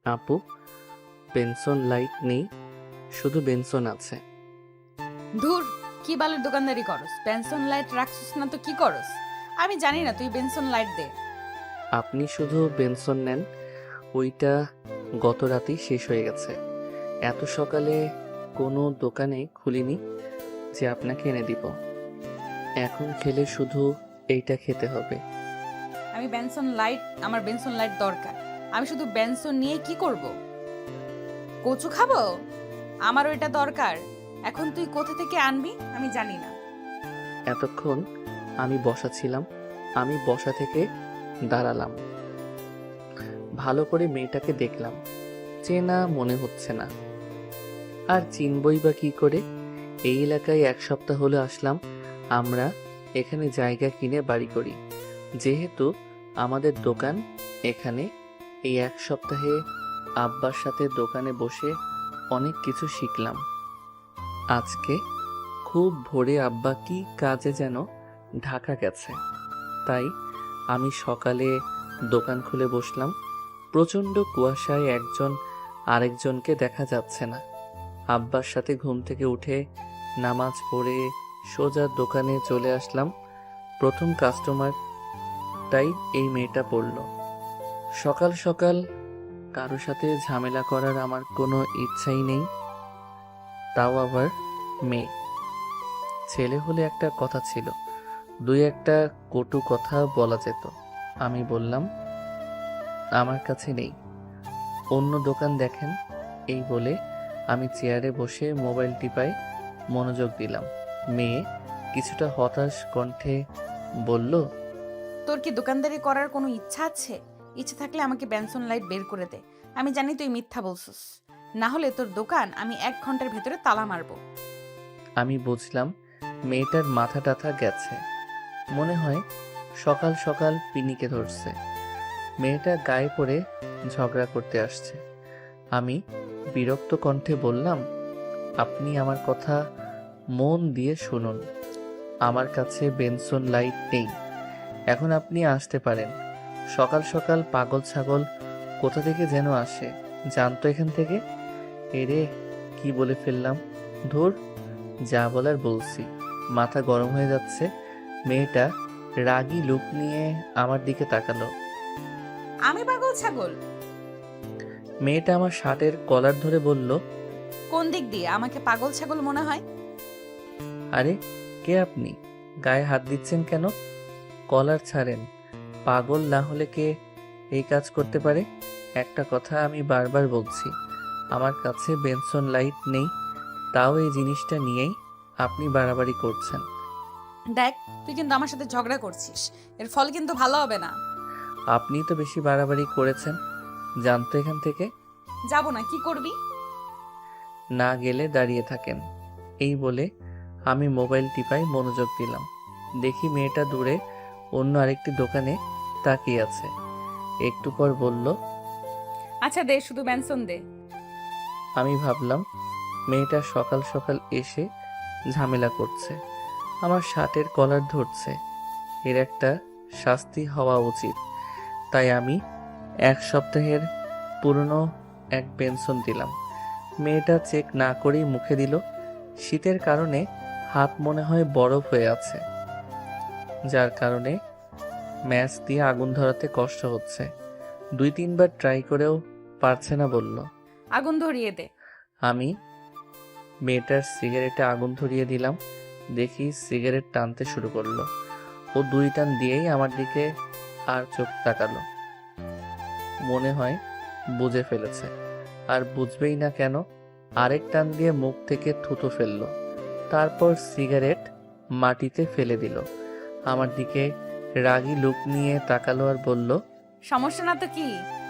আপু, Benson light নেই, শুধু বেনসন আছে। ধুর, কি বালের দোকানদারি করস? বেনসন লাইট রাখছিস না তো কি করস? আমি জানি না, তুই বেনসন লাইট দে। আপনি শুধু বেনসন নেন, ওইটা গত রাতেই শেষ হয়ে গেছে। এত সকালে কোনো দোকানে খুলিনি যে আপনাকে এনে দিব। এখন খেলে শুধু এইটা খেতে হবে। আমি বেনসন লাইট, আমার বেনসন লাইট দরকার। আমি শুধু বেনসন নিয়ে কি করব? কচু খাবো? আমার ওইটা দরকার। এখন তুই কোথা থেকে আনবি আমি জানি না। এতক্ষণ আমি বসা ছিলাম, আমি বসা থেকে দাঁড়ালাম, ভালো করে মেয়েটাকে দেখলাম, চেনা মনে হচ্ছে না। আর চিনবই বা কি করে? এই এলাকায় 1 সপ্তাহ হলো আসলাম। আমরা এখানে জায়গা কিনে বাড়ি করি, যেহেতু আমাদের দোকান এখানে। এই 1 সপ্তাহে আব্বার সাথে দোকানে বসে অনেক কিছু শিখলাম। আজকে খুব ভোরে আব্বা কি কাজে যেন ঢাকা গেছে, তাই আমি সকালে দোকান খুলে বসলাম। প্রচণ্ড কুয়াশায় একজন আরেকজনকে দেখা যাচ্ছে না। আব্বার সাথে ঘুম থেকে উঠে নামাজ পড়ে সোজা দোকানে চলে আসলাম। প্রথম কাস্টমারটাই এই মেয়েটা পড়ল। সকাল সকাল কারো সাথে ঝামেলা করার আমার কোনো ইচ্ছাই নেই, তাও আবার মেয়ে। ছেলে হলে একটা কথা ছিল, দুই একটা কটু কথা বলা যেত। আমি বললাম, আমার কাছে নেই, অন্য দোকান দেখেন। এই বলে আমি চেয়ারে বসে মোবাইল টিপায় মনোযোগ দিলাম। মেয়ে কিছুটা হতাশ কণ্ঠে বলল, তোর কি দোকানদারি করার কোনো ইচ্ছা আছে? ইচ্ছা থাকলে আমাকে বেনসন লাইট বের করে দে। আমি জানি তুই মিথ্যা বলছিস। না হলে তোর দোকান আমি 1 ঘন্টার ভেতরে তালা মারবো। আমি বুঝলাম মেয়েটার মাথা টাথা গেছে, মনে হয় সকাল সকাল পিনিকে ধরছে। মেয়েটা গায়ে পড়ে ঝগড়া করতে আসছে। আমি বিরক্ত কণ্ঠে বললাম, আপনি আমার কথা মন দিয়ে শুনুন। আমার কাছে বেনসন লাইট নেই, এখন আপনি আসতে পারেন। সকাল সকাল পাগল ছাগল কোথা থেকে যেন আসে, জানতো এখান থেকে। এরে, কি বলে ফেললাম! ধুর, যা বলার বলছি। মাথা গরম হয়ে যাচ্ছে। মেয়েটা রাগী লুক নিয়ে আমার দিকে তাকালো। আমি পাগল ছাগল? মেয়েটা আমার শার্টের কলার ধরে বলল, কোন দিক দিয়ে আমাকে পাগল ছাগল মনে হয়? আরে, কে আপনি? গায়ে হাত দিচ্ছেন কেন? কলার ছাড়েন। পাগল না হলে কে এই কাজ করতে পারে? একটা কথা আমি বারবার বলছি, আমার কাছে বেনসন লাইট নেই, তাও এই জিনিসটা নিয়েই আপনি বাড়াবাড়ি করছেন। দেখ, তুই কিন্তু আমার সাথে ঝগড়া করছিস। এর ফল কিন্তু ভালো হবে না। আপনিই তো বেশি বাড়াবাড়ি করেছেন, জানতো এখান থেকে। যাব না, কি করবি? না গেলে দাঁড়িয়ে থাকেন। এই বলে আমি মোবাইল টিপায় মনোযোগ দিলাম। দেখি মেয়েটা দূরে অন্য আরেকটি দোকানে তাকিয়ে আছে। একটু পর বলল, আচ্ছা দে, শুধু বেনসন দে। আমি ভাবলাম মেয়েটা সকাল সকাল এসে ঝামেলা করছে, আমার শার্টের কলার ধরছে, এর একটা শাস্তি হওয়া উচিত। তাই আমি 1 সপ্তাহের পুরনো এক পেনশন দিলাম। মেয়েটা চেক না করেই মুখে দিল। শীতের কারণে হাত মনে হয় বরফ হয়ে আছে, যার কারণে ম্যাচ দিয়ে আগুন ধরাতে কষ্ট হচ্ছে। 2-3 বার ট্রাই করেও পারছে না বলল। আগুন ধরিয়ে দে। আমি মেয়েটার সিগারেটে আগুন ধরিয়ে দিলাম। দেখি সিগারেট টানতে শুরু করলো। ও 2 টান দিয়েই আমার দিকে আর চোখ তাকালো। মনে হয় বুঝে ফেলেছে, আর বুঝবেই না কেন। আরেক টান দিয়ে মুখ থেকে থুথু ফেললো, তারপর সিগারেট মাটিতে ফেলে দিল। আমার দিকে রাগী লুক নিয়ে তাকালো আর বলল, সমস্যা না তো কি?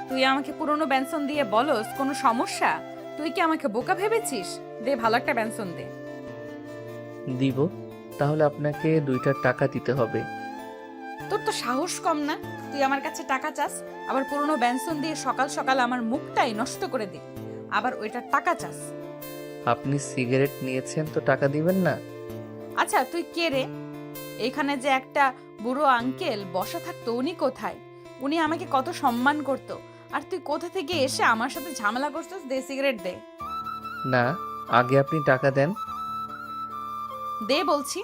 তুই আমাকে পুরনো বেনসন দিয়ে বলস কোনো সমস্যা? তুই কি আমাকে বোকা ভেবেছিস? দে, ভালো একটা বেনসন দে। দিব, তাহলে আপনাকে 2টা টাকা দিতে হবে। তোর তো সাহস কম না? তুই আমার কাছে টাকা চাস, আবার পুরনো বেনসন দিয়ে সকাল সকাল আমার মুখটাই নষ্ট করে দে, আবার ওইটা টাকা চাস। আপনি সিগারেট নিয়েছেন তো টাকা দিবেন না? আচ্ছা, তুই কে রে? এখানে যে একটা বুড়ো আঙ্কেল বসা থাকতো, উনি কোথায়? উনি আমাকে কত সম্মান করত, আর তুই কোথা থেকে এসে আমার সাথে ঝামেলা করছিস? দে সিগারেট দে। না, আগে আপনি টাকা দেন। দে বলছি,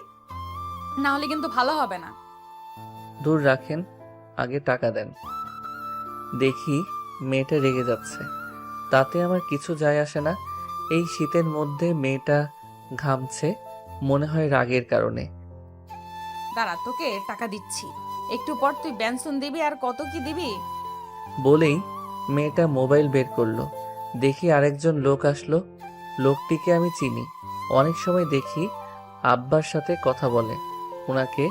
না হলে কিন্তু ভালো হবে না। দূর রাখেন, আগে টাকা দেন। দেখি মেয়েটা রেগে যাচ্ছে, তাতে আমার কিছু যায় আসে না। এই শীতের মধ্যে মেয়েটা ঘামছে, মনে হয় রাগের কারণে। দাঁড়া, তোকে টাকা দিচ্ছি, একটু পর তুই বেনসন দিবি। আর কত কি দিবি? বলেই মেয়েটা মোবাইল বের করলো। দেখি আরেকজন লোক আসলো। লোকটিকে আমি চিনি, অনেক সময় দেখি আব্বার সাথে কথা বলে। ওনাকে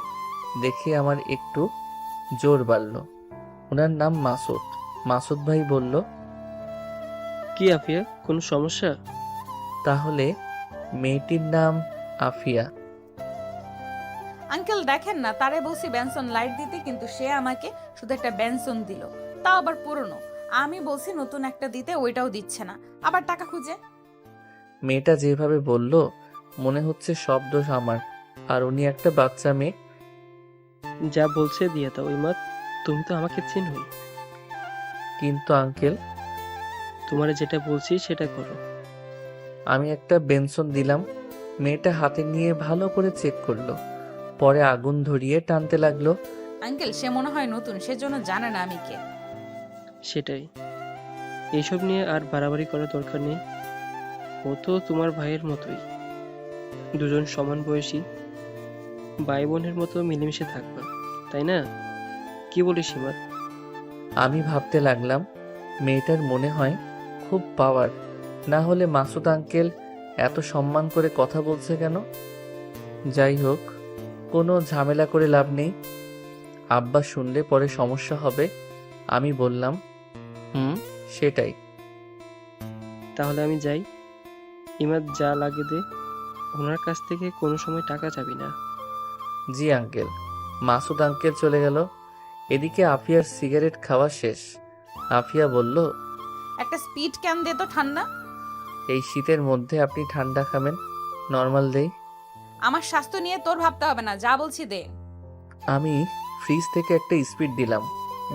দেখে আমার একটু জোর বাড়ল। ওনার নাম মাসুদ। মাসুদ ভাই বলল, কি আফিয়া, কোনো সমস্যা? তাহলে মেয়েটির নাম আফিয়া। আঙ্কেল দেখেন না, তারে বলছি বেনসন লাইট দিতে, কিন্তু সে আমাকে শুধু একটা বেনসন দিল, তাও আবার পুরনো। আমি বলছি নতুন একটা দিতে, ওইটাও দিচ্ছে না, আবার টাকা খুঁজে। মেয়েটা যেভাবে বলল, মনে হচ্ছে সব দোষ আমার, আর উনি একটা বাচ্চা মেয়ে। যা বলছে দিয়ে দাও ইমাদ, তুমি তো আমাকে চিনোই। কিন্তু আঙ্কেল, তোমারে যেটা বলছি সেটা করো। আমি একটা বেনসন দিলাম। মেয়েটা হাতে নিয়ে ভালো করে চেক করলো, পরে আগুন ধরিয়ে টানতে লাগলো। আঙ্কেল, সে মনে হয় নতুন, সেজন্য জানে না আমি কে। সেটাই, এইসব নিয়ে আর বাড়াবাড়ি করার দরকার নেই। ও তো তোমার ভাইয়ের মতোই, দুজন সমান বয়সী, ভাই বোনের মতো মিলেমিশে থাকবা, তাই না? কি বলিস ইমাদ? আমি ভাবতে লাগলাম, মেয়েটার মনে হয় খুব পাওয়ার, না হলে মাসুদ আঙ্কেল এত সম্মান করে কথা বলছে কেন? যাই হোক, কোনো ঝামেলা করে লাভ নেই, আব্বা শুনলে পরে সমস্যা হবে। আমি বললাম, সেটাই। তাহলে আমি যাই। ইমাদ, যা লাগে দে, ওনার কাছ থেকে কোনো সময় টাকা চাবি না। জি আঙ্কেল। মাসুদ আঙ্কেল চলে গেল। এদিকে আফিয়ার সিগারেট খাওয়া শেষ। আফিয়া বলল, একটা স্পিড ক্যান দে তো, ঠান্ডা। এই শীতের মধ্যে আপনি ঠান্ডা খাবেন, নর্মাল দেই। আমার স্বাস্থ্য নিয়ে তোর ভাবতে হবে না, যা বলছি দে। আমি ফ্রিজ থেকে একটা স্পিড দিলাম।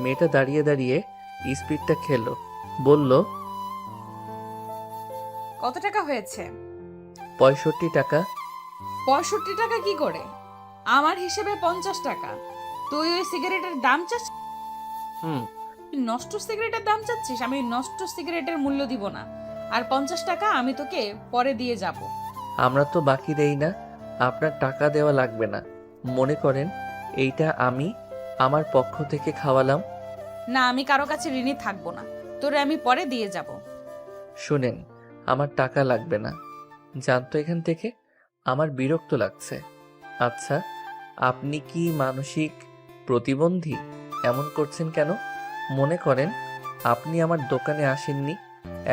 মেয়েটা দাঁড়িয়ে দাঁড়িয়ে স্পিডটা খেলো, বলল, কত টাকা হয়েছে? 65 টাকা। 65 টাকা কি করে? আমার হিসেবে 50 টাকা। তুই ওই সিগারেটের দাম চাস? হুম। নষ্ট সিগারেটের দাম চাচ্ছিস? আমি নষ্ট সিগারেটের মূল্য দিব না। আর 50 টাকা আমি তোকে পরে দিয়ে যাব। আমরা তো বাকি দেই না, আপনার টাকা দেওয়া লাগবে না। মনে করেন এইটা আমি আমার পক্ষ থেকে খাওয়ালাম। না, আমি কারো কাছে ঋণী থাকবো না, তোরে আমি পরে দিয়ে যাব। শুনেন, আমার টাকা লাগবে না, জানতো এখান থেকে। আমার বিরক্ত লাগছে। আচ্ছা, আপনি কি মানসিক প্রতিবন্ধী? এমন করছেন কেন? মনে করেন আপনি আমার দোকানে আসেননি,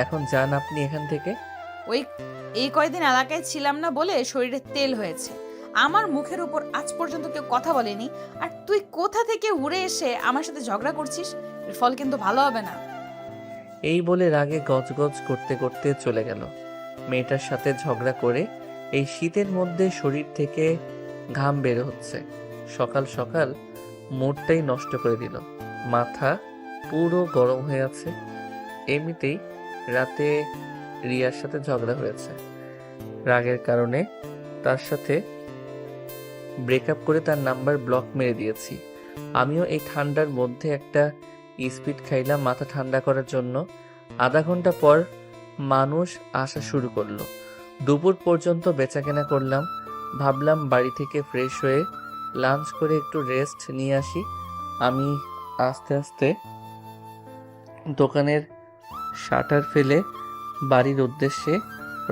এখন যান আপনি এখান থেকে। ওই এই কয়দিন এলাকায় ছিলাম না বলে শরীরে তেল হয়েছে। আমার মুখের উপর আজ পর্যন্ত কেউ কথা বলেনি, আর তুই কোথা থেকে উড়ে এসে আমার সাথে ঝগড়া করছিস? এর ফল কিন্তু ভালো হবে না। এই বলে রাগে গজগজ করতে করতে চলে গেল। মেয়েটার সাথে ঝগড়া করে এই শীতের মধ্যে শরীর থেকে ঘাম বের হচ্ছে। সকাল সকাল মুডটাই নষ্ট করে দিল। মাথা পুরো গরম হয়ে আছে। এমনিতেই রাতে রিয়ার সাথে ঝগড়া হয়েছে, রাগের কারণে তার সাথে ব্রেকআপ করে তার নাম্বার ব্লক মেরে দিয়েছি। আমিও এই ঠান্ডার মধ্যে একটা স্পিড খাইলাম মাথা ঠান্ডা করার জন্য। আধা ঘন্টা পর মানুষ আসা শুরু করলো। দুপুর পর্যন্ত বেচাকেনা করলাম। ভাবলাম বাড়ি থেকে ফ্রেশ হয়ে লাঞ্চ করে একটু রেস্ট নিয়ে আসি। আমি আস্তে আস্তে দোকানের শাটার ফেলে বাড়ির উদ্দেশ্যে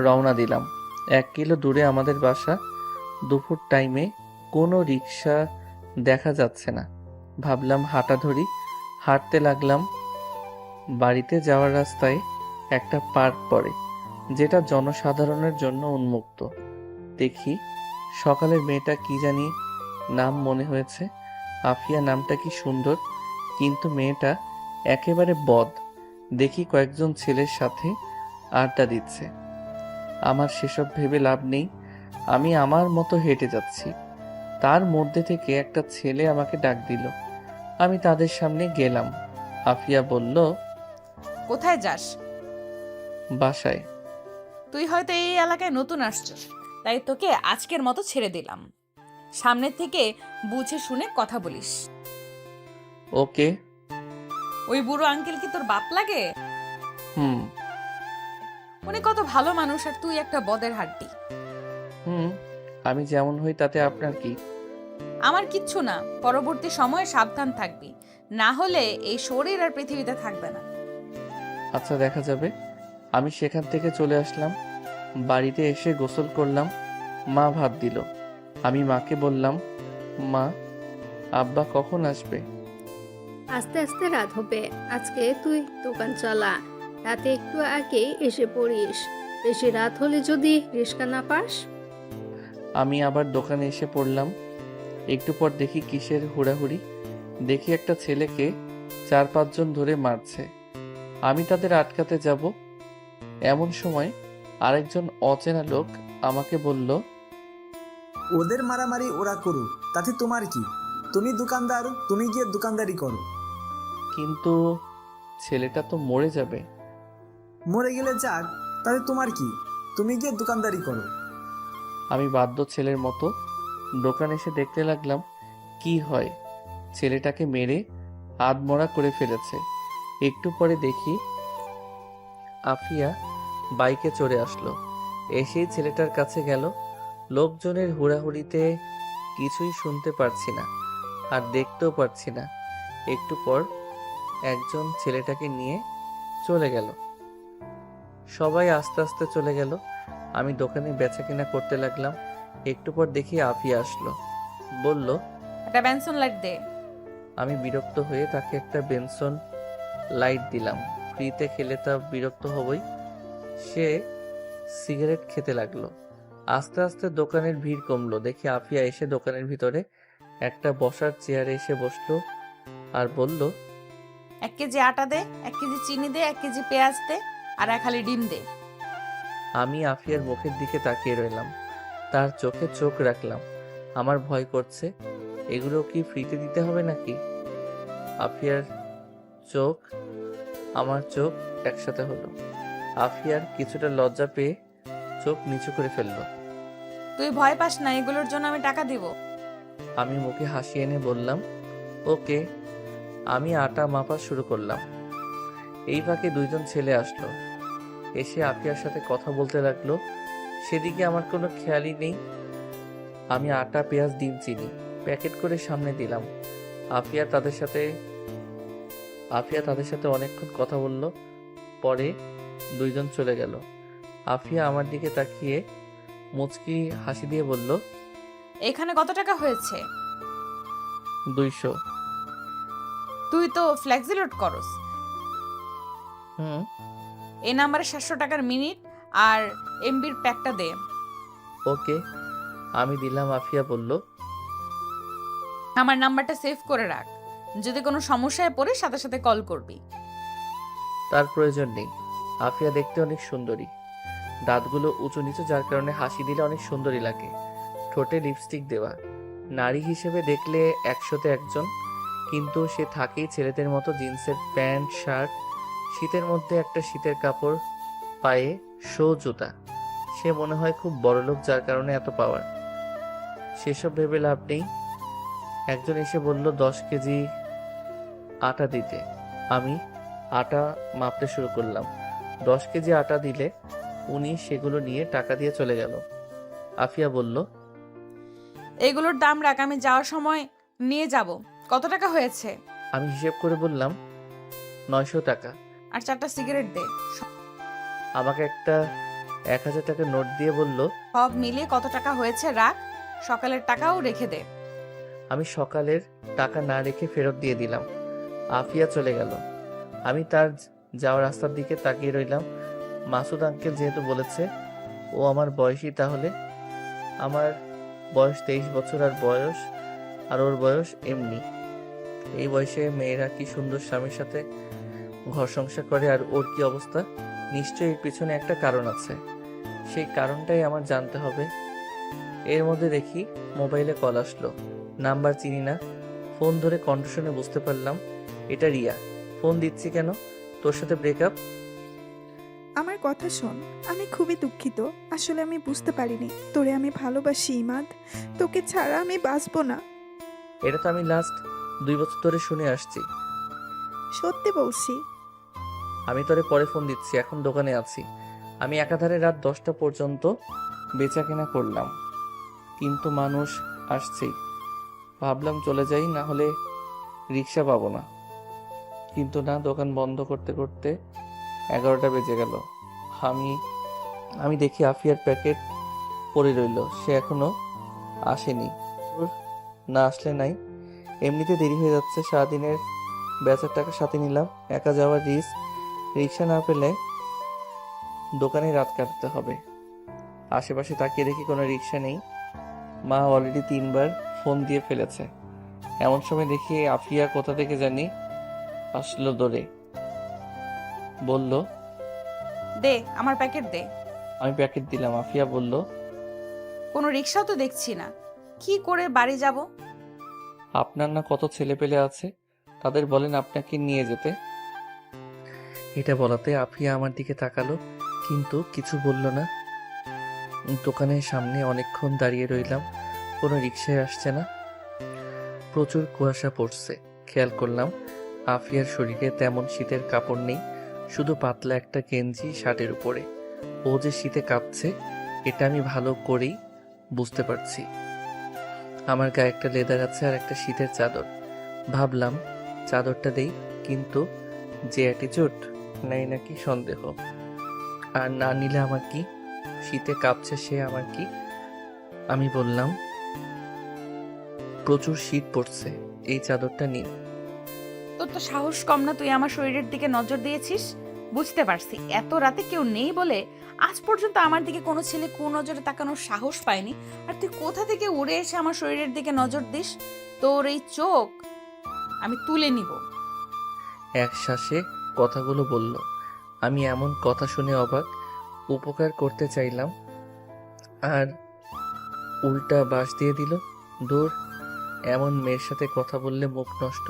রওনা দিলাম। 1 কিলো দূরে আমাদের বাসা। দুপুর টাইমে কোনো রিক্সা দেখা যাচ্ছে না। ভাবলাম হাঁটা ধরি। হাঁটতে লাগলাম। বাড়িতে যাওয়ার রাস্তায় একটা পার্ক পড়ে, যেটা জনসাধারণের জন্য উন্মুক্ত। দেখি সকালের মেয়েটা কি জানি নাম মনে হয়েছে, আফিয়া। নামটা কি সুন্দর, কিন্তু মেয়েটা একেবারে বদ। দেখি কয়েকজন ছেলের সাথে আড্ডা দিচ্ছে। আমার সেসব ভেবে লাভ নেই, আমি আমার মতো হেঁটে যাচ্ছি। তার মধ্যে থেকে একটা ছেলে আমাকে ডাক দিল। আমি তাদের সামনে গেলাম। আফিয়া বলল, কোথায় যাস? বাসায়। তুই হয়তো এই এলাকায় নতুন আসছিস, তাই তোকে আজকের মতো ছেড়ে দিলাম। সামনের থেকে বুঝে শুনে কথা বলিস। ওকে। ওই বুড়ো আঙ্কেল কি তোর বাপ লাগে? হুম। উনি কত ভালো মানুষ, আর তুই একটা বদের হাড্ডি। হুম, আমি যেমন হই তাতে আপনার কি? আমার কিচ্ছু না, পরবর্তী সময়ে সাবধান থাকবি, না হলে এই শরীর আর পৃথিবীতে থাকবে না। আচ্ছা, দেখা যাবে। আমি সেখান থেকে চলে আসলাম। বাড়িতে এসে গোসল করলাম। মা ভাত দিল। আমি মাকে বললাম, মা, আব্বা কখন আসবে? আস্তে আস্তে রাত হবে। আজকে তুই দোকান চালা, রাতে একটু আগে এসে পড়িস। বেশি রাত হলে যদি রিস্কা না পাস। আমি আবার দোকানে এসে পড়লাম। একটু পর দেখি কিসের হুড়াহুড়ি। দেখি একটা ছেলেকে 4-5 জন ধরে মারছে। আমি তাদের আটকাতে যাব, এমন সময় আরেকজন অচেনা লোক আমাকে বলল, ওদের মারামারি ওরা করুক, তাতে তোমার কি? তুমি দোকানদার, তুমি গিয়ে দোকানদারি করো। কিন্তু ছেলেটা তো মরে যাবে। মরে গেলে যাক, তাতে তোমার কি? তুমি গিয়ে দোকানদারি করো। আমি বাধ্য ছেলের মতো দোকানে এসে দেখতে লাগলাম কি হয়। ছেলেটাকে মেরে আধমরা করে ফেলেছে। একটু পরে দেখি আফিয়া বাইকে চড়ে আসলো। এসেই ছেলেটার কাছে গেল। লোকজনের হুড়াহুড়িতে কিছুই শুনতে পারছি না, আর দেখতেও পারছি না। একটু পর একজন ছেলেটাকে নিয়ে চলে গেল। সবাই আস্তে আস্তে চলে গেল। আমি দোকানে বেচাকেনা করতে লাগলাম। একটু পর দেখি আফিয়া আসলো। বলল, একটা বেনসন লাইট দে। আমি বিরক্ত হয়ে তাকে একটা বেনসন লাইট দিলাম। ফ্রিতে খেলে তা বিরক্ত হবই। সে সিগারেট খেতে লাগলো। আস্তে আস্তে দোকানের ভিড় কমলো। দেখি আফিয়া এসে দোকানের ভিতরে একটা বসার চেয়ারে এসে বসলো আর বলল, 1 কেজি আটা দে, 1 কেজি চিনি দে, 1 কেজি পেঁয়াজ দে, আর 1 হালি ডিম দে। আমি আফিয়ার মুখের দিকে তাকিয়ে রইলাম। তার চোখে চোখ রাখলাম। আমার ভয় করছে, এগুলো কি ফ্রিতে দিতে হবে নাকি? আফিয়ার চোখ, আমার চোখ একসাথে হলো। আফিয়ার কিছুটা লজ্জা পেয়ে চোখ নিচু করে ফেললো। তুই ভয় পাস না, এগুলোর জন্য আমি টাকা দিব। আমি মুখে হাসি এনে বললাম, ওকে। আমি আটা মাপা শুরু করলাম। এই ফাঁকে 2 জন ছেলে আসলো। এসে আফিয়ার সাথে কথা বলতে লাগলো। সেদিকে আমার কোনো খেয়ালই নেই। আমি আটা, পেঁয়াজ, ডিম, চিনি প্যাকেট করে সামনে দিলাম। আফিয়া তাদের সাথে অনেকক্ষণ কথা বলল। পরে 2 জন চলে গেল। আফিয়া আমার দিকে তাকিয়ে মুচকি হাসি দিয়ে বলল, এখানে কত টাকা হয়েছে? 200। তুই তো ফ্লেক্সি লোড করস। হুম। এই নাম্বারে 700 টাকার মিনিট আর এমবির প্যাকটা দে। ওকে, আমি দিলাম। আফিয়া বলল, আমার নাম্বারটা সেভ করে রাখ, যদি কোনো সমস্যায় পড়ে সাথে সাথে কল করবি। তার প্রয়োজন নেই। আফিয়া দেখতে অনেক সুন্দরী। দাঁতগুলো উঁচু নিচু, যার কারণে হাসি দিলে অনেক সুন্দরী লাগে। ঠোঁটে লিপস্টিক দেওয়া। নারী হিসেবে দেখলে 100-তে 1 জন। কিন্তু সে থাকেই ছেলেদের মতো, জিন্সের প্যান্ট, শার্ট, শীতের মধ্যে একটা শীতের কাপড়, পায়ে শো জুতা। সে মনে হয় খুব বড়লোক, যার কারণে এত পাওয়ার। সেসব ভেবে লাভ নেই। একজন এসে বলল 10 কেজি আটা দিতে। আমি আটা মাপতে শুরু করলাম। 10 কেজি আটা দিলে উনি সেগুলো নিয়ে টাকা দিয়ে চলে গেল। আফিয়া বলল, এগুলোর দাম রাখ, আমি যাওয়ার সময় নিয়ে যাব। কত টাকা হয়েছে? আমি হিসেব করে বললাম 900 টাকা। আর 4টা সিগারেট দে। আমাকে একটা 1000 টাকার নোট দিয়ে বলল, সব মিলিয়ে কত টাকা হয়েছে রাখ, সকালের টাকাও রেখে দে। আমি সকালের টাকা না রেখে ফেরত দিয়ে দিলাম। আফিয়া চলে গেল। আমি তার যাওয়ার রাস্তার দিকে তাকিয়ে রইলাম। মাসুদ আঙ্কেল যেহেতু বলেছে ও আমার বয়সী, তাহলে আমার বয়স 23 বছর, আর ওর বয়স এমনি। এই বয়সে মেয়েরা কি সুন্দর স্বামীর সাথে ঘর সংসার করে, আর ওর কি অবস্থা? নিশ্চয়ই এর পিছনে একটা কারণ আছে। সেই কারণটাই আমার জানতে হবে। এর মধ্যে দেখি মোবাইলে কল আসলো। নাম্বার চিনি না। ফোন ধরে কণ্ঠ শুনে বুঝতে পারলাম এটা রিয়া। ফোন দিচ্ছি কেন? তোর সাথে ব্রেকআপ? আমার কথা শোন, আমি খুবই দুঃখিত। আসলে আমি বুঝতে পারিনি তোরে আমি ভালোবাসি ইমাদ। তোকে ছাড়া আমি বাঁচবো না। এটা তো আমি লাস্ট 2 বছর ধরে শুনে আসছি। সত্যি বলছি। আমি তোরে পরে ফোন দিচ্ছি, এখন দোকানে আছি। আমি একাধারে রাত 10টা পর্যন্ত বেচা কেনা করলাম, কিন্তু মানুষ আসছেই। ভাবলাম চলে যাই, না হলে রিক্সা পাবো না। কিন্তু না, দোকান বন্ধ করতে করতে 11টা বেজে গেল। আমি আমি দেখি আফিয়ার প্যাকেট পড়ে রইল, সে এখনো আসেনি। ওর না আসলে নাই, এমনিতে দেরি হয়ে যাচ্ছে। সারাদিনের বেচার টাকা সাথে নিলাম, একা যাওয়ার রিস্ক। রিক্সা না পেলে দোকানে রাত কাটতে হবে। আশেপাশে তাকিয়ে দেখি কোনো রিক্সা নেই। মা অলরেডি 3বার ফোন দিয়ে ফেলেছে। এমন সময় দেখি আফিয়া কোথা থেকে জানি আসলো দৌড়ে। বলল, দে আমার প্যাকেট দে। আমি প্যাকেট দিলাম। আফিয়া বলল, কোনো রিক্সাও তো দেখছি না, কি করে বাড়ি যাব? আপনার না কত ছেলে পেলে আছে, তাদের বলেন আপনাকে নিয়ে যেতে। এটা বলাতে আফিয়া আমার দিকে তাকালো, কিন্তু কিছু বলল না। দোকানের সামনে অনেকক্ষণ দাঁড়িয়ে রইলাম, কোনো রিক্সায় আসছে না। প্রচুর কুয়াশা পড়ছে। খেয়াল করলাম আফিয়ার শরীরে তেমন শীতের কাপড় নেই, শুধু পাতলা একটা গেঞ্জি শার্টের উপরে। ও যে শীতে কাঁপছে এটা আমি ভালো করেই বুঝতে পারছি। আমার গায়ে একটা লেদার আছে আর একটা শীতের চাদর। ভাবলাম চাদরটা দেই, কিন্তু যে অ্যাটিটিউড, নাই নাকি সন্দেহ। আর না নিলে আমার কি? শীতে কাঁপছে সে, আমার কি? আমি বললাম, প্রচুর শীত পড়ছে, এই চাদরটা নিন। তোর তো সাহস কম না, তুই আমার শরীরের দিকে নজর দিয়েছিস। বুঝতে পারছি এত রাতে কেউ নেই বলে আজ পর্যন্ত আমার দিকে কোনো ছেলে নজরে তাকানোর সাহস পায়নি। আর তুই কোথা থেকে উড়ে এসে আমার শরীরের দিকে নজর দিস? তোর এই চোখ আমি তুলে নিব। এক শ্বাসে কথাগুলো বলল। আমি এমন কথা শুনে অবাক। উপকার করতে চাইলাম আর উল্টা বাঁশ দিয়ে দিল। দূর, এমন মেয়ের সাথে কথা বললে মুখ নষ্ট।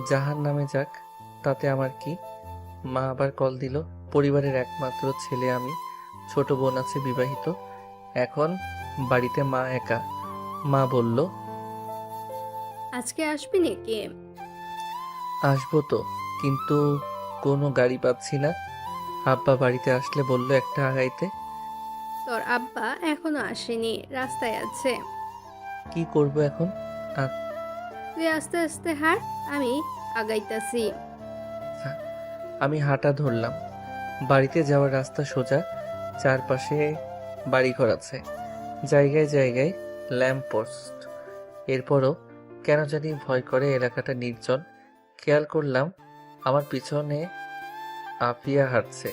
যাহার নামে যাক, তাতে আমার কি? মা আবার কল দিল। পরিবারের একমাত্র ছেলে আমি, ছোট বোন আছে বিবাহিত। এখন বাড়িতে মা একা। মা বলল, আজকে আসবি নাকি? আসবো তো, কিন্তু কোনো গাড়ি পাচ্ছি না। আব্বা বাড়িতে আসলে বলল একটা আগাইতে। তোর আব্বা এখনো আসেনি, রাস্তায় আছে। কি করব এখন? তুই আস্তে আস্তে হাঁট, আমি আগাইতাছি। আমি হাঁটা ধরলাম। বাড়িতে যাওয়ার রাস্তা সোজা, চারপাশে বাড়িঘর আছে, জায়গায় জায়গায় ল্যাম্প পোস্ট। এরপরও কেন জানি ভয় করে, এলাকাটা নির্জন। খেয়াল করলাম আমার পিছনে আফিয়া হাঁটছে।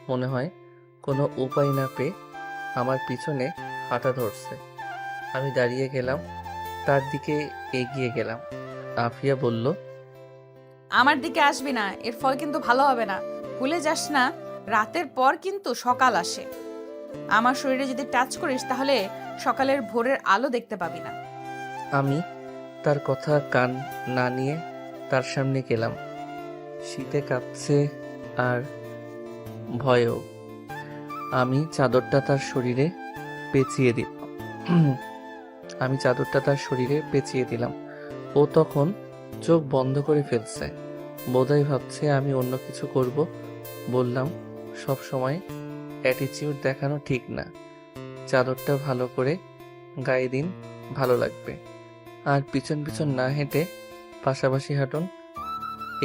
মনে হয় কোনো উপায় না পেয়ে আমার পিছনে হাঁটা ধরছে। আমি দাঁড়িয়ে গেলাম, তার দিকে এগিয়ে গেলাম। আফিয়া বলল, আমার দিকে আসবি না, এর ফল কিন্তু ভালো হবে না। ভুলে যাস না, রাতের পর কিন্তু সকাল আসে। আমার শরীরে যদি টাচ করিস তাহলে সকালের ভোরের আলো দেখতে পাবি না। আমি তার কথা কান না নিয়ে তার সামনে গেলাম। শীতে কাঁপছে আর ভয়েও। আমি চাদরটা তার শরীরে পেঁচিয়ে দিলাম। ও তখন চোখ বন্ধ করে ফেলছে। বোধহয় ভাবছে আমি অন্য কিছু করব। বললাম, সব সময় অ্যাটিটিউড দেখানো ঠিক না। চাদরটা ভালো করে গায়ে দিন, ভালো লাগবে। আর পিছন পিছন না হেঁটে পাশাপাশি হাঁটুন।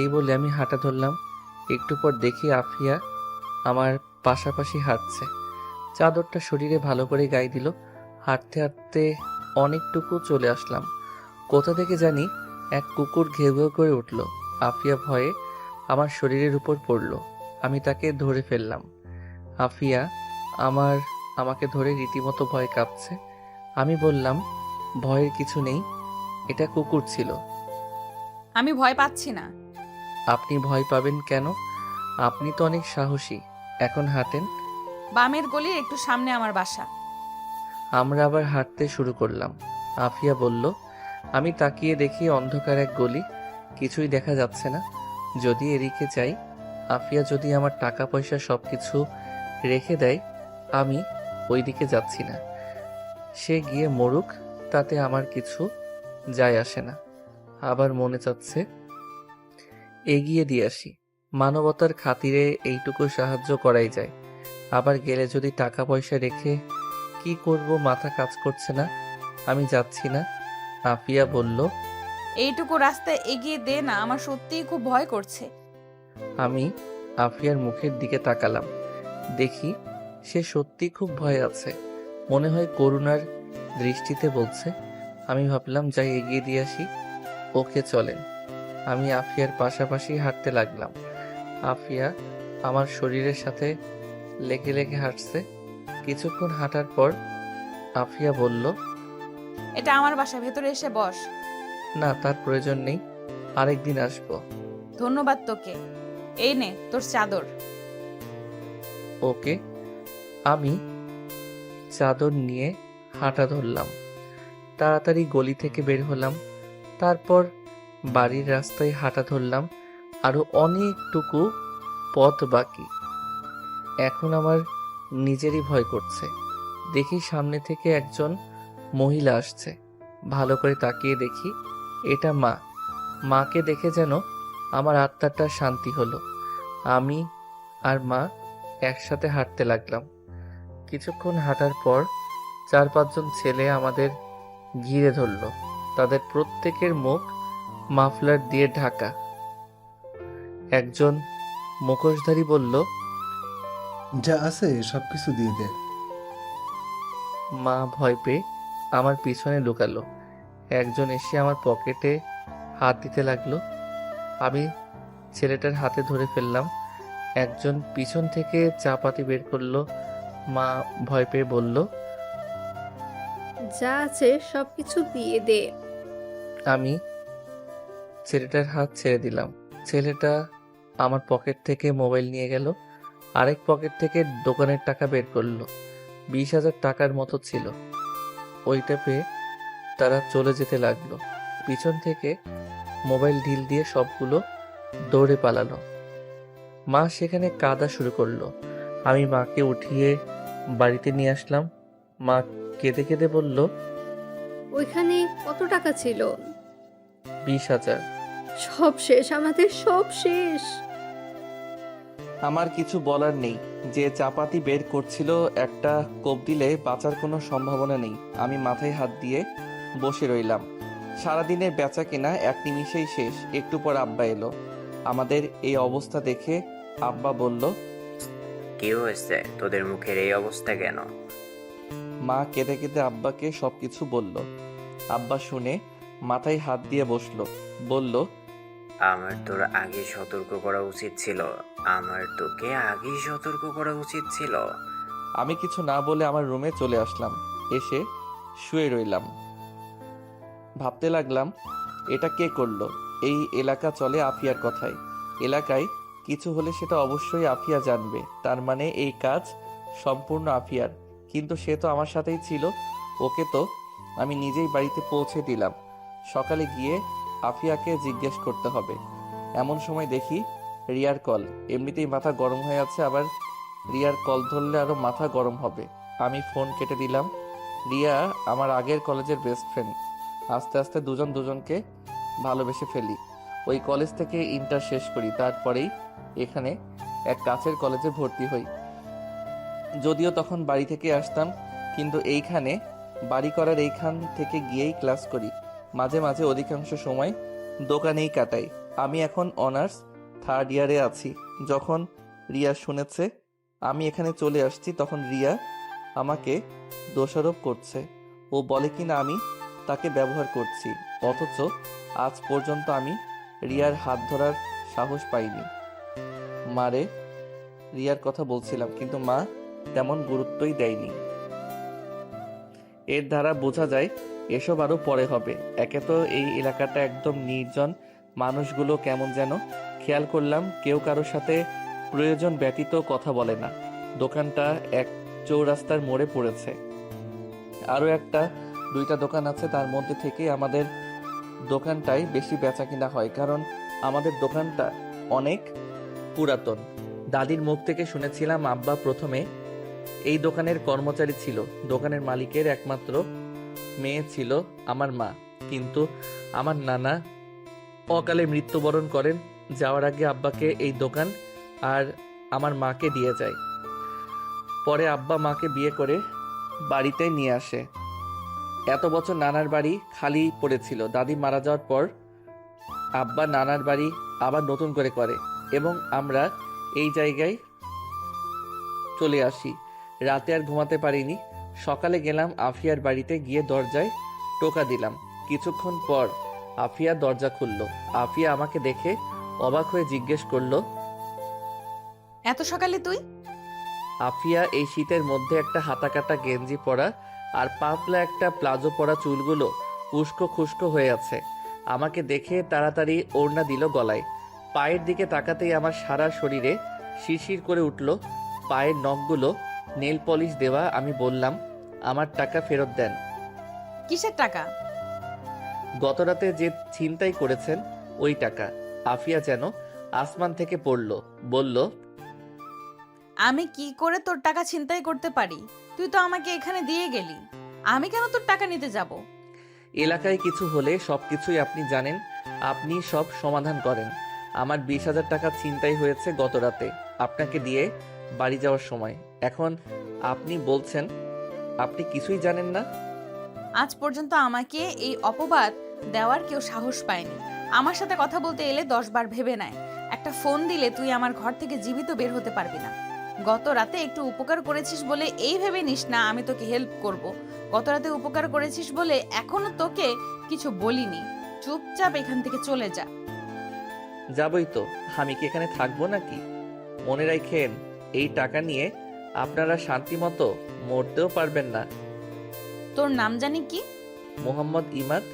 এই বলে আমি হাঁটা ধরলাম। একটু পর দেখি আফিয়া আমার পাশাপাশি হাঁটছে। চাদরটা শরীরে ভালো করে গায়ে দিল। হাঁটতে হাঁটতে অনেকটুকু চলে আসলাম। কোথা থেকে জানি এক কুকুর ঘেউ ঘেউ করে উঠল। আফিয়া ভয়ে আমার শরীরের উপর পড়ল। আমি তাকে ধরে ফেললাম। আফিয়া আমাকে ধরে রীতিমতো ভয় কাঁপছে। আমি বললাম, ভয়ের কিছু নেই, এটা কুকুর ছিল। আমি ভয় পাচ্ছি না। আপনি ভয় পাবেন কেন? আপনি তো অনেক সাহসী। এখন হাঁটেন। বামের গলির একটু সামনে আমার বাসা। আমরা আবার হাঁটতে শুরু করলাম। আফিয়া বলল, আমি তাকিয়ে দেখি অন্ধকার এক গলি, কিছুই দেখা যাচ্ছে না। যদি এদিকে যাই আফিয়া যদি আমার টাকা পয়সা সব কিছু রেখে দেয়, আমি ওইদিকে যাচ্ছি না। সে গিয়ে মরুক, তাতে আমার কিছু যায় আসে না। আবার মনে চাচ্ছে এগিয়ে দিয়ে আসি। মানবতার খাতিরে এইটুকু সাহায্য করাই যায়। আবার গেলে যদি টাকা পয়সা রেখে কি করব মাথা কাজ করছে না। আমি যাচ্ছি না। আফিয়া বলল। এইটুকু রাস্তায় এগিয়ে দে না, আমার সত্যিই খুব ভয় করছে। আমি আফিয়ার মুখের দিকে তাকালাম। দেখি সে সত্যি খুব ভয়ে আছে। মনে হয় করুণার দৃষ্টিতে বলছে। আমি ভাবলাম যাই এগিয়ে দিয়ে আসি। ওকে চলেন। আমি আফিয়ার পাশাপাশি হাঁটতে লাগলাম। আফিয়া আমার শরীরের সাথে লেগে লেগে হাঁটছে। কিছুক্ষণ হাঁটার পর আফিয়া বলল, এটা আমার বাসা, ভেতরে এসে বস। না, তার প্রয়োজন নেই, আরেকদিন আসবো। ধন্যবাদ তোকে। এই নে তোর চাদর। ওকে। আমি চাদর নিয়ে হাঁটা ধরলাম। তাড়াতাড়ি গলি থেকে বের হলাম। তারপর বাড়ির রাস্তায় হাঁটা ধরলাম। আরো অনেকটুকু পথ বাকি। এখন আমার নিজেরই ভয় করছে। দেখি সামনে থেকে একজন মহিলা আসছে। ভালো করে তাকিয়ে দেখি এটা মা। মাকে দেখে যেন আমার আত্মাটা শান্তি হলো। আমি আর মা একসাথে হাঁটতে লাগলাম। কিছুক্ষণ হাঁটার পর 4-5 জন ছেলে আমাদের ঘিরে ধরল। তাদের প্রত্যেকের মুখ মাফলার দিয়ে ঢাকা। একজন মুখোশধারী বলল, যা আছে সবকিছু দিয়ে দে। মা ভয় পেয়ে আমার পিছনে লুকালো। একজন এসে আমার পকেটে হাত দিতে লাগলো। আমি ছেলেটার হাতে ধরে ফেললাম। একজন পিছন থেকে চাপাতি বের করলো। মা ভয় পেয়ে বলল, যা আছে সবকিছু দিয়ে দে। আমি ছেলেটার হাত ছেড়ে দিলাম। ছেলেটা আমার পকেট থেকে মোবাইল নিয়ে গেল। আরেক পকেট থেকে দোকানের টাকা বের করলো। 20,000 টাকার মতো ছিল। ওইটা পেয়ে তারা চলে যেতে লাগলো। পিছন থেকে মোবাইল ঢিল দিয়ে সবগুলো দৌড়ে পালালো। মা সেখানে কাঁদা শুরু করলো। আমি মাকে উঠিয়ে বাড়িতে নিয়ে আসলাম। মা কেঁদে কেঁদে বলল, ওইখানে কত টাকা ছিল? 20,000। সব শেষ, আমাদের সব শেষ। আমার কিছু বলার নেই। যে চাপাতি বের করছিল একটা কোপ দিলে বাঁচার কোনো সম্ভাবনা নেই। আমি মাথায় হাত দিয়ে বসে রইলাম। সারাদিনের বেচা কেনা এক নিমিষেই শেষ। একটু পর আব্বা এলো। আমাদের এই অবস্থা দেখে আব্বা বলল, কি হয়েছে তোদের মুখের এই অবস্থা কেন? মা কেঁদে কেঁদে আব্বাকে সবকিছু বলল। আব্বা শুনে মাথায় হাত দিয়ে বসলো। বলল, আমার তোর আগে সতর্ক করা উচিত ছিল। আমার তোকে আগেই সতর্ক করা উচিত ছিল। আমি কিছু না বলে আমার রুমে চলে আসলাম। এসে শুয়ে রইলাম। ভাবতে লাগলাম এটা কে করলো। এই এলাকা চলে আফিয়ার কথায়। এলাকায় কিছু হলে সেটা অবশ্যই আফিয়া জানবে। তার মানে এই কাজ সম্পূর্ণ আফিয়ার। কিন্তু সে তো আমার সাথেই ছিল। ওকে তো আমি নিজেই বাড়িতে পৌঁছে দিলাম। সকালে গিয়ে আফিয়াকে জিজ্ঞেস করতে হবে। এমন সময় দেখি রিয়ার কল। এমনিতেই মাথা গরম হয়ে আছে, আবার রিয়ার কল ধরলে আরো মাথা গরম হবে। আমি ফোন কেটে দিলাম। রিয়া আমার আগের কলেজের বেস্ট ফ্রেন্ড। আস্তে আস্তে দুজন দুজনকে ভালোবেসে ফেলি। ওই কলেজ থেকে ইন্টার শেষ করি। তারপরেই এখানে এক কাছের কলেজে ভর্তি হই। যদিও তখন বাড়ি থেকে আসতাম, কিন্তু এইখানে বাড়ি করার এইখান থেকে গিয়েই ক্লাস করি। মাঝে মাঝে অধিকাংশ সময় দোকানেই কাটাই। আমি এখন অনার্স 3rd ইয়ারে আছি। যখন রিয়া শুনেছে আমি এখানে চলে আসছি, তখন রিয়া আমাকে দোষারোপ করছে। ও বলে কিনা আমি তাকে ব্যবহার করছি। অথচ আজ পর্যন্ত আমি রিয়ার হাত ধরার সাহস পাইনি। মারে রিয়ার কথা বলছিলাম, কিন্তু মা তেমন গুরুত্বই দেয়নি। এর দ্বারা বোঝা যায় এসব আরো পরে হবে। একে তো এই এলাকাটা একদম নির্জন, মানুষগুলো কেমন যেন। খেয়াল করলাম কেউ কারোর সাথে প্রয়োজন ব্যতীত কথা বলে না। দোকানটা এক চৌরাস্তার মোড়ে পড়েছে। আরো 1-2টা দোকান আছে, তার মধ্যে থেকে আমাদের দোকানটাই বেশি বেচা কিনা হয়, কারণ আমাদের দোকানটা অনেক পুরাতন। দাদির মুখ থেকে শুনেছিলাম আব্বা প্রথমে এই দোকানের কর্মচারী ছিল। দোকানের মালিকের একমাত্র মেয়ে ছিল আমার মা, কিন্তু আমার নানা অকালে মৃত্যুবরণ করেন। যাওয়ার আগে আব্বাকে এই দোকান আর আমার মাকে দিয়ে যায়। পরে আব্বা মাকে বিয়ে করে বাড়িতে নিয়ে আসে। এত বছর নানার বাড়ি খালি পড়েছিল। দাদি মারা যাওয়ার পর আব্বা নানার বাড়ি আবার নতুন করে এবং আমরা এই জায়গায় চলে আসি। রাতে আর ঘুমাতে পারিনি। সকালে গেলাম আফিয়ার বাড়িতে, গিয়ে দরজায় টোকা দিলাম। কিছুক্ষণ পর আফিয়া দরজা খুলল। আফিয়া আমাকে দেখে অবাক হয়ে জিজ্ঞেস করলো, এত সকালে তুই? আফিয়া এই শীতের মধ্যে একটা হাতাকাটা গেঞ্জি পরা আর পাতলা একটা প্লাজো পরা, চুলগুলো উস্কো খুস্কো হয়ে আছে। আমাকে দেখে তাড়াতাড়ি ওড়না দিল গলায়। পায়ের দিকে তাকাতেই আমার সারা শরীরে শিরশির করে উঠল। পায়ের নখগুলো নেল পলিশ দেওয়া। আমি বললাম, আমার টাকা ফেরত দেন। কিসের টাকা? গতরাতে যে ছিনতাই করেছেন ওই টাকা। আফিয়া যেন আসমান থেকে পড়ল, বলল, আমি কি করে তোর টাকা ছিনতাই করতে পারি? তুই তো আমাকে এখানে দিয়ে গেলি, আমি কেন তোর টাকা নিতে যাব? এলাকায় কিছু হলে সবকিছুই আপনি জানেন, আপনি সব সমাধান করেন। আমার 20,000 টাকা ছিনতাই হয়েছে গতরাতে আপনাকে দিয়ে বাড়ি যাওয়ার সময়। এখন আপনি বলছেন আপনি কিছুই জানেন না। আজ পর্যন্ত আমাকে এই অপবাদ দেওয়ার কেউ সাহস পায়নি। আমার সাথে কথা বলতে এলে 10 বার ভেবে নেয়। একটা ফোন দিলে তুই আমার ঘর থেকে জীবিত বের হতে পারবি না। গত রাতে একটু উপকার করেছিস বলে এই ভেবে নিস না আমি তোকে হেল্প করব। গত রাতে উপকার করেছিস বলে এখনো তোকে কিছু বলিনি। চুপচাপ এখান থেকে চলে যা। যাবই তো, আমি কি এখানে থাকবো নাকি? মনে রাখেন, এই টাকা নিয়ে আপনারা শান্তি মতো মরতেও পারবেন না। তোর নাম জানি কি? মোহাম্মদ ইমাদ।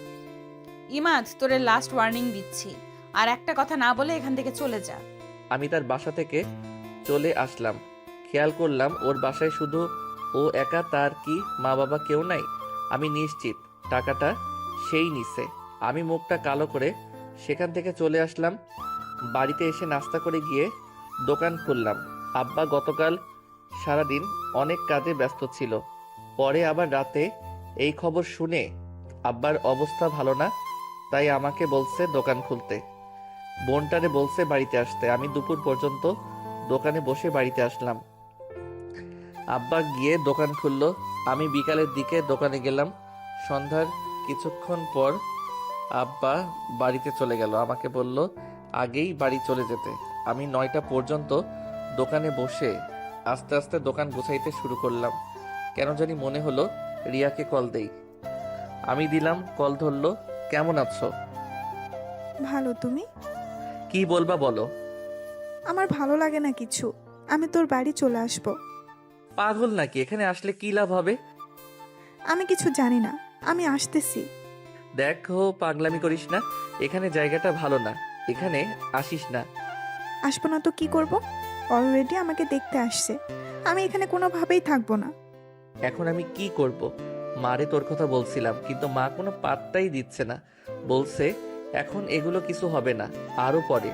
ইমাদ, তোরে লাস্ট ওয়ার্নিং দিচ্ছি, আর একটা কথা না বলে এখান থেকে চলে যা। আমি তার বাসা থেকে চলে আসলাম। খেয়াল করলাম ওর বাসায় শুধু ও একা, তার কি মা বাবা কেউ নাই? আমি নিশ্চিত টাকাটা সেই নিছে। আমি মুখটা কালো করে সেখান থেকে চলে আসলাম। বাড়িতে এসে নাস্তা করে গিয়ে দোকান খুললাম। আব্বা গতকাল সারাদিন অনেক কাজে ব্যস্ত ছিল। পরে আবার রাতে এই খবর শুনে আব্বার অবস্থা ভালো না, তাই আমাকে বলছে দোকান খুলতে। বোনটারে বলছে বাড়িতে আসতে। আমি দুপুর পর্যন্ত দোকানে বসে বাড়িতে আসলাম। আব্বা গিয়ে দোকান খুললো। আমি বিকালের দিকে দোকানে গেলাম। সন্ধ্যার কিছুক্ষণ পর আব্বা বাড়িতে চলে গেল। আমাকে বলল আগেই বাড়ি চলে যেতে। আমি 9টা পর্যন্ত দোকানে বসে আস্তে আস্তে দোকান গোছাইতে শুরু করলাম। কেন জানি মনে হলো রিয়াকে কল দেই। আমি দিলাম, কল ধরলো। কেমন আছো? ভালো, তুমি? কি বলবা বলো। আমার ভালো লাগে না কিছু। আমি তোর বাড়ি চলে আসব। পাগল নাকি? এখানে আসলে কি লাভ হবে? আমি কিছু জানি না, আমি আসতেছি। দেখো, পাগলামি করিস না। এখানে জায়গাটা ভালো না, এখানে আসিস না। আসবো না তো কি করব? অলরেডি আমাকে দেখতে আসছে। আমি এখানে কোনোভাবেই থাকবো না। এখন আমি কি করব? মারে তোর কথা বলছিলাম, কিন্তু মা কোনো পাত্তাই দিচ্ছে না। বলছে এখন এগুলো কিছু হবে না, আরো পরে।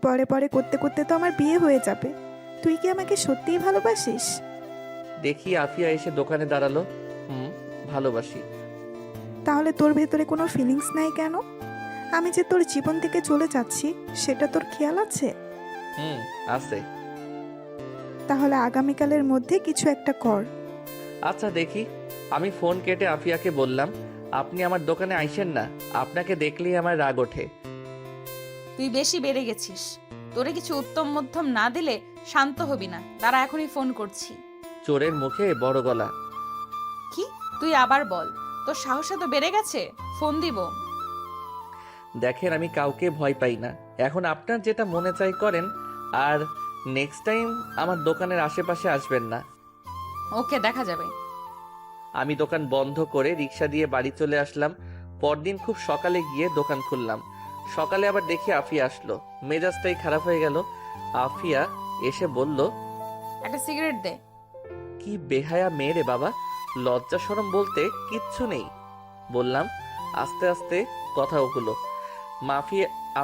পরে পরে করতে করতে তো আমার বিয়ে হয়ে যাবে। তুই কি আমাকে সত্যিই ভালোবাসিস? দেখি আফিয়া এসে দোকানে দাঁড়ালো। ভালোবাসি। তাহলে তোর ভেতরে কোনো ফিলিংস নাই কেন? আমি যে তোর জীবন থেকে চলে যাচ্ছি সেটা তোর খেয়াল আছে? আছে। তাহলে আগামীকালের মধ্যে কিছু একটা কর। আচ্ছা দেখি। আমি ফোন কেটে আফিয়াকে বললাম, আপনি আমার দোকানে আইসেন না, আপনাকে দেখলেই আমার রাগ ওঠে। তুই বেশি বেড়ে গেছিস। তোরে কিছু উত্তম মধ্যম না দিলে শান্ত হবি না। তারা এখনই ফোন করছি। চোরের মুখে বড় গলা। কি? তুই আবার বল। তোর সাহস তো বেড়ে গেছে। ফোন দিব। দেখেন, আমি কাউকে ভয় পাই না। এখন আপনার যেটা মনে চাই করেন, আর নেক্সট টাইম আমার দোকানের আশেপাশে আসবেন না। ওকে, দেখা যাবে। আমি দোকান বন্ধ করে রিক্সা দিয়ে বাড়ি চলে আসলাম। পরদিন খুব সকালে গিয়ে দোকান খুললাম। সকালে আবার দেখি আফিয়া আসলো। মেজাজটাই খারাপ হয়ে গেল। আফিয়া এসে বলল, একটা সিগারেট দে। কি বেহায়া মেয়ে রে বাবা, লজ্জা শরম বলতে কিচ্ছু নেই। বললাম। আস্তে আস্তে কথা হলো।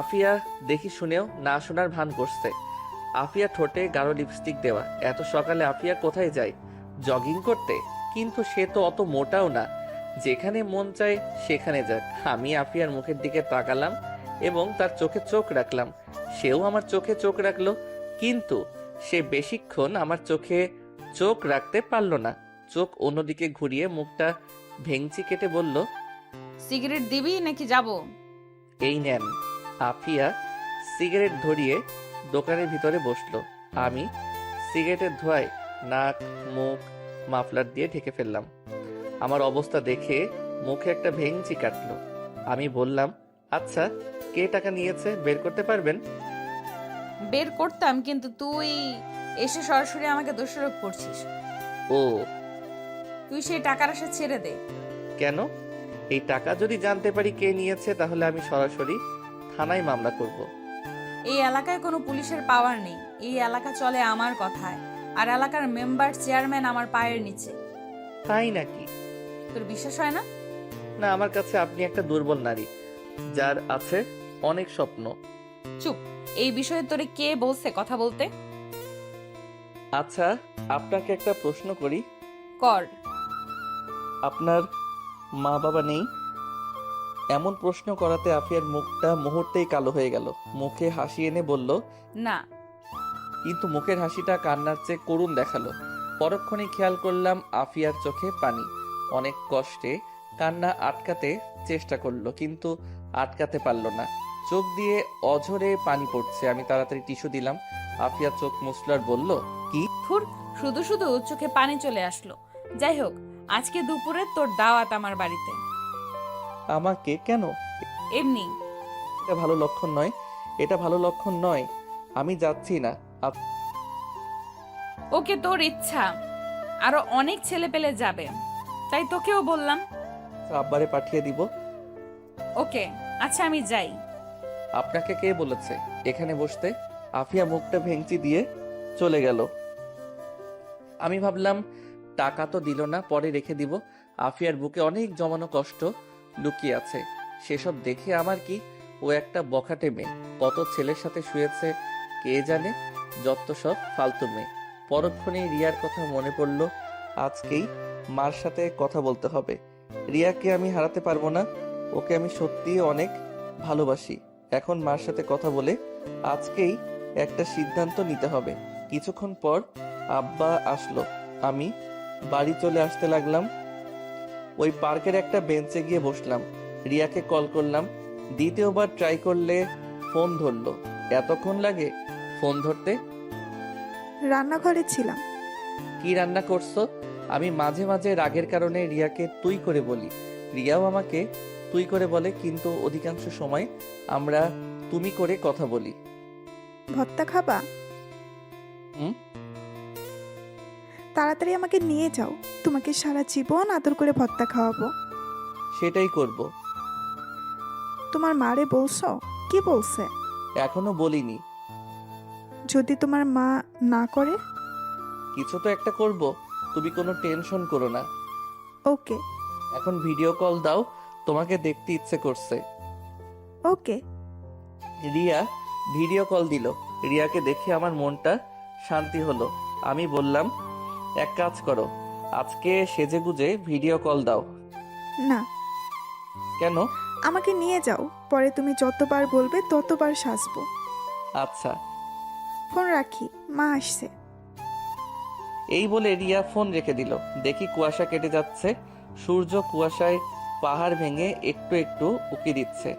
আফিয়া দেখি শুনেও না শোনার ভান করছে। আফিয়া ঠোঁটে গাঢ় লিপস্টিক দেওয়া। এত সকালে আফিয়া কোথায় যায়? জগিং করতে? কিন্তু সে তো অত মোটাও না। যেখানে মন চায় সেখানে যাক। আমি আফিয়ার মুখের দিকে তাকালাম এবং তার চোখে চোখ রাখলাম। সেও আমার চোখে চোখ রাখলো, কিন্তু সে বেশিক্ষণ আমার চোখে চোখ রাখতে পারল না। চোখ অন্যদিকে ঘুরিয়ে মুখটা ভেঙচি কেটে বলল, সিগারেট দিবি নাকি যাব? এই নেন। আফিয়া সিগারেট ধরিয়ে দোকানের ভিতরে বসলো। আমি সিগারেটের ধোঁয়ায় নাক, মুখ মাফলার দিয়ে ঢেকে ফেললাম। আমার অবস্থা দেখে মুখে একটা ভেঙচি কাটলো। আমি বললাম, আচ্ছা, কে টাকা নিয়েছে বের করতে পারবেন? বের করতাম, কিন্তু তুই এসে সরাসরি আমাকে দোষারোপ করছিস। ও, তুই সেই টাকার আশা ছেড়ে দে। কেন? এই টাকা যদি জানতে পারি কে নিয়েছে তাহলে আমি সরাসরি থানায় মামলা করব। এই এলাকায় কোনো পুলিশের পাওয়ার নেই। এই এলাকা চলে আমার কথায়, আর এলাকার মেম্বার চেয়ারম্যান আমার পায়ের নিচে। তাই নাকি? তোর বিশ্বাস হয় না? না, আমার কাছে আপনি একটা দুর্বল নারী, যার আছে অনেক স্বপ্ন। চুপ। এই বিষয়ে তোরে কে বলছে কথা বলতে? আচ্ছা, আপনাকে একটা প্রশ্ন করি। কর। আপনার মা বাবা নেই? এমন প্রশ্ন করাতে আফিয়ার মুখটা মুহূর্তেই কালো হয়ে গেল। মুখে হাসি এনে বলল, না। কিন্তু মুখের হাসিটা কান্নার চেয়ে করুণ দেখালো। পরক্ষণে খেয়াল করলাম আফিয়ার চোখে পানি। অনেক কষ্টে কান্না আটকাতে চেষ্টা করলো, কিন্তু আটকাতে পারল না। চোখ দিয়ে অঝরে পানি পড়ছে। আমি তাড়াতাড়ি টিস্যু দিলাম। আফিয়া চোখ মুছলার বলল, কি? থুর, শুধু শুধু চোখে পানি চলে আসলো। যাই হোক, আজকে দুপুরে তোর দাওয়াত আমার বাড়িতে। আমাকে কেন? এমনি। এটা ভালো লক্ষণ নয়, এটা ভালো লক্ষণ নয়। আমি যাচ্ছি না। ওকে, তোর ইচ্ছা। আরো অনেক ছেলে পেলে যাবে, তাই তোকেও বললাম। আব্বারে পাঠিয়ে দিব। ওকে, আচ্ছা আমি যাই। আপনাকে কে বলেছে এখানে বসতে? আফিয়া মুখটা ভেঙচি দিয়ে চলে গেল। আমি ভাবলাম টাকা তো দিল না, পরে রেখে দিব। আফিয়ার বুকে অনেক জমানো কষ্ট লুকিয়ে আছে। সেসব দেখে আমার কি? ও একটা বখাটে মেয়ে, কত ছেলের সাথে শুয়েছে কে জানে। যত সব ফালতু মেয়ে। পরক্ষণেই রিয়ার কথা মনে পড়ল। আজকেই মার সাথে কথা বলতে হবে। রিয়াকে আমি হারাতে পারবো না। ওকে আমি সত্যিই অনেক ভালোবাসি। এখন মার সাথে কথা বলে আজকেই একটা সিদ্ধান্ত নিতে হবে। কিছুক্ষণ পর আব্বা আসলো। আমি বাড়ি চলে আসতে লাগলাম। ওই পার্কের একটা বেঞ্চে গিয়ে বসলাম। রিয়াকে কল করলাম। দ্বিতীয়বার ট্রাই করলে ফোন ধরলো। এতক্ষণ লাগে ফোন ধরতে? রান্নাঘরে ছিলাম। কি রান্না করছো? আমি মাঝে মাঝে রাগের কারণে রিয়াকে তুই করে বলি। রিয়াও আমাকে তুই করে বলে, কিন্তু অধিকাংশ সময় আমরা তুমি করে কথা বলি। ভর্তা খাবা? হুম? তাড়াতাড়ি আমাকে নিয়ে যাও, তোমাকে সারা জীবন আদর করে ভর্তা খাওয়াবো। সেটাই করব। তোমার মারে বলছো? কি বলছে? এখনো বলিনি। যদি তোমার মা না করে? কিছু তো একটা করব, তুমি কোনো টেনশন করো না। ওকে। এখন ভিডিও কল দাও, তোমাকে দেখতে ইচ্ছে করছে। ওকে। রিয়া ভিডিও কল দিল। রিয়াকে দেখে আমার মনটা শান্তি হলো। আমি বললাম, এক কাজ করো, আজকে সেজেগুজে ভিডিও কল দাও। না। কেন? আমাকে নিয়ে যাও, পরে তুমি যতবার বলবে ততবার সাজবো। আচ্ছা। ফোন রাখি, মা আসছে। এই বলে রিয়া ফোন রেখে দিল। দেখি কুয়াশা কেটে যাচ্ছে। সূর্য কুয়াশায় পাহাড় ভেঙে একটু একটু উকি দিচ্ছে।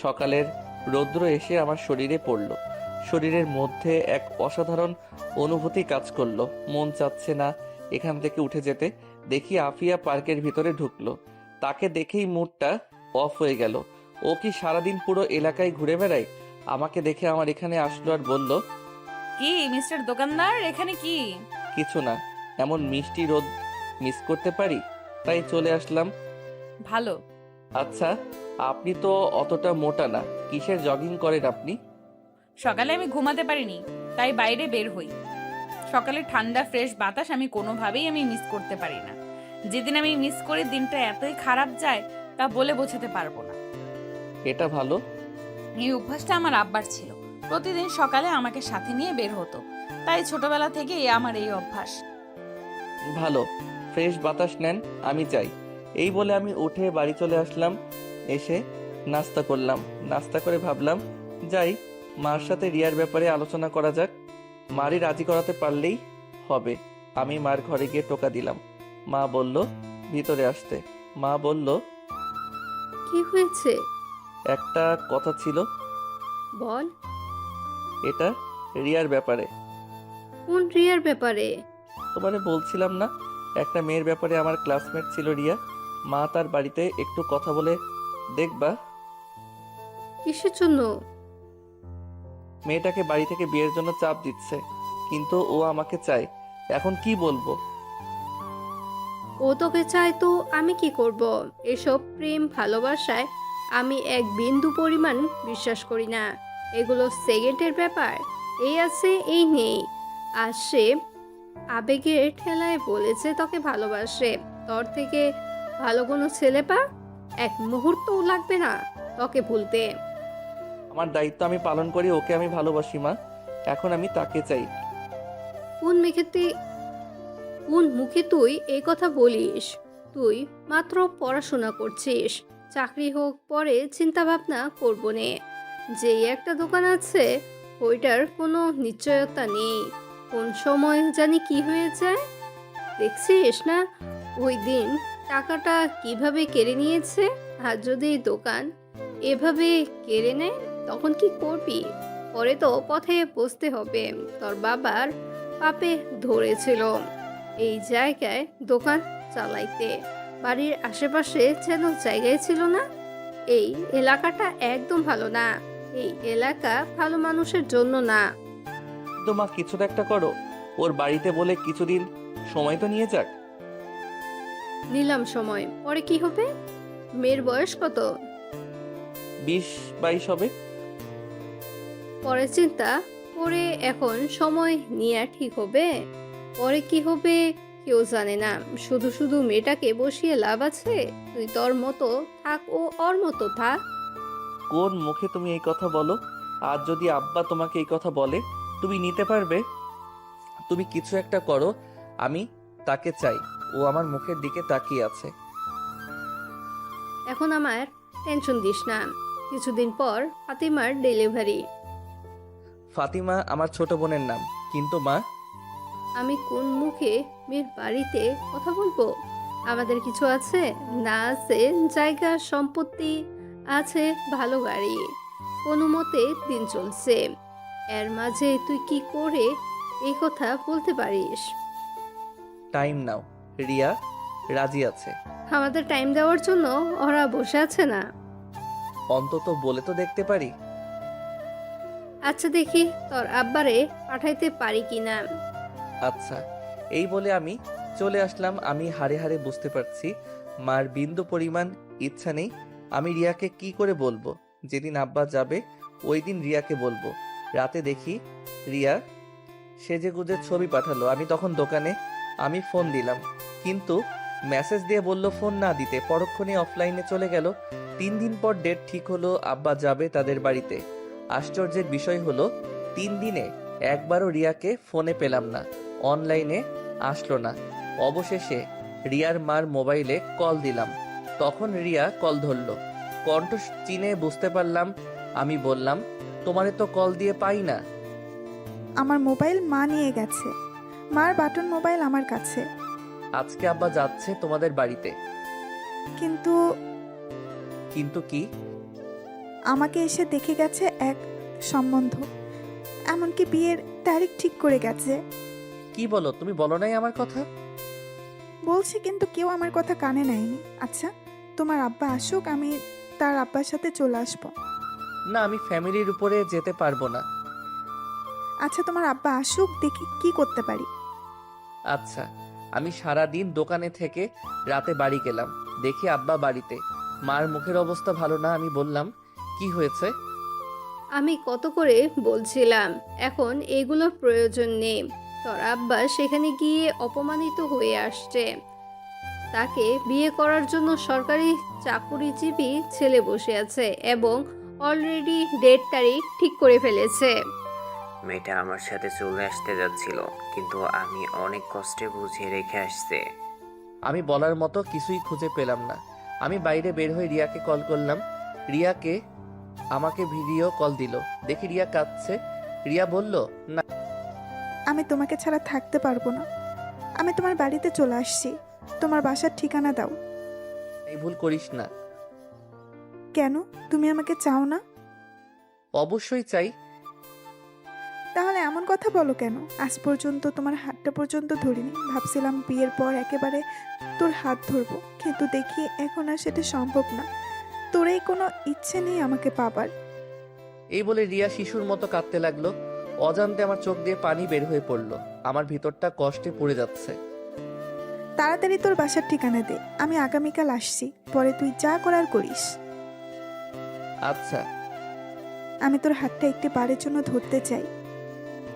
সকালের রৌদ্র এসে আমার শরীরে পড়ল। শরীরের মধ্যে এক অসাধারণ অনুভূতি কাজ করলো। মন চাচ্ছে না এখান থেকে উঠে যেতে। দেখি আফিয়া পার্কের ভিতরে ঢুকলো। তাকে দেখেই মুডটা অফ হয়ে গেল। ও কি সারাদিন পুরো এলাকায় ঘুরে বেড়ায়? আমাকে দেখে আমার এখানে আসলো আর বলল, কি মিস্টার দোকানদার, এখানে কি? কিছু না, এমন মিষ্টি রোদ মিস করতে পারি, তাই চলে আসলাম। ভালো। আচ্ছা, আপনি তো অতটা মোটা না, কিসের জগিং করেন আপনি? সকালে আমি ঘুমাতে পারিনি, তাই বাইরে বের হই। সকালে ঠান্ডা ফ্রেশ বাতাস আমি কোনোভাবেই মিস করতে পারি না। যেদিন আমি মিস করি দিনটা এতই খারাপ যায় তা বলে বোঝাতে পারবো না। এটা ভালো। এই অভ্যাসটা আমার আব্বার ছিল। প্রতিদিন সকালে আমাকে সাথে নিয়ে বের হতো, তাই ছোটবেলা থেকেই আমার এই অভ্যাস। ভালো, ফ্রেশ বাতাস নেন, আমি যাই। এই বলে আমি উঠে বাড়ি চলে আসলাম। এসে নাস্তা করলাম। নাস্তা করে ভাবলাম যাই, মার সাথে রিয়ার ব্যাপারে আলোচনা করা যাক। মারই রাজি করাতে পারলেই হবে। আমি মার ঘরে গিয়ে টোকা দিলাম। মা বলল ভিতরে আসতে। মা বলল কি হয়েছে? একটা কথা ছিল। বল। এটা রিয়ার ব্যাপারে। কোন রিয়ার ব্যাপারে? তোমারে বলছিলাম না, একটা মেয়ের ব্যাপারে। আমার ক্লাসমেট ছিল রিয়া। মা তার বাড়িতে একটু কথা বলে দেখবা। কিসের জন্য? মেয়েটাকে বাড়ি থেকে বিয়ের জন্য চাপ দিচ্ছে, কিন্তু ও আমাকে চায়। এখন কি বলবো? ও তোকে চায় তো আমি কি করব? এসব প্রেম ভালোবাসায় আমি এক বিন্দু পরিমাণ বিশ্বাস করি না। এগুলো সেকেন্ডের ব্যাপার। এই আছে এই নেই। আর সে আবেগের ঠেলায় বলেছে তোকে ভালোবাসে। তোর থেকে ভালো কোনো ছেলে পা এক মুহূর্তও লাগবে না তোকে ভুলতে। আমার দায়িত্ব আমি পালন করি, ওকে আমি ভালোবাসি মা। এখন আমি তাকে চাই। কোন মুখে তুই এই কথা বলিস? তুই মাত্র পড়াশোনা করছিস। চাকরি হোক পরে চিন্তা ভাবনা করবো নে। যেই একটা দোকান আছে ওইটার কোনো নিশ্চয়তা নেই, কোন সময় জানি কি হয়ে যায়। দেখছিস না ওই দিন টাকাটা কিভাবে কেড়ে নিয়েছে? আর যদি দোকান এভাবে কেড়ে নেয় তখন কি করবি? পরে তো পথে বসতে হবে। তোর বাবার পাপে ধরেছিল এই জায়গায় দোকান চালাইতে। বাড়ির আশেপাশে যেন জায়গায় ছিল না। এই এলাকাটা একদম ভালো না। এই এলাকা ভালো মানুষের জন্য না। তো মা কিছু তো একটা করো। ওর বাড়িতে বলে কিছুদিন সময় তো নিয়ে যাক। নিলাম সময়, পরে কি হবে? মেয়ের বয়স কত? 20-22 হবে। পরে চিন্তা করে এখন সময় নেওয়া ঠিক হবে? পরে কি হবে কেউ জানে না। শুধু শুধু মেয়েটাকে বসিয়ে লাভ আছে? তুই তোর মতো থাক, ও ওর মতো থাক। কোন মুখে তুমি এই কথা বলো? আর যদি আব্বা তোমাকে এই কথা বলে তুমি নিতে পারবে? তুমি কিছু একটা করো, আমি তাকে চাই। ও আমার মুখের দিকে তাকিয়ে আছে। এখন আমার টেনশন দিস না। কিছুদিন পর ফাতিমার ডেলিভারি। ফাতিমা আমার ছোট বোনের নাম। কিন্তু মা, আমি কোন মুখে মেয়ের বাড়িতে কথা বলবো? আমাদের কিছু আছে না আছে, জায়গা সম্পত্তি আছে, ভালো গাড়ি, কোনো মতে দিন চলছে। এর মাঝে তুই কি করে এই কথা বলতে পারিস? টাইম নাও। রিয়া রাজি আছে। আমাদের টাইম দেওয়ার জন্য ওরা বসে আছে না। অন্তত বলে তো দেখতে পারি। আচ্ছা দেখি তোর আব্বারে পাঠাইতে পারি কিনা। আচ্ছা, এই বলে আমি চলে আসলাম। আমি হাড়ে হাড়ে বুঝতে পারছি মার বিন্দু পরিমাণ ইচ্ছা নেই। আমি রিয়াকে কি করে বলবো? যেদিন আব্বা যাবে ওই দিন রিয়াকে বলবো। রাতে দেখি রিয়া সেজেগুজে ছবি পাঠালো। আমি তখন দোকানে। আমি ফোন দিলাম, কিন্তু মেসেজ দিয়ে বলল ফোন না দিতে। পরক্ষণে অফলাইনে চলে গেল। 3 দিন পর ডেট ঠিক হলো, আব্বা যাবে তাদের বাড়িতে। আশ্চর্যের বিষয় হলো 3 দিনে একবারও রিয়াকে ফোনে পেলাম না, অনলাইনে আসলো না। অবশেষে রিয়ার মার মোবাইলে কল দিলাম। তখন রিয়া কল ধরলো। কণ্ঠ চিনে বুঝতে পারলাম। আমি বললাম তোমারে তো কল দিয়ে পাই না। আমার মোবাইল মা নিয়ে গেছে। মার বাটন মোবাইল আমার কাছে। আজকে আব্বা যাচ্ছে তোমাদের বাড়িতে। কিন্তু কিন্তু কি? আমাকে এসে দেখে গেছে এক সম্বন্ধ, এমনকি বিয়ের তারিখ ঠিক করে গেছে। কি বলো? তুমি বলো নাই আমার কথা? বলছি, কিন্তু কেউ আমার কথা কানে নেয়নি। আচ্ছা, তোমার আব্বা আসুক, আমি তার আব্বার সাথে চলে আসবো। না, আমি ফ্যামিলির উপরে যেতে পারবো না। আচ্ছা, তোমার আব্বা আসুক, দেখি কি করতে পারি। আচ্ছা। আমি সারা দিন দোকানে থেকে রাতে বাড়ি গেলাম। দেখি আব্বা বাড়িতে। মার মুখের অবস্থা ভালো না। আমি বললাম কি হয়েছে? আমি কত করে বলছিলাম এখন এগুলোর প্রয়োজন নেই। তোর আব্বা সেখানে গিয়ে অপমানিত হয়ে আসছে। তাকে বিয়ে করার জন্য সরকারি চাকুরিজীবী ছেলে বসে আছে এবং অলরেডি ডেট তারিখ ঠিক করে ফেলেছে। মেয়েটা আমার সাথে চলে আসতে যাচ্ছিল, কিন্তু আমি অনেক কষ্টে বুঝিয়ে রেখে আসছে। আমি বলার মতো কিছুই খুঁজে পেলাম না। আমি বাইরে বের হয়ে রিয়াকে কল করলাম। রিয়াকে আমাকে ভিডিও কল দিল। দেখি রিয়া কাঁদছে। রিয়া বলল, না আমি তোমাকে ছাড়া থাকতে পারবো না। আমি তোমার বাড়িতে চলে আসছি। তোমার বাসার ঠিকানা দাও। এই ভুল করিস না। কেন? তুমি আমাকে চাও না? অবশ্যই চাই। তাহলে এমন কথা বলো কেন? আজ পর্যন্ত তোমার হাতটা পর্যন্ত ধরিনি। ভাবছিলাম বিয়ের পর একেবারে তোর হাত ধরবো, কিন্তু দেখি এখন আর সেটা সম্ভব না। তোর এই কোনো ইচ্ছে নেই আমাকে পাবার। এই বলে রিয়া শিশুর মতো কাঁদতে লাগলো। অজান্তে আমার চোখ দিয়ে পানি বের হয়ে পড়লো। আমার ভিতরটা কষ্টে পড়ে যাচ্ছে। তাড়াতাড়ি তোর বাসার ঠিকানা দে, আমি আগামীকাল আসছি। পরে তুই যা করার করিস। আচ্ছা। আমি তোর হাতটা একটি বারের জন্য ধরতে চাই।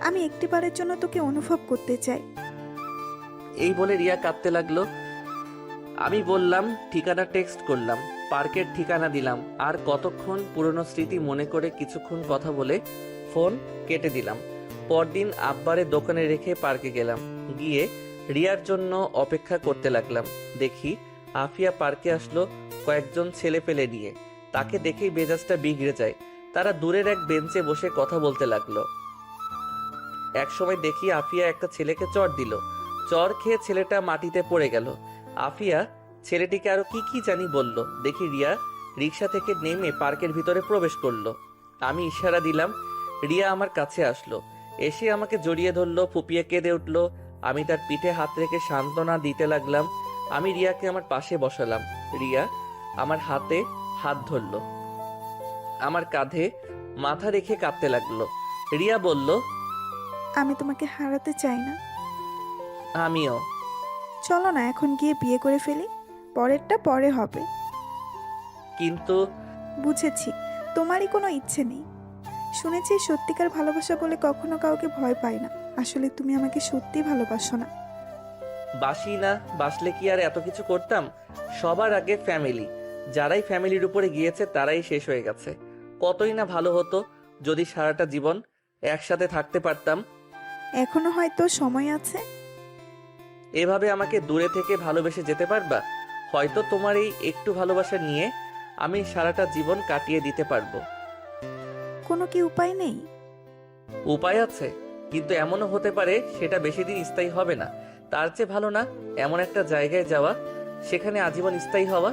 আমি একটি বারের জন্য তোকে অনুভব করতে চাই। এই বলে রিয়া কাঁদতে লাগলো। আমি বললাম, ঠিকানা টেক্সট করলাম, পার্কের ঠিকানা দিলাম। আর কতক্ষণ পুরনো স্মৃতি মনে করে কিছুক্ষণ কথা বলে ফোন কেটে দিলাম। পরদিন আব্বারে দোকানে রেখে পার্কে গেলাম। গিয়ে রিয়ার জন্য অপেক্ষা করতে লাগলাম। দেখি আফিয়া পার্কে আসলো কয়েকজন ছেলে পেলে নিয়ে। তাকে দেখেই মেজাজটা বিগড়ে যায়। তারা দূরের এক বেঞ্চে বসে কথা বলতে লাগলো। একসময় দেখি আফিয়া একটা ছেলেকে চড় দিল। চড় খেয়ে ছেলেটা মাটিতে পড়ে গেল। আফিয়া ছেলেটিকে আরো কি কি জানি বলল। দেখি রিয়া রিক্সা থেকে নেমে পার্কের ভিতরে প্রবেশ করলো। আমি ইশারা দিলাম। রিয়া আমার কাছে আসলো। এসে আমাকে জড়িয়ে ধরলো, ফুপিয়ে কেঁদে উঠলো। আমি তার পিঠে হাত রেখে সান্ত্বনা দিতে লাগলাম। আমি রিয়াকে আমার পাশে বসালাম। রিয়া আমার হাতে হাত ধরলো, আমার কাঁধে মাথা রেখে কাঁদতে লাগলো। রিয়া বলল, আমি তোমাকে হারাতে চাই না। আমিও। চলো না এখন গিয়ে বিয়ে করে ফেলি, পরেরটা পরে হবে। কিন্তু বুঝেছি, তোমারই কোনো ইচ্ছে নেই। শুনেছি সত্যিকার ভালোবাসা বলে কখনো কাউকে ভয় পায় না। আসলে তুমি আমাকে সত্যি ভালোবাসো না। বাসি না বাসলে কি আর এত কিছু করতাম? সবার আগে ফ্যামিলি। যারাই ফ্যামিলির উপরে গিয়েছে তারাই শেষ হয়ে গেছে। কতই না ভালো হতো যদি সারাটা জীবন একসাথে থাকতে পারতাম। এখনো হয়তো সময় আছে। এভাবে আমাকে দূরে থেকে ভালোবেসে যেতে পারবা? হয়তো তোমার এই একটু ভালোবাসা নিয়ে আমি সারাটা জীবন কাটিয়ে দিতে পারবো। কোনো কি উপায় নেই? উপায় আছে, কিন্তু এমনও হতে পারে সেটা বেশি দিন স্থায়ী হবে না। তার চেয়ে ভালো না এমন একটা জায়গায় যাওয়া, সেখানে আজীবন স্থায়ী হওয়া।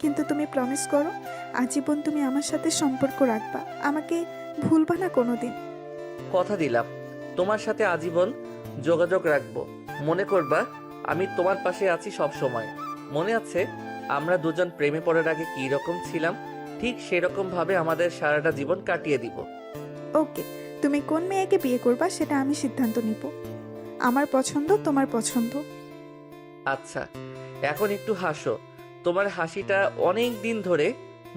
কিন্তু তুমি প্রমিস করো, আজীবন তুমি আমার সাথে সম্পর্ক রাখবা, আমাকে ভুলবা না কোনোদিন। কথা দিলাম, তোমার সাথে আজীবন যোগাযোগ রাখবো। মনে করবা আমি তোমার পাশে আছি সব সময়। মনে আছে আমরা দুজন প্রেমে পড়ার আগে কি রকম ছিলাম? ঠিক সেরকম ভাবে আমাদের সারাটা জীবন কাটিয়ে দিব। ওকে, তুমি কোন মেয়েকে বিয়ে করবা সেটা আমি সিদ্ধান্ত নিব। আমার পছন্দ, তোমার পছন্দ। আচ্ছা, এখন একটু হাসো। তোমার হাসিটা অনেক দিন ধরে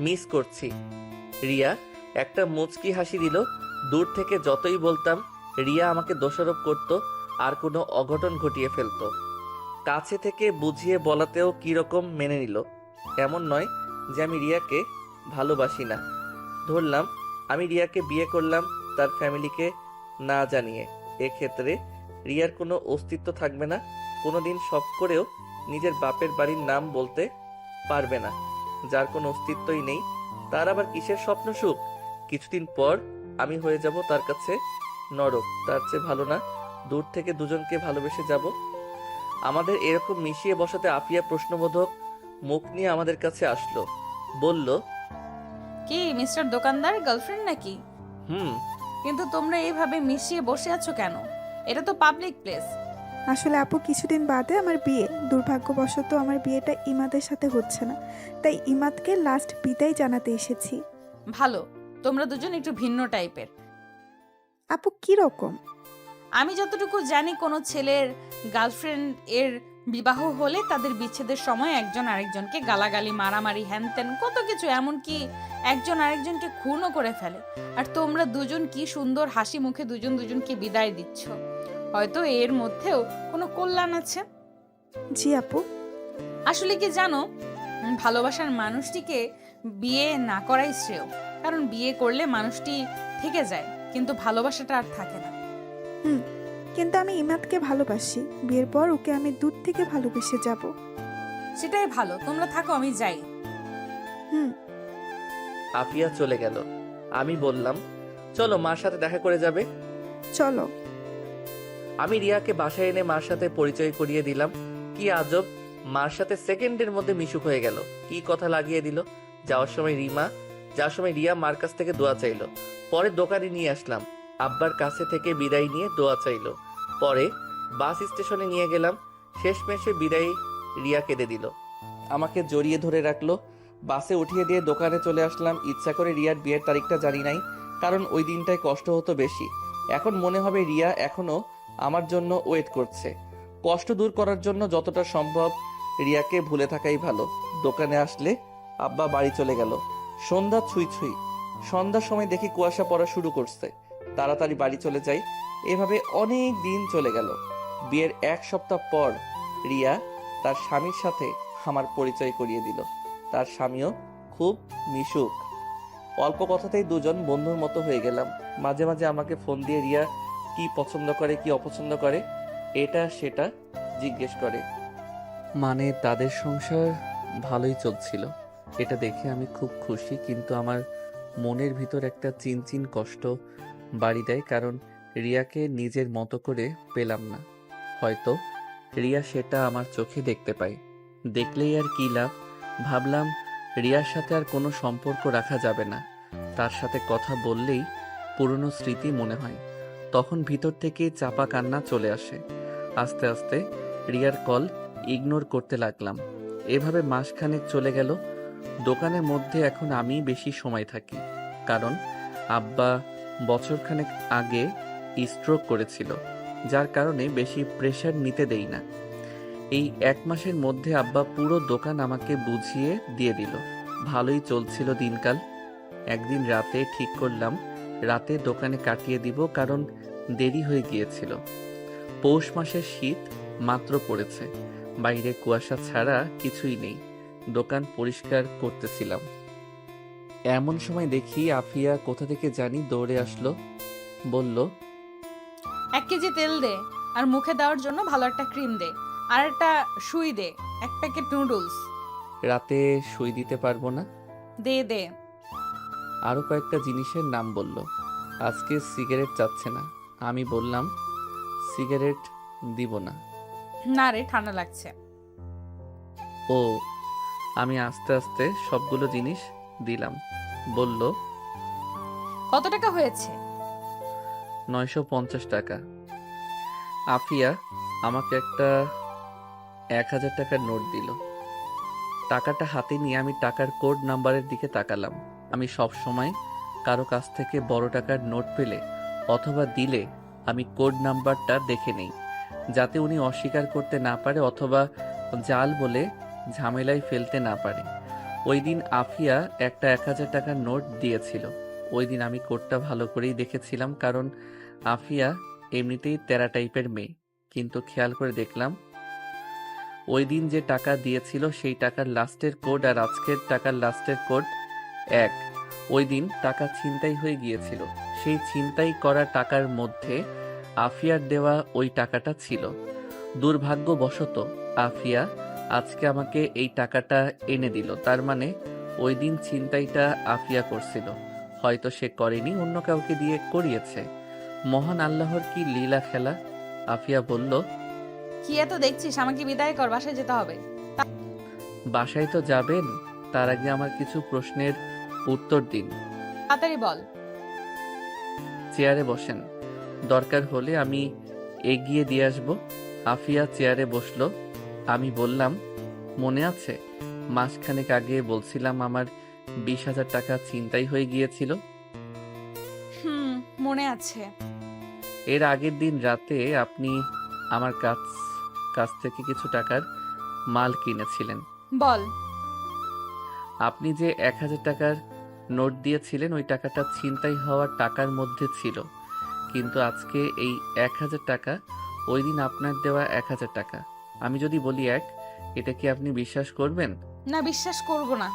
মিস করছি। রিয়া একটা মুচকি হাসি দিল। দূর থেকে যতই বলতাম রিয়া আমাকে দোষারোপ করত আর কোনো অঘটন ঘটিয়ে ফেলতো। কাছে থেকে বুঝিয়ে বলাতেও কিরকম মেনে নিল। এমন নয় যে আমি রিয়াকে ভালোবাসি না। ধরলাম আমি রিয়াকে বিয়ে করলাম তার ফ্যামিলিকে না জানিয়ে। এক্ষেত্রে রিয়ার কোনো অস্তিত্ব থাকবে না। কোনোদিন শখ করেও নিজের বাপের বাড়ির নাম বলতে পারবে না। যার কোনো অস্তিত্বই নেই, তার আবার কিসের স্বপ্ন সুখ? কিছুদিন পর আমি হয়ে যাব তার কাছে নরক। তার চেয়ে ভালো না দূর থেকে দুজনকে ভালোবেসে যাব। আমাদের এরকম মিশিয়ে বসাতে আফিয়া প্রশ্নবোধক মুখ নিয়ে আমাদের কাছে আসলো। বলল, কি মিস্টার দোকানদার, গার্লফ্রেন্ড নাকি? হুম। কিন্তু তোমরা এইভাবে মিশিয়ে বসে আছো কেন? এটা তো পাবলিক প্লেস। আসলে আপু, কিছুদিন বাদে আমার বিয়ে। দুর্ভাগ্যবশত আমার বিয়েটা ইমাদের সাথে হচ্ছে না, তাই ইমাদকে লাস্ট বিদায় জানাতে এসেছি। ভালো, তোমরা দুজন একটু ভিন্ন টাইপের। আপু কি রকম? আমি যতটুকু জানি, কোনো ছেলের গার্লফ্রেন্ড এর বিবাহ হলে তাদের বিচ্ছেদের সময় একজন আরেকজনকে গালাগালি, মারামারি, হ্যানত্যান কত কিছু, এমনকি একজন আরেকজনকে খুনও করে ফেলে। আর তোমরা দুজন কি সুন্দর হাসি মুখে দুজন দুজনকে বিদায় দিচ্ছ। হয়তো এর মধ্যেও কোনো কল্যাণ আছে। জি আপু। আসলে কি জানো, ভালোবাসার মানুষটিকে বিয়ে না করাই শ্রেয়, কারণ বিয়ে করলে মানুষটি থেকে যায় কিন্তু ভালোবাসাটা আর থাকে না। হুম, কিন্তু আমি ইমাদকে ভালোবাসি। বিয়ের পর ওকে আমি দূর থেকে ভালোবেসে যাব। সেটাই ভালো, তোমরা থাকো, আমি যাই। হুম। আফিয়া চলে গেল। আমি বললাম, চলো মার সাথে দেখা করে যাবে। চলো। আমি রিয়াকে বাসায় এনে মার সাথে পরিচয় করিয়ে দিলাম। কি আজব, মার সাথে সেকেন্ডের মধ্যে মিশুক হয়ে গেল। কি কথা লাগিয়ে দিল। যাওয়ার সময় রিয়া মার কাছ থেকে দোয়া চাইলো। পরে দোকানে নিয়ে আসলাম। আব্বার কাছে থেকে বিদায় নিয়ে দোয়া চাইলো। পরে বাস স্টেশনে নিয়ে গেলাম। শেষমেশে বিদায় রিয়া কেঁদে দিল, আমাকে জড়িয়ে ধরে রাখলো। বাসে উঠিয়ে দিয়ে দোকানে চলে আসলাম। ইচ্ছা করে রিয়ার বিয়ের তারিখটা জানি নাই, কারণ ওই দিনটায় কষ্ট হতো বেশি। এখন মনে হবে রিয়া এখনো আমার জন্য ওয়েট করছে। কষ্ট দূর করার জন্য যতটা সম্ভব রিয়াকে ভুলে থাকাই ভালো। দোকানে আসলে আব্বা বাড়ি চলে গেল। সন্ধ্যা ছুঁই ছুঁই। সন্ধ্যার সময় দেখি কুয়াশা পড়া শুরু করছে। তাড়াতাড়ি বাড়ি চলে যাই। এভাবে অনেক দিন চলে গেল। বিয়ের 1 সপ্তাহ পর রিয়া তার স্বামীর সাথে আমার পরিচয় করিয়ে দিল। তার স্বামীও খুব মিশুক। অল্প কথাতেই দুজন বন্ধুর মতো হয়ে গেলাম। মাঝে মাঝে আমাকে ফোন দিয়ে রিয়া কি পছন্দ করে কি অপছন্দ করে এটা সেটা জিজ্ঞেস করে। মানে তাদের সংসার ভালোই চলছিল, এটা দেখে আমি খুব খুশি। কিন্তু আমার মনের ভিতর একটা চিনচিন কষ্ট বাড়ি দেয়, কারণ রিয়াকে নিজের মতো করে পেলাম না। হয়তো রিয়া সেটা আমার চোখে দেখতে পায়। দেখলেই আর কি লাভ। ভাবলাম রিয়ার সাথে আর কোনো সম্পর্ক রাখা যাবে না। তার সাথে কথা বললেই পুরনো স্মৃতি মনে হয়। তখন ভিতর থেকে চাপা কান্না চলে আসে। আস্তে আস্তে রিয়ার কল ইগনোর করতে লাগলাম। এভাবে মাসখানেক চলে গেল। দোকানের মধ্যে এখন আমি বেশি সময় থাকি, কারণ আব্বা বছরখানেক আগে স্ট্রোক করেছিল, যার কারণে বেশি প্রেশার নিতে দেই না। এই 1 মাসের মধ্যে আব্বা পুরো দোকান আমাকে বুঝিয়ে দিয়ে দিল। ভালোই চলছিল দিনকাল। একদিন রাতে ঠিক করলাম রাতে দোকানে কাটিয়ে দিব, কারণ দেরি হয়ে গিয়েছিল। পৌষ মাসের শীত মাত্র পড়েছে, বাইরে কুয়াশা ছাড়া কিছুই নেই। দোকান পরিষ্কার করতেছিলাম। এমন সময় দেখি আফিয়া কোথা থেকে জানি দৌড়ে আসলো। বলল, 1 কেজি তেল দে, আর মুখে দেওয়ার জন্য ভালো একটা ক্রিম দে, আর একটা সুই দে, 1 প্যাকেট নুডলস রাতে সুই দিতে পারবো না। দে দে। আরো কয়েকটা জিনিসের নাম বলল। আজকে সিগারেট চাচ্ছে না। আমি বললাম, সিগারেট দিব না। না রে, ঠান্ডা লাগছে। ও। আমি আস্তে আস্তে সবগুলো জিনিস দিলাম। বলল, কত টাকা হয়েছে? 950 টাকা। আফিয়া আমাকে একটা 1000 টাকার নোট দিল। টাকাটা হাতে নিয়ে আমি টাকার কোড নাম্বারের দিকে তাকালাম। আমি সব সময় কারো কাছ থেকে বড় টাকার নোট পেলে অথবা দিলে আমি কোড নাম্বারটা দেখে নেই, যাতে উনি অস্বীকার করতে না পারে অথবা জাল বলে ঝামেলায় ফেলতে না পারে। ওই দিন আফিয়া একটা 1000 টাকার নোট দিয়েছিল। ওই দিন আমি কোডটা ভালো করেই দেখেছিলাম, কারণ আফিয়া এমনিতেই তেরা টাইপের মেয়ে। কিন্তু খেয়াল করে দেখলাম ওই দিন যে টাকা দিয়েছিল সেই টাকার লাস্টের কোড আর আজকের টাকার লাস্টের কোড এক। ওই দিন টাকা ছিনতাই হয়ে গিয়েছিল। সেই ছিনতাই করা টাকার মধ্যে আফিয়ার দেওয়া ওই টাকাটা ছিল। দুর্ভাগ্যবশত আফিয়া আজকে আমাকে এই টাকাটা এনে দিল। তার মানে ওই দিন ছিনতাইটা আফিয়া করছিল। হয়তো সে করেনি, অন্য কাউকে দিয়ে করিয়েছে। মহান আল্লাহর কি লীলা খেলা। আফিয়া বলল, কি এত দেখছিস? আমাকে বিদায় কর, বাসায় যেতে হবে। বাসায় তো যাবেন, তার আগে আমার কিছু প্রশ্নের উত্তর দিন। তাড়াতাড়ি বল। চেয়ারে বসেন, দরকার হলে আমি এগিয়ে দিয়ে আসব। আফিয়া চেয়ারে বসলো। আমি বললাম, মনে আছে মাসখানেক আগে বলছিলাম আমার 20,000 টাকা ছিনতাই হয়ে গিয়েছিল? মনে আছে। এর আগের দিন রাতে আপনি আমার কাছ থেকে কিছু টাকার মাল কিনেছিলেন। বল। আপনি যে 1000 টাকার নোট দিয়েছিলেন ওই টাকাটা ছিনতাই হওয়ার টাকার মধ্যে ছিল। কিন্তু আজকে এই 1000 টাকা ওই দিন আপনার দেওয়া 1000 টাকা। আমি যদি বলি এক, এটা কি আপনি বিশ্বাস করবেন? না, বিশ্বাস করব না।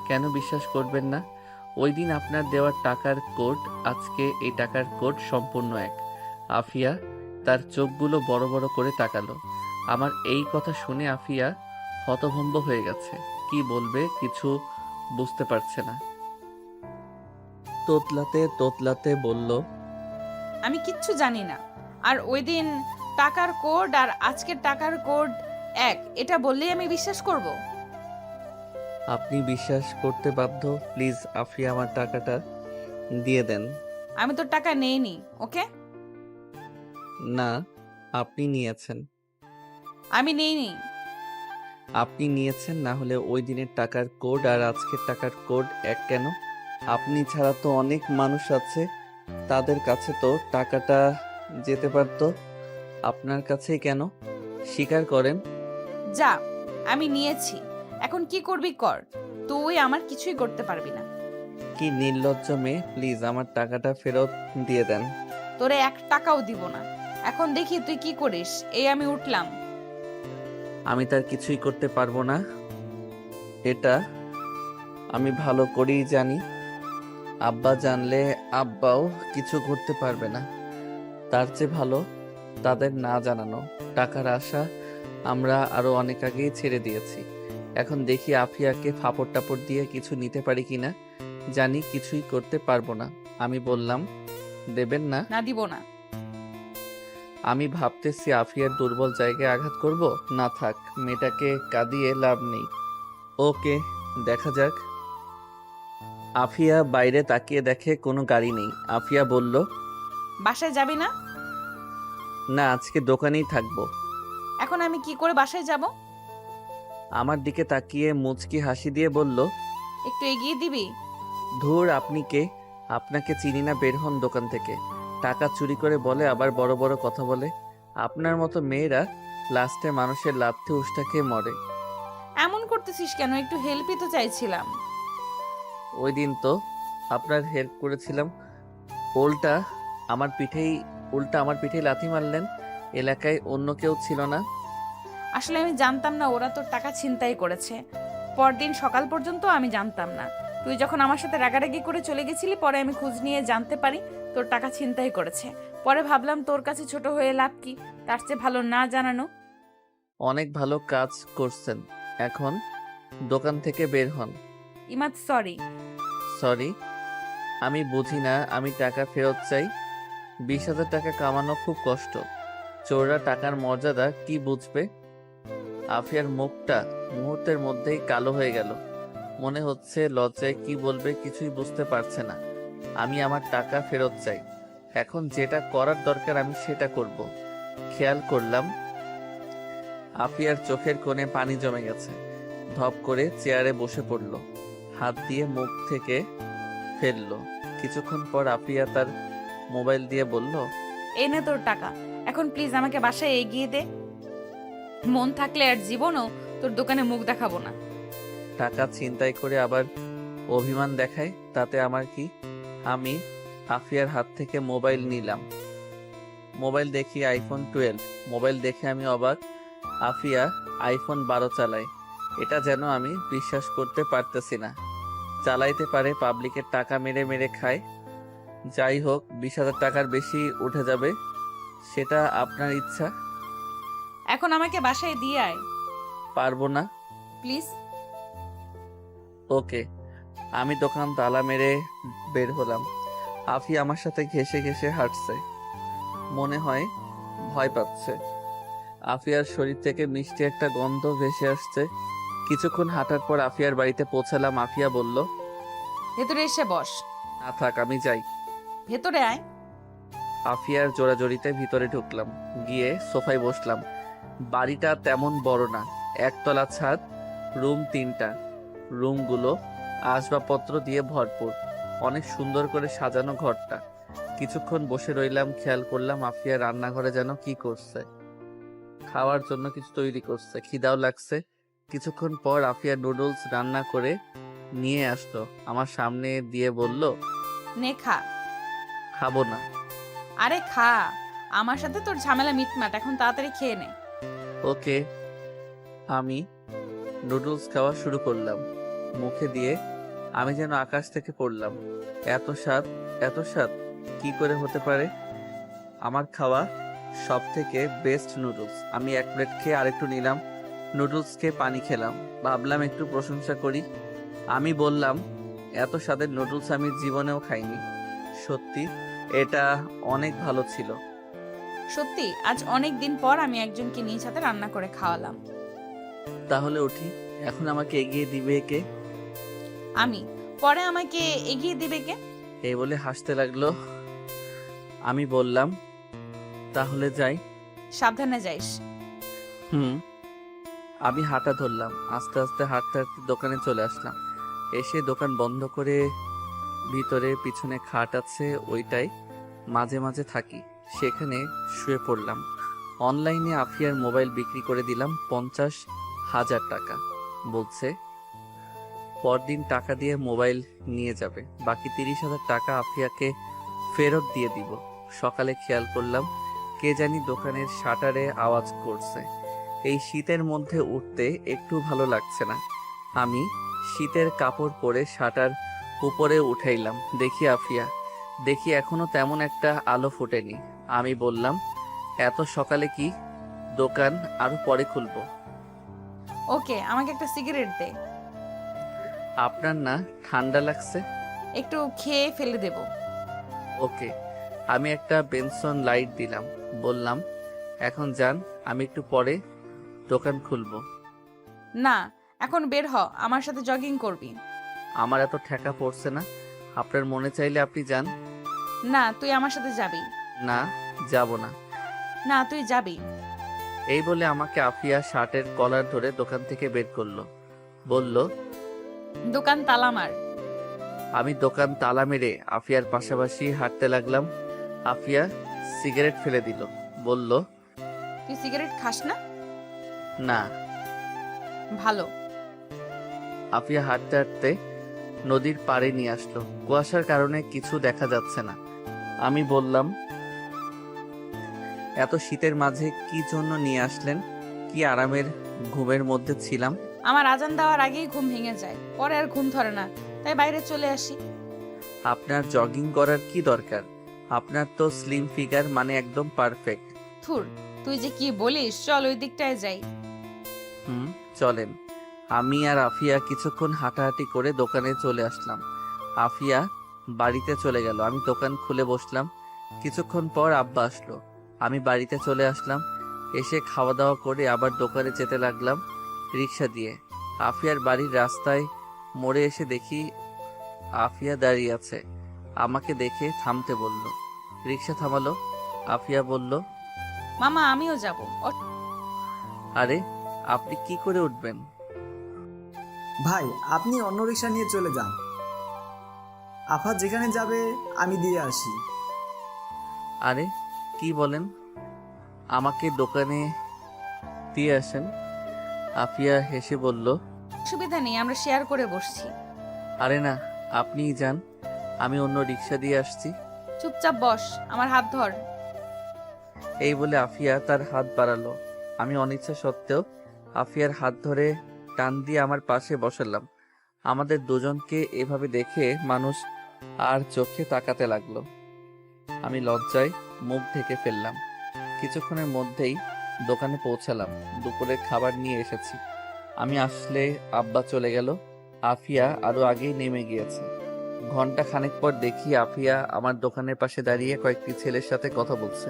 কেন বিশ্বাস করবেন না? ওই দিন আপনার দেওয়ার টাকার কোড, আজকে এই টাকার কোড সম্পূর্ণ এক। আফিয়া তার চোখগুলো বড় বড় করে তাকালো। আমার এই কথা শুনে আফিয়া হতভম্ব হয়ে গেছে। কি বলবে কিছু বুঝতে পারছে না। তোতলাতে তোতলাতে বলল, আমি কিচ্ছু জানি না। আর ওই দিন টাকার কোড আর আজকের টাকার কোড এক, এটা বললেই আমি বিশ্বাস করব? আপনি বিশ্বাস করতে বাধ্য। প্লিজ আফিয়া আমার টাকাটা দিয়ে দেন। আমি তোর টাকা নেইনি, ওকে? না, আপনি নিয়েছেন। আমি নেইনি। আপনি নিয়েছেন, না হলে ওই দিনের টাকার কোড আর আজকের টাকার কোড এক কেন? আপনি ছাড়া তো অনেক মানুষ আছে, তাদের কাছে তো টাকাটা যেতে পারতো, আপনার কাছেই কেন? স্বীকার করেন। যা, আমি নিয়েছি। এখন কি করবি কর, তুই আমার কিছুই করতে পারবি না। কি নির্লজ্জ মেয়ে, প্লিজ আমার টাকাটা ফেরত দিয়ে দেন। তোরে 1 টাকাও দিব না। এখন দেখি তুই কি করিস। এই আমি উঠলাম। আমি তার কিছুই করতে পারবো না, এটা আমি ভালো করেই জানি। আব্বা জানলে আব্বাও কিছু করতে পারবে না। তার চেয়ে ভালো তাদের না জানানো। টাকার আশা আমরা আরো অনেক আগেই ছেড়ে দিয়েছি। এখন দেখি আফিয়াকে ফাপড় টাপড় দিয়ে কিছু নিতে পারি কিনা। জানি কিছুই করতে পারবো না। আমি বললাম, দেবেন না? না, দিব না। আমি ভাবতেছি আফিয়ার দুর্বল জায়গায় আঘাত করব। না থাক, মেয়েটাকে কাঁদিয়ে লাভ নেই। ওকে, দেখা যাক। আফিয়া বাইরে তাকিয়ে দেখে কোনো গাড়ি নেই। আফিয়া বলল, বাসায় যাবি না? না, আজকে দোকানেই থাকবো। এখন আমি কি করে বাসায় যাব? আমার দিকে তাকিয়ে মুচকি হাসি দিয়ে বলল, একটু এগিয়ে দিবি? ধুর, আপনি কে? আপনাকে চিনি না, বের হন দোকান থেকে। টাকা চুরি করে বলে, আবার বড় বড় কথা বলে। আপনার মতো মেয়েরা লাস্টে মানুষের লাথি উষ্টা খেয়ে মরে। এমন করতেছিস কেন? একটু হেল্পই তো চাইছিলাম। ওই দিন তো আপনার হেল্প করেছিলাম, উল্টা আমার পিঠেই লাথি মারলেন। এলাকায় অন্য কেউ ছিল না। আসলে আমি জানতাম না ওরা তোর টাকা ছিনতাই করেছে। পরদিন সকাল পর্যন্ত আমি জানতাম না। তুই যখন আমার সাথে রাগারাগি করে চলে গেছিলি, পরে আমি খোঁজ নিয়ে জানতে পারি তোর টাকা ছিনতাই করেছে। পরে ভাবলাম তোর কাছে ছোট হয়ে লাভ কি, তার চেয়ে ভালো না জানানো। অনেক ভালো কাজ করছেন। এখন দোকান থেকে বের হন। ইমাদ, সরি। সরি? আমি বুঝি না, আমি টাকা ফেরত চাই। 20,000 টাকা কামানো খুব কষ্ট। চোররা টাকার মর্যাদা কি বুঝবে? আফিয়ার মুখটা মুহূর্তের মধ্যেই কালো হয়ে গেল। মনে হচ্ছে লজ্জায় কি বলবে কিছুই বুঝতে পারছে না। আমি আমার টাকা ফেরত চাই। এখন যেটা করার দরকার আমি সেটা করব। খেয়াল করলাম আফিয়ার চোখের কোণে পানি জমে গেছে। ধপ করে চেয়ারে বসে পড়ল, হাত দিয়ে মুখ থেকে ফেললো। কিছুক্ষণ পর আফিয়া তার মোবাইল দিয়ে বলল, এই নে তোর টাকা। এখন প্লিজ আমাকে বাসায় এগিয়ে দে। মন থাকলে আর জীবনও তোর দোকানে মুখ দেখাবো না। টাকা ছিনতাই করে আবার অভিমান দেখায়, তাতে আমার কি? আমি আফিয়ার হাত থেকে মোবাইল নিলাম। মোবাইল দেখি আইফোন 12। মোবাইল দেখে আমি অবাক। আফিয়া আইফোন 12 চালায়। এটা যেন আমি বিশ্বাস করতে পারতেছি না। চালাইতে পারে, পাবলিকের টাকা মেরে মেরে খায়। যাই হোক, 20,000 টাকার বেশি উঠে যাবে, সেটা আপনার ইচ্ছা। এখন আমাকে বাসায় দিয়ে আয় পারবো না। প্লিজ। ওকে। আমি দোকান তালা মেরে বের হলাম। আফি আমার সাথে ঘেসে ঘেসে হাঁটছে, মনে হয় ভয় পাচ্ছে। আফিয়ার শরীর থেকে মিষ্টি একটা গন্ধ ভেসে আসছে। কিছুক্ষণ হাঁটার পর আফিয়ার বাড়িতে পৌঁছালাম। আফিয়া বলল, ভেতরে এসে বস। না থাক, আমি যাই। ভেতরে আয়। আফিয়ার জোড়াজড়িতে ভিতরে ঢুকলাম, গিয়ে সোফায় বসলাম। বাড়িটা তেমন বড় না, একতলা ছাদ, রুম 3টা। রুমগুলো আসবাবপত্র দিয়ে ভরপুর, অনেক সুন্দর করে সাজানো ঘরটা। কিছুক্ষণ বসে রইলাম, খেয়াল করলাম আফিয়া রান্নাঘরে যেন কি করছে, খাওয়ার জন্য কিছু তৈরি করছে। খিদাও লাগছে। কিছুক্ষণ পর আফিয়া নুডলস রান্না করে নিয়ে আসলো, আমার সামনে দিয়ে বলল, নে খা। খাবো না। আরে খা, আমার সাথে তোর ঝামেলা মিটমাট, এখন তাড়াতাড়ি খেয়ে নে। ওকে। আমি নুডলস খাওয়া শুরু করলাম, মুখে দিয়ে আমি যেন আকাশ থেকে পড়লাম। এত স্বাদ, এত স্বাদ কি করে হতে পারে? আমার খাওয়া সব থেকে বেস্ট নুডলস। আমি এক প্লেট খেয়ে আরেকটু নিলাম, নুডলস খেয়ে পানি খেলাম, ভাবলাম একটু প্রশংসা করি। আমি বললাম, এত স্বাদের নুডলস আমি জীবনেও খাইনি। সত্যি এটা অনেক ভালো ছিল। সত্যি আজ অনেক দিন পর আমি একজনকে নিজ হাতে রান্না করে খাওয়ালাম। তাহলে উঠি, এখন আমাকে এগিয়ে দিবে কে? আমি, পরে আমাকে এগিয়ে দিবে কে? এই বলে হাসতে লাগলো। আমি বললাম, তাহলে যাই। সাবধানে যাইস। হুম। আমি হাঁটা ধরলাম, আস্তে আস্তে হাঁটতে হাঁটতে দোকানে চলে আসলাম। এসে দোকান বন্ধ করে ভিতরে পিছনে খাট আছে, ওইটাই মাঝে মাঝে থাকি, সেখানে শুয়ে পড়লাম। অনলাইনে আফিয়ার মোবাইল বিক্রি করে দিলাম 50,000 টাকা। বলছে পরদিন টাকা দিয়ে মোবাইল নিয়ে যাবে, বাকি 30,000 টাকা আফিয়াকে ফেরত দিয়ে দিব। সকালে খেয়াল করলাম কে জানি দোকানের শাটারে আওয়াজ করছে। এই শীতের মধ্যে উঠতে একটু ভালো লাগছে না। আমি শীতের কাপড় পরে শাটার উপরে উঠাইলাম। দেখি আফিয়া, দেখি এখনো তেমন একটা আলো ফোটেনি। আমি বললাম, এত সকালে কি? দোকান আরো পরে খুলবো। ওকে, আমাকে একটা সিগারেট দে। আপনার না ঠান্ডা লাগছে? একটু খেয়ে ফেলে দেব। ওকে। আমি একটা বেনসন লাইট দিলাম, বললাম, এখন যান, আমি একটু পরে দোকান খুলবো। না, এখন বের হ, আমার সাথে জগিং করবি। আমার এত ঠেকা পড়ছে না, আপনার মনে চাইলে আপনি যান। না, তুই আমার সাথে যাবি। না, যাব না। না, তুই যাবি। এই বলে আমাকে আফিয়া শার্টের কলার ধরে দোকান থেকে বের করলো। বলল, দোকান তালা মার। আমি দোকান তালা মেরে আফিয়ার পাশাপাশি হাঁটতে লাগলাম। আফিয়া সিগারেট ফেলে দিল, বলল, তুই সিগারেট খাস না? না। ভালো। আফিয়া হাঁটতে হাঁটতে নদীর পাড়ে নিয়ে আসলো। কুয়াশার কারণে কিছু দেখা যাচ্ছে না। আমি বললাম, এত শীতের মাঝে কি জন্য নিয়ে আসলেন? কি আরামের ঘুমের মধ্যে ছিলাম। আমার আজান দেওয়ার আগেই ঘুম ভেঙে যায়, পরে আর ঘুম ধরে না, তাই বাইরে চলে আসি। আপনার জগিং করার কি দরকার? আপনার তো স্লিম ফিগার, মানে একদম পারফেক্ট। থুর, তুই যে কি বলিস, চল ওই দিকটায় যাই। হুম, চলেন। আমি আর আফিয়া কিছুক্ষণ হাঁটাহাঁটি করে দোকানে চলে আসলাম। আফিয়া বাড়িতে চলে গেল, আমি দোকান খুলে বসলাম। কিছুক্ষণ পর আব্বা আসলো, আমি বাড়িতে চলে আসলাম। এসে খাওয়া দাওয়া করে আবার দোকানে যেতে লাগলাম রিক্সা দিয়ে। আফিয়ার বাড়ির রাস্তায় মোড়ে এসে দেখি আফিয়া দাঁড়িয়ে আছে। আমাকে দেখে থামতে বলল। রিক্সা থামালো। আফিয়া বলল, মামা আমিও যাব। আরে আপনি কি করে উঠবেন? ভাই, আপনি অন্য রিক্সা নিয়ে চলে যান। আফা যেখানে যাবে আমি দিয়ে আসি। আরে কি বলেন? আমাকে দোকানে দিয়ে আসেন? আফিয়া হেসে বলল, সুবিধা নেই, আমরা শেয়ার করে বসছি। আরে না, আপনিই যান, আমি অন্য রিক্সা দিয়ে আসছি। চুপচাপ বস, আমার হাত ধর। এই বলে আফিয়া তার হাত বাড়ালো। আমি অনিচ্ছা সত্ত্বেও আফিয়ার হাত ধরে টান দিয়ে আমার পাশে বসালাম। আমাদের দুজনকে এভাবে দেখে মানুষ আর চোখে তাকাতে লাগলো। আমি লজ্জায় মুখ ঢেকে ফেললাম। কিছুক্ষণের মধ্যেই দোকানে পৌঁছালাম। দুপুরের খাবার নিয়ে এসেছি। আমি আসলে আব্বা চলে গেল। আফিয়া আরো আগেই নেমে গিয়েছে। ঘন্টা খানেক পর দেখি আফিয়া আমার দোকানের পাশে দাঁড়িয়ে কয়েকটি ছেলের সাথে কথা বলছে।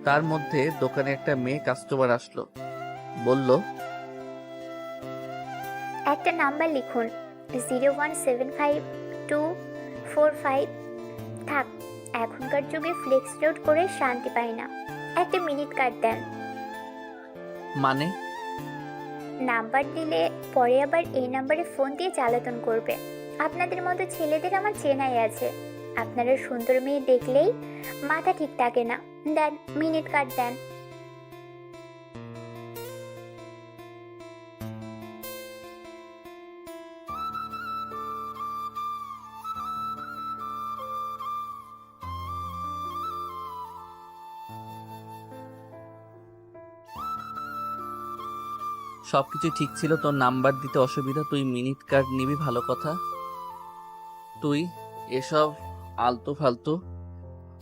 তার মধ্যে দোকানে একটা মেয়ে কাস্টমার আসলো, বলল, একটা নাম্বার লিখুন, 0175245। থাক, এখনকার যুগে ফ্লেক্স লোড করে শান্তি পায় না। একটা মিনিট কার্ড দেন। মানে? নাম্বার দিলে পরে আবার এই নাম্বারে ফোন দিয়ে জ্বালাতন করবে। আপনাদের মতো ছেলেদের আমার চেনাই আছে। আপনারা সুন্দর মেয়ে দেখলেই মাথা ঠিক থাকে না। দেন, মিনিট কার্ড দেন। সবকিছু ঠিক ছিল, তোর নাম্বার দিতে অসুবিধা, তুই মিনিট কার্ড নিবি, ভালো কথা। তুই এসব আলতু ফালতু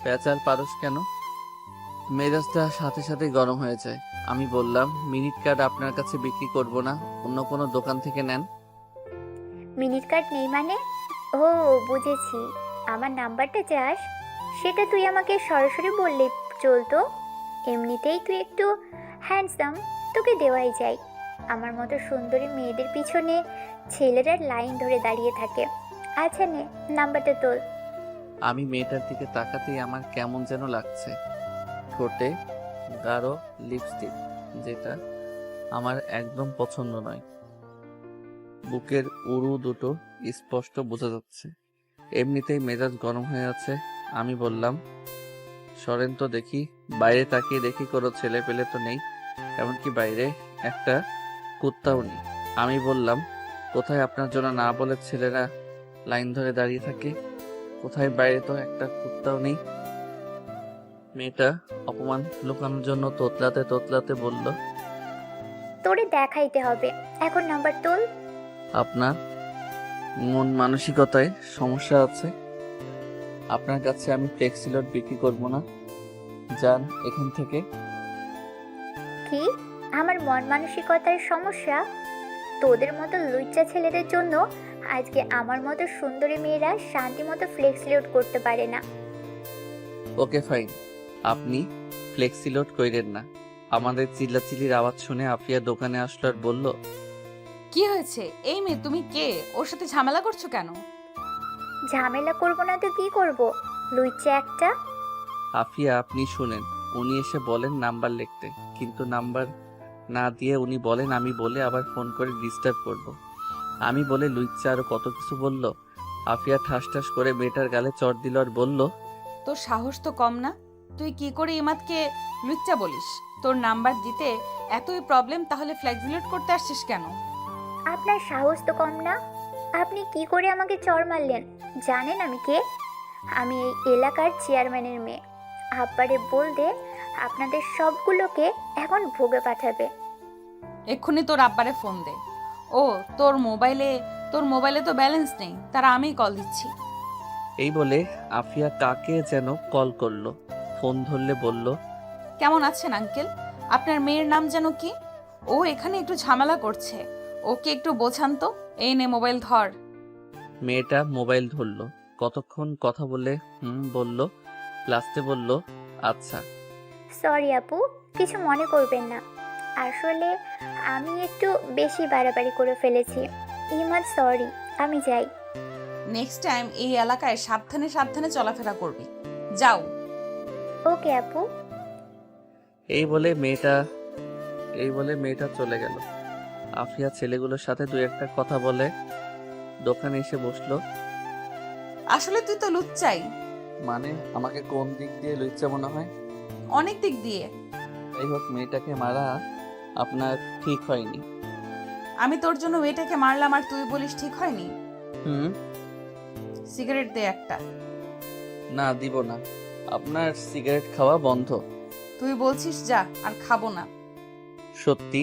পেঁচাল পারস কেন? মেজাজটা সাথে সাথে গরম হয়ে যায়। আমি বললাম, মিনিট কার্ড আপনার কাছে বিক্রি করব না, অন্য কোনো দোকান থেকে নেন। মিনিট কার্ড নেই মানে? ও, বুঝেছি। আমার নাম্বারটা চাস, সেটা তুই আমাকে সরাসরি বললে চলতো। এমনিতেই তুই একটু হ্যান্ডসাম, তোকে দেওয়াই যায়। আমার মতো সুন্দরী মেয়েদের পিছনে ছেলেরা লাইন ধরে দাঁড়িয়ে থাকে। আচ্ছা নে, নাম্বারটা তোল। আমি মেয়েটার দিকে তাকাতেই আমার কেমন যেন লাগছে। ঠোঁটে গাঢ় লিপস্টিক, যেটা আমার একদম পছন্দ নয়। বুকের উরু দুটো স্পষ্ট বোঝা যাচ্ছে। এমনিতেই মেজাজ গরম হয়ে আছে। আমি বললাম, সরেন তো দেখি। বাইরে তাকিয়ে দেখি কোনো ছেলে পেলে তো নেই, এমনকি বাইরে একটা কুত্তাও নেই। আমি বললাম, কোথায় আপনার জন্য না বলে ছেলেরা লাইন ধরে দাঁড়িয়ে থাকে? কোথায়? বাইরে তো একটা কুত্তাও নেই। মেয়েটা অপমান লুকানোর জন্য তোতলাতে তোতলাতে বলল, তোরে দেখাইতে হবে, এখন নাম্বার তোল। আপনার মন মানসিকতায় সমস্যা আছে। আপনার কাছে আমি ফ্লেক্সিলোড বিক্রি করব না, যান এখান থেকে। কি? আমার মন মানসিকতার সমস্যা? তোদের মতো লুচ্চা ছেলেদের জন্য আজকে আমার মতো সুন্দরী মেয়েরা শান্তি মতো ফ্লেক্স লোড করতে পারে না। ওকে ফাইন, আপনি ফ্লেক্সিলোড কইরেন না। আমাদের চিল্লাচিল্লির আওয়াজ শুনে আফিয়া দোকানে আসলো আর বলল, কি হয়েছে? এই মেয়ে, তুমি কে? ওর সাথে ঝামেলা করছো কেন? ঝামেলা করবো না তো কি করব, লুচ্চা একটা। আফিয়া আপনি শুনেন, উনি এসে বলেন নাম্বার লিখতে, কিন্তু নাম্বার না দিয়ে উনি বলেন আমি বলে আবার ফোন করে ডিস্টার্ব করব। আমি বলে লুইচ্চা আরো কত কিছু বলল। আফিয়া ঠাস ঠাস করে মেয়েটার গালে চড় দিল আর বলল, তোর সাহস তো কম না? তুই কি করে ইমাদকে লুচ্চা বলিস? তোর নাম্বার দিতে এতই প্রবলেম, তাহলে ফ্লেক্সিলোড করতে আসছিস কেন? আপনার সাহস তো কম না? আপনি কি করে আমাকে চড় মারলেন? জানেন আমি কে? আমি এই এলাকার চেয়ারম্যানের মেয়ে। আব্বারে বলতে আপনাদের সবগুলোকে এখন ভোগে পাঠাবে। এক্ষুনি তোর আব্বারে ফোন দে। ও, তোর মোবাইলে তো ব্যালেন্স নেই, তারা আমিই কল দিচ্ছি। এই বলে আফিয়া কাকে যেন কল করলো। ফোন ধরলে বলল, কেমন আছেন আঙ্কেল? আপনার মেয়ের নাম যেন কি? ও এখানে একটু ঝামেলা করছে, ওকে একটু বোঝান তো। এই নে মোবাইল ধর। মেয়েটা মোবাইল ধরলো, কতক্ষণ কথা বলে বলল, লাস্টে বলল, আচ্ছা। সরি আপু, কিছু মনে করবেন না। আসলে আমি একটু বেশি বাড়াবাড়ি করে ফেলেছি। ইমাদ সরি, আমি যাই। নেক্সট টাইম এই এলাকায় সাবধানে সাবধানে চলাফেরা করবি। যাও। ওকে আপু। এই বলে মেয়েটা চলে গেল। আফিয়া ছেলেগুলোর সাথে দুই একটা কথা বলে দোকানে এসে বসলো। আসলে তুই তো লুচ্চাই। মানে আমাকে কোন দিক দিয়ে লুচ্চা মনে হয়? অনেক দিক দিয়ে। যাই হোক, মেয়েটাকে মারা আপনার ঠিক হয়নি। আমি তোর জন্য মেয়েটাকে মারলাম আর তুই বলিস ঠিক হয়নি? হুম। সিগারেট দে একটা। না, দিব না। আপনার সিগারেট খাওয়া বন্ধ। তুই বলছিস যা, আর খাবো না। সত্যি?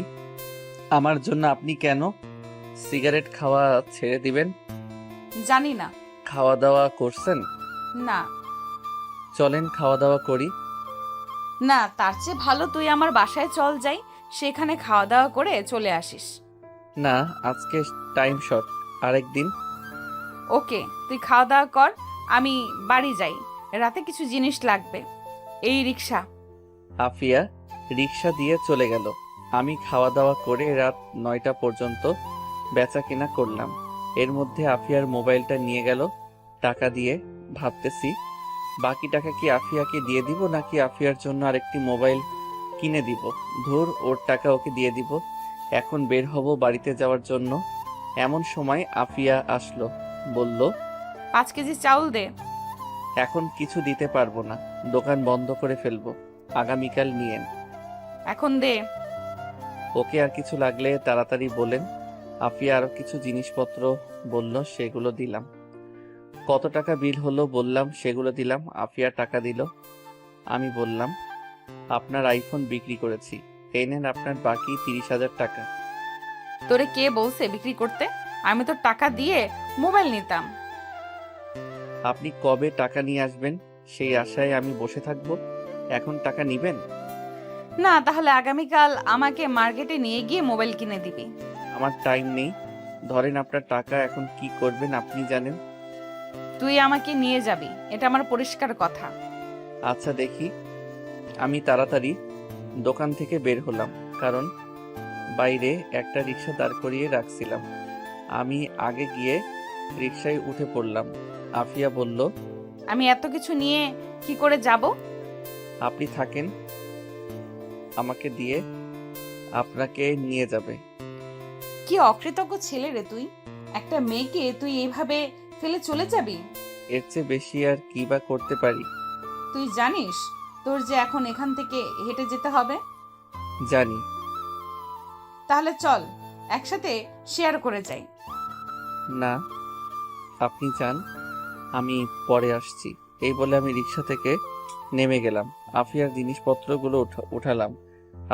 আমার জন্য আপনি কেন সিগারেট খাওয়া ছেড়ে দিবেন? জানি না। খাওয়া দাওয়া করছেন? না চলেন খাওয়া দাওয়া করি। না, তার চেয়ে ভালো তুই আমার বাসায় চল যাই, সেখানে খাওয়া দাওয়া করে চলে আসিস। না, আজকে টাইম শর্ট, আরেকদিন। ওকে, তুই খাওয়া দাওয়া কর, আমি বাড়ি যাই, রাতে কিছু জিনিস লাগবে। এই রিক্সা। আফিয়া রিক্সা দিয়ে চলে গেল। আমি খাওয়া দাওয়া করে রাত 9টা পর্যন্ত বেচা কিনা করলাম। এর মধ্যে আফিয়ার মোবাইলটা নিয়ে গেল টাকা দিয়ে। ভাবতেছি বাকি টাকা কি আফিয়াকে দিয়ে দিব নাকি আফিয়ার জন্য আরেকটি মোবাইল কিনে দিব। ধুর, ওর টাকা ওকে দিয়ে দিব। এখন বের হব বাড়িতে যাওয়ার জন্য। এমন সময় আফিয়া আসলো, বলল, 5 কেজি চাউল দে। এখন কিছু দিতে পারবো না, দোকান বন্ধ করে ফেলবো, আগামীকাল নিয়েন। এখন দে। ওকে, আর কিছু লাগলে তাড়াতাড়ি বলেন। আফিয়া আরো কিছু জিনিসপত্র বলল, সেগুলো দিলাম। কত টাকা বিল হলো বললাম, সেগুলো দিলাম। আফিয়া টাকা দিল। আমি বললাম, আপনার আইফোন বিক্রি করেছি, এই নেন আপনার বাকি 30,000 টাকা। তোরে কে বলছে বিক্রি করতে? আমি তো টাকা দিয়ে মোবাইল নিতাম। আপনি কবে টাকা নিয়ে আসবেন সেই আশায় আমি বসে থাকবো। এখন টাকা নিবেন? না, তাহলে আগামীকাল আমাকে মার্কেটে নিয়ে গিয়ে মোবাইল কিনে দিবি। আমার টাইম নেই। ধরেন আপনার টাকা, এখন কি করবেন আপনি জানেন। তুই আমাকে নিয়ে যাবি, এটা আমার পরিষ্কার কথা। আচ্ছা দেখি। আমি তাড়াতাড়ি দোকান থেকে বের হলাম, কারণ বাইরে একটা রিক্সা দাঁড় করিয়ে রাখছিলাম। আমি আগে গিয়ে রিক্সায় উঠে পড়লাম। আফিয়া বলল, আমি এত কিছু নিয়ে কি করে যাব? আপনি থাকেন, আমাকে দিয়ে আপনাকে নিয়ে যাবে। কি অকৃতজ্ঞ ছেলে রে তুই! একটা মেয়েকে তুই এইভাবে ফেলে চলে যাবি? এর চেয়ে বেশি আর কি বা করতে পারি। তুই জানিস তোর যে এখন এখান থেকে হেঁটে যেতে হবে? জানি। তাহলে চল একসাথে শেয়ার করে যাই। না, আপনি যান, আমি পরে আসছি। এই বলে আমি রিক্সা থেকে নেমে গেলাম। আফিয়ার জিনিসপত্রগুলো উঠালাম।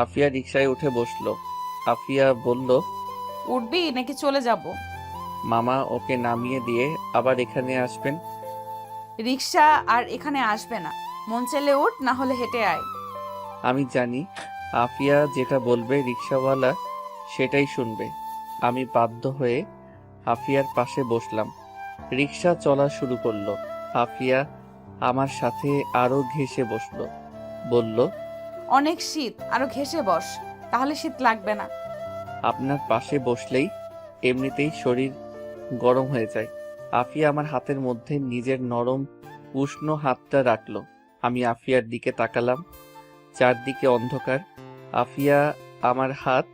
আফিয়া রিক্সায় উঠে বসলো। আফিয়া বলল, উঠবি নাকি চলে যাব? মামা ওকে নামিয়ে দিয়ে আবার এখানে আসবেন। রিক্সা আর এখানে আসবে না, মন চাইলে উঠ, না হলে হেঁটে আয়। আমি জানি আফিয়া যেটা বলবে রিক্সাওয়ালা সেটাই শুনবে। আমি বাধ্য হয়ে আফিয়ার পাশে বসলাম। রিক্সা চলা শুরু করলো। আফিয়া আমার সাথে আরো ঘেঁষে বসলো। বলল, অনেক শীত, আরো ঘেঁষে বস, তাহলে শীত লাগবে না। আপনার পাশে বসলেই এমনিতেই শরীর গরম হয়ে যায়। আফিয়া আমার হাতের মধ্যে নিজের নরম উষ্ণ হাতটা রাখলো। আমি আফিয়ার দিকে তাকালাম। চারদিকে অন্ধকার। আফিয়া আমার হাত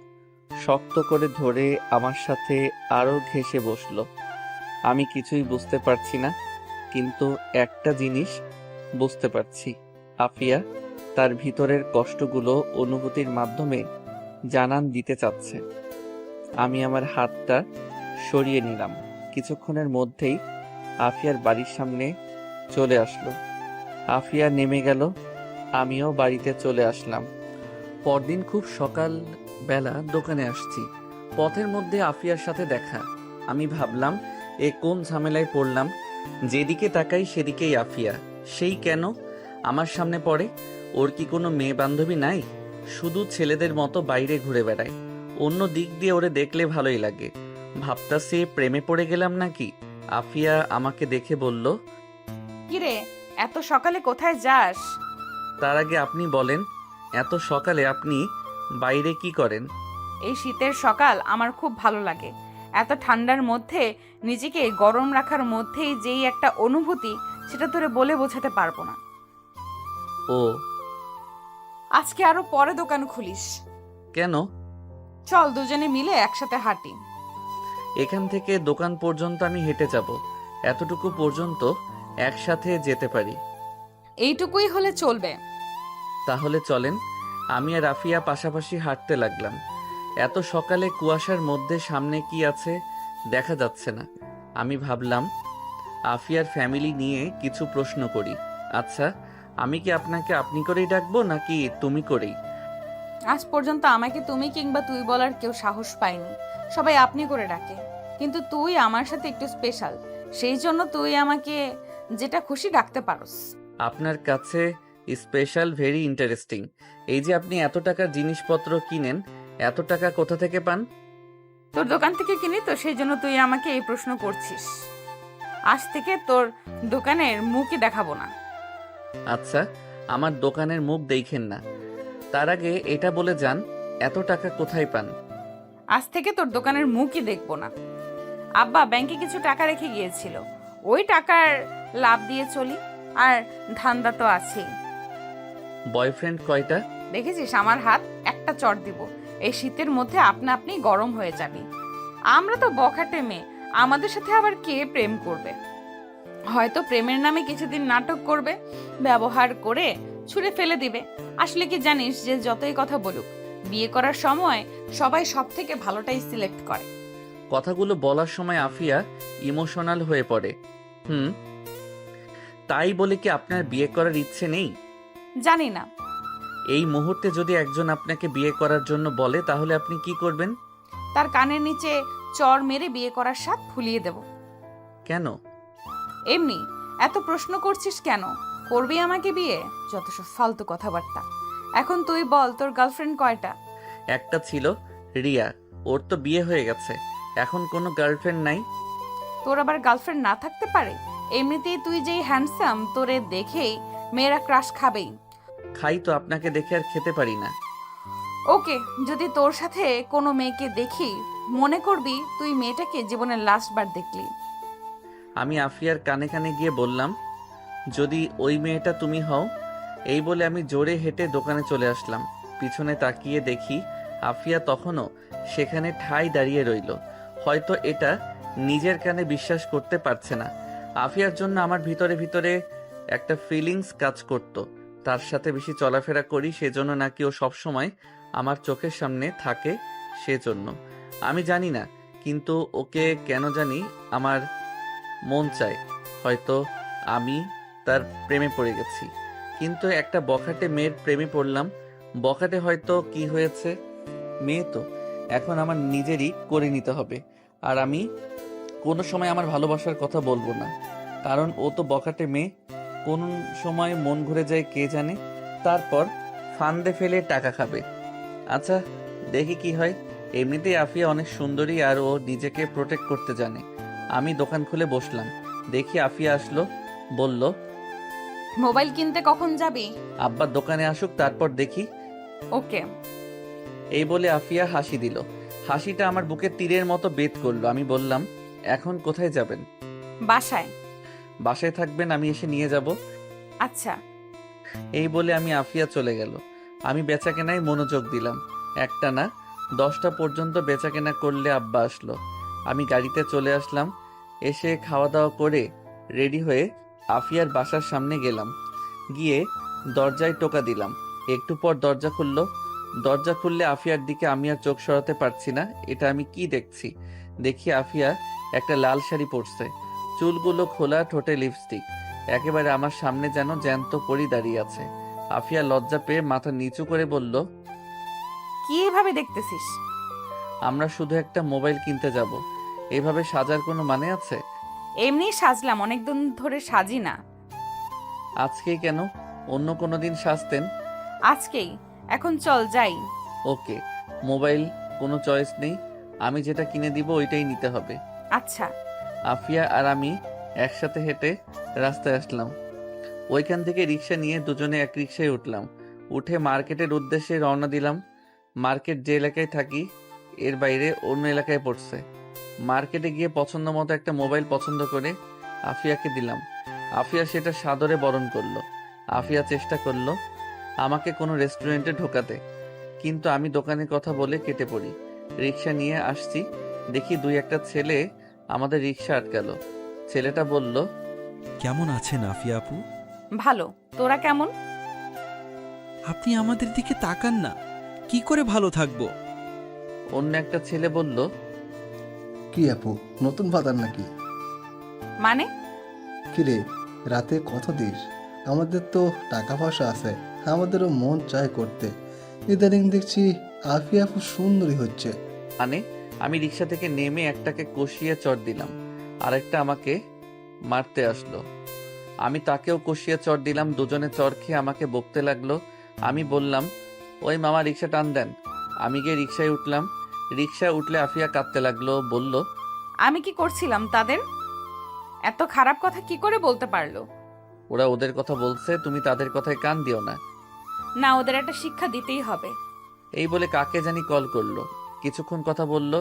শক্ত করে ধরে আমার সাথে আরো ঘেঁষে বসলো। আমি কিছুই বুঝতে পারছি না, কিন্তু একটা জিনিস বুঝতে পারছি। আফিয়া তার ভিতরের কষ্টগুলো অনুভূতির মাধ্যমে জানান দিতে চাচ্ছে। আমি আমার হাতটা সরিয়ে নিলাম। কিছুক্ষণের মধ্যেই আফিয়ার বাড়ির সামনে চলে আসলো। আফিয়া নেমে গেল, আমিও বাড়িতে চলে আসলাম। পরদিন খুব সকাল বেলা দোকানে আসছি। পথের মধ্যে আফিয়ার সাথে দেখা। আমি ভাবলাম, এ কোন ঝামেলায় পড়লাম। যেদিকে তাকাই সেদিকেই আফিয়া। সেই কেন আমার সামনে পড়ে? ওর কি কোনো মেয়ে বান্ধবী নাই? শুধু ছেলেদের মতো বাইরে ঘুরে বেড়ায়। অন্য দিক দিয়ে ওরে দেখলে ভালোই লাগে। ভাবতাছি প্রেমে পড়ে গেলাম নাকি। আফিয়া আমাকে দেখে বলল, কিরে, এত সকালে কোথায় যাস? তার আগে আপনি বলেন, এত সকালে আপনি বাইরে কি করেন? এই শীতের সকাল আমার খুব ভালো লাগে। এত ঠান্ডার মধ্যে নিজেকে গরম রাখার মধ্যেই যেই একটা অনুভূতি, সেটা তোরে বলে বোঝাতে পারবো না। ও, আজকে আরো পরে দোকান খুলিস। কেন? চল দুজনে মিলে একসাথে হাঁটি। এখান থেকে দোকান পর্যন্ত আমি হেঁটে যাব। এতটুকু পর্যন্ত একসাথে যেতে পারি। এইটুকুই হলে চলবে। তাহলে চলেন। আমি আর আফিয়া পাশাপাশি হাঁটতে লাগলাম। এত সকালে কুয়াশার মধ্যে সামনে কি আছে দেখা যাচ্ছে না। আমি ভাবলাম আফিয়ার ফ্যামিলি নিয়ে কিছু প্রশ্ন করি। আচ্ছা, আমি কি আপনাকে আপনি করেই ডাকবো নাকি তুমি করেই? আজ পর্যন্ত আমাকে তুমি কিংবা তুই বলার কেউ সাহস পায়নি, সবাই আপনি করে ডাকে। কিন্তু তুই আমার সাথে একটু স্পেশাল, সেই জন্য তুই আমাকে যেটা খুশি ডাকতে পারোস। আপনার কাছে স্পেশাল, ভেরি ইন্টারেস্টিং। এই যে আপনি এত টাকার জিনিসপত্র কিনেন, এত টাকা কোথা থেকে পান? তোর দোকান থেকে কিনি তো, সেই জন্য তুই আমাকে এই প্রশ্ন করছিস। আজ থেকে তোর দোকানের মুখই দেখাবো না। আচ্ছা, আমার দোকানের মুখ দেখেন না, তার আগে এটা বলে যান এত টাকা কোথায় পান? আজ থেকে তোর দোকানের মুখই দেখবো না। আব্বা ব্যাংকে কিছু টাকা রেখে গিয়েছিল, ওই টাকার লাভ দিয়ে চলি, আর ধান্দা তো আছেই। বয়ফ্রেন্ড কয়টা? দেখেছিস আমার হাত, একটা চট দিব, এই শীতের মধ্যে আপনা আপনি গরম হয়ে যাবি। আমরা তো বখাটে মেয়ে, আমাদের সাথে আবার কে প্রেম করবে? হয়তো প্রেমের নামে কিছুদিন নাটক করবে, ব্যবহার করে ছুঁড়ে ফেলে দিবে। আসলে কি জানিস যে যতই কথা বলুক, বিয়ে করার সময় সবাই সব থেকে ভালোটাই সিলেক্ট করে। কথাগুলো বলার সময় আফিয়া ইমোশনাল হয়ে পড়ে। তাই বলে কি আপনার বিয়ে করার ইচ্ছে নেই? জানি না। এই মুহূর্তে যদি একজন আপনাকে বিয়ে করার জন্য বলে, তাহলে আপনি কি করবেন? তার কানের নিচে চর মেরে বিয়ে করার স্বাদ ভুলিয়ে দেব। কেন? এমনি, এত প্রশ্ন করছিস কেন? করবি আমাকে বিয়ে? যত সব ফালতু কথাবার্তা। এখন তুই বল, তোর গার্লফ্রেন্ড কয়টা? একটা ছিল, রিয়া। ওর তো বিয়ে হয়ে গেছে, এখন কোনো গার্লফ্রেন্ড নাই। তোর আবার গার্লফ্রেন্ড না থাকতে পারে? এমনিতেই তুই যেই হ্যান্ডসাম, তোরে দেখেই মেয়েরা ক্রাশ খাবেই। খাই তো, আপনাকে দেখে আর খেতে পারি না। ওকে, যদি তোর সাথে কোনো মেয়েকে দেখি, মনে করবি তুই মেয়েটাকে জীবনের লাস্ট বার দেখলি। আমি আফিয়ার কানে কানে গিয়ে বললাম, যদি ওই মেয়েটা তুমি হও। এই বলে আমি জোরে হেঁটে দোকানে চলে আসলাম। পিছনে তাকিয়ে দেখি আফিয়া তখনও সেখানে ঠাই দাঁড়িয়ে রইল। হয়তো এটা নিজের কানে বিশ্বাস করতে পারছে না। আফিয়ার জন্য আমার ভিতরে ভিতরে একটা ফিলিংস কাজ করত। তার সাথে বেশি চলাফেরা করি সেজন্য নাকি ও সবসময় আমার চোখের সামনে থাকে সেজন্য। আমি জানি না, কিন্তু ওকে কেন জানি আমার মন চায়। হয়তো আমি তার প্রেমে পড়ে গেছি, কিন্তু একটা বখাটে মেয়ের প্রেমে পড়লাম। বখাটে হয়তো কি হয়েছে, মেয়ে তো, এখন আমার নিজেরই করে নিতে হবে। আর আমি কোনো সময় আমার ভালোবাসার কথা বলবো না, কারণ ও তো বখাটে মেয়ে। কোন সময় মন ঘুরে যায় কে জানে, তারপর ফান্দে ফেলে টাকা খাবে। আচ্ছা, দেখি কি হয়। এমনিতেই আফিয়া অনেক সুন্দরী আর ও নিজেকে প্রোটেক্ট করতে জানে। আমি দোকান খুলে বসলাম। দেখি আফিয়া আসলো, বলল, মোবাইল কিনতে কখন যাবি? আব্বা দোকানে আসুক তারপর দেখি। ওকে। এই বলে আফিয়া হাসি দিল। হাসিটা আমার বুকে তীরের মতো বেদ করলো। আমি বললাম, এখন কোথায় যাবেন? বাসায়। বাসায় থাকবেন, আমি এসে নিয়ে যাব। আচ্ছা। এই বলে আমি আফিয়া চলে গেল। আমি বেচাকেনায় মনোযোগ দিলাম। একটা না 10টা পর্যন্ত বেচাকেনা করলে আব্বা আসলো। আমি গাড়িতে চলে আসলাম। এসে খাওয়া দাওয়া করে রেডি হয়ে আফিয়ার বাসার সামনে গেলাম। গিয়ে দরজায় টোকা দিলাম। একটু পর দরজা খুললো। দরজা খুললে আফিয়ার দিকে আমি আর চোখ সরাতে পারছি না। এটা আমি কি দেখছি? দেখি আফিয়া একটা লাল শাড়ি পরছে, চুলগুলো খোলা, ঠোঁটে লিপস্টিক, একেবারে আমার সামনে যেন জ্যান্ত পরি দাঁড়িয়ে আছে। আফিয়া লজ্জা পেয়ে মাথা নিচু করে বলল, কি এভাবে দেখতেছিস? আমরা শুধু একটা মোবাইল কিনতে যাব, এভাবে সাজার কোনো মানে আছে? এমনি সাজলাম, অনেকদিন ধরে সাজি না। আজকেই কেন? অন্য কোনো দিন সাজতেন। আজকেই। এখন চল যাই। ওকে, মোবাইল কোনো চয়েস নেই, আমি যেটা কিনে দিব ওইটাই নিতে হবে। আচ্ছা। আফিয়া আর আমি একসাথে হেঁটে রাস্তায় আসলাম। ওইখান থেকে রিক্সা নিয়ে দুজনে এক রিক্সায় উঠলাম। উঠে মার্কেটের উদ্দেশ্যে রওনা দিলাম। মার্কেট যে এলাকায় থাকি এর বাইরে অন্য এলাকায় পড়ছে। মার্কেটে গিয়ে পছন্দ মতো একটা মোবাইল পছন্দ করে আফিয়াকে দিলাম। আফিয়া সেটা সাদরে বরণ করলো। আফিয়া চেষ্টা করলো আমাকে কোনো রেস্টুরেন্টে ঢোকাতে, কিন্তু আমি দোকানের কথা বলে কেটে পড়ি। রিক্সা নিয়ে আসছি, দেখি 2-1টা ছেলে আমাদের রিক্সা আটকালো। ছেলেটা বলল, কেমন আছেন আফিয়া আপু? ভালো। তোরা কেমন? আপনি আমাদের দিকে তাকান না, কি করে ভালো থাকবো? অন্য একটা ছেলে বলল, কি আপু, নতুন ফাদার নাকি? মানে? কিরে, রাতে কত দিস? আমাদের তো টাকা পয়সা আছে, আমাদেরও মন চায় করতে। ইদানিং দেখছি আফিয়া আপু সুন্দরী হচ্ছে। মানে? আমি রিক্সা থেকে নেমে একটাকে কষিয়ে চড় দিলাম, আরেকটা আমাকে মারতে আসলো। আমি তাকেও কষিয়ে চড় দিলাম। দুজনে চড় খেয়ে আমাকে বকতে লাগলো। আমি বললাম, ওই মামা রিক্সা টান দেন। আমি গিয়ে রিক্সায় উঠলাম। রিক্সায় উঠলে আফিয়া কাঁদতে লাগলো, বলল, আমি কি করছিলাম তাদের? এত খারাপ কথা কি করে বলতে পারলো? ওরা ওদের কথা বলছে, তুমি তাদের কথায় কান দিও না। না, ওদের একটা শিক্ষা দিতেই হবে। এই বলে কাকে জানি কল করলো। কিছুক্ষণ কথা বলল,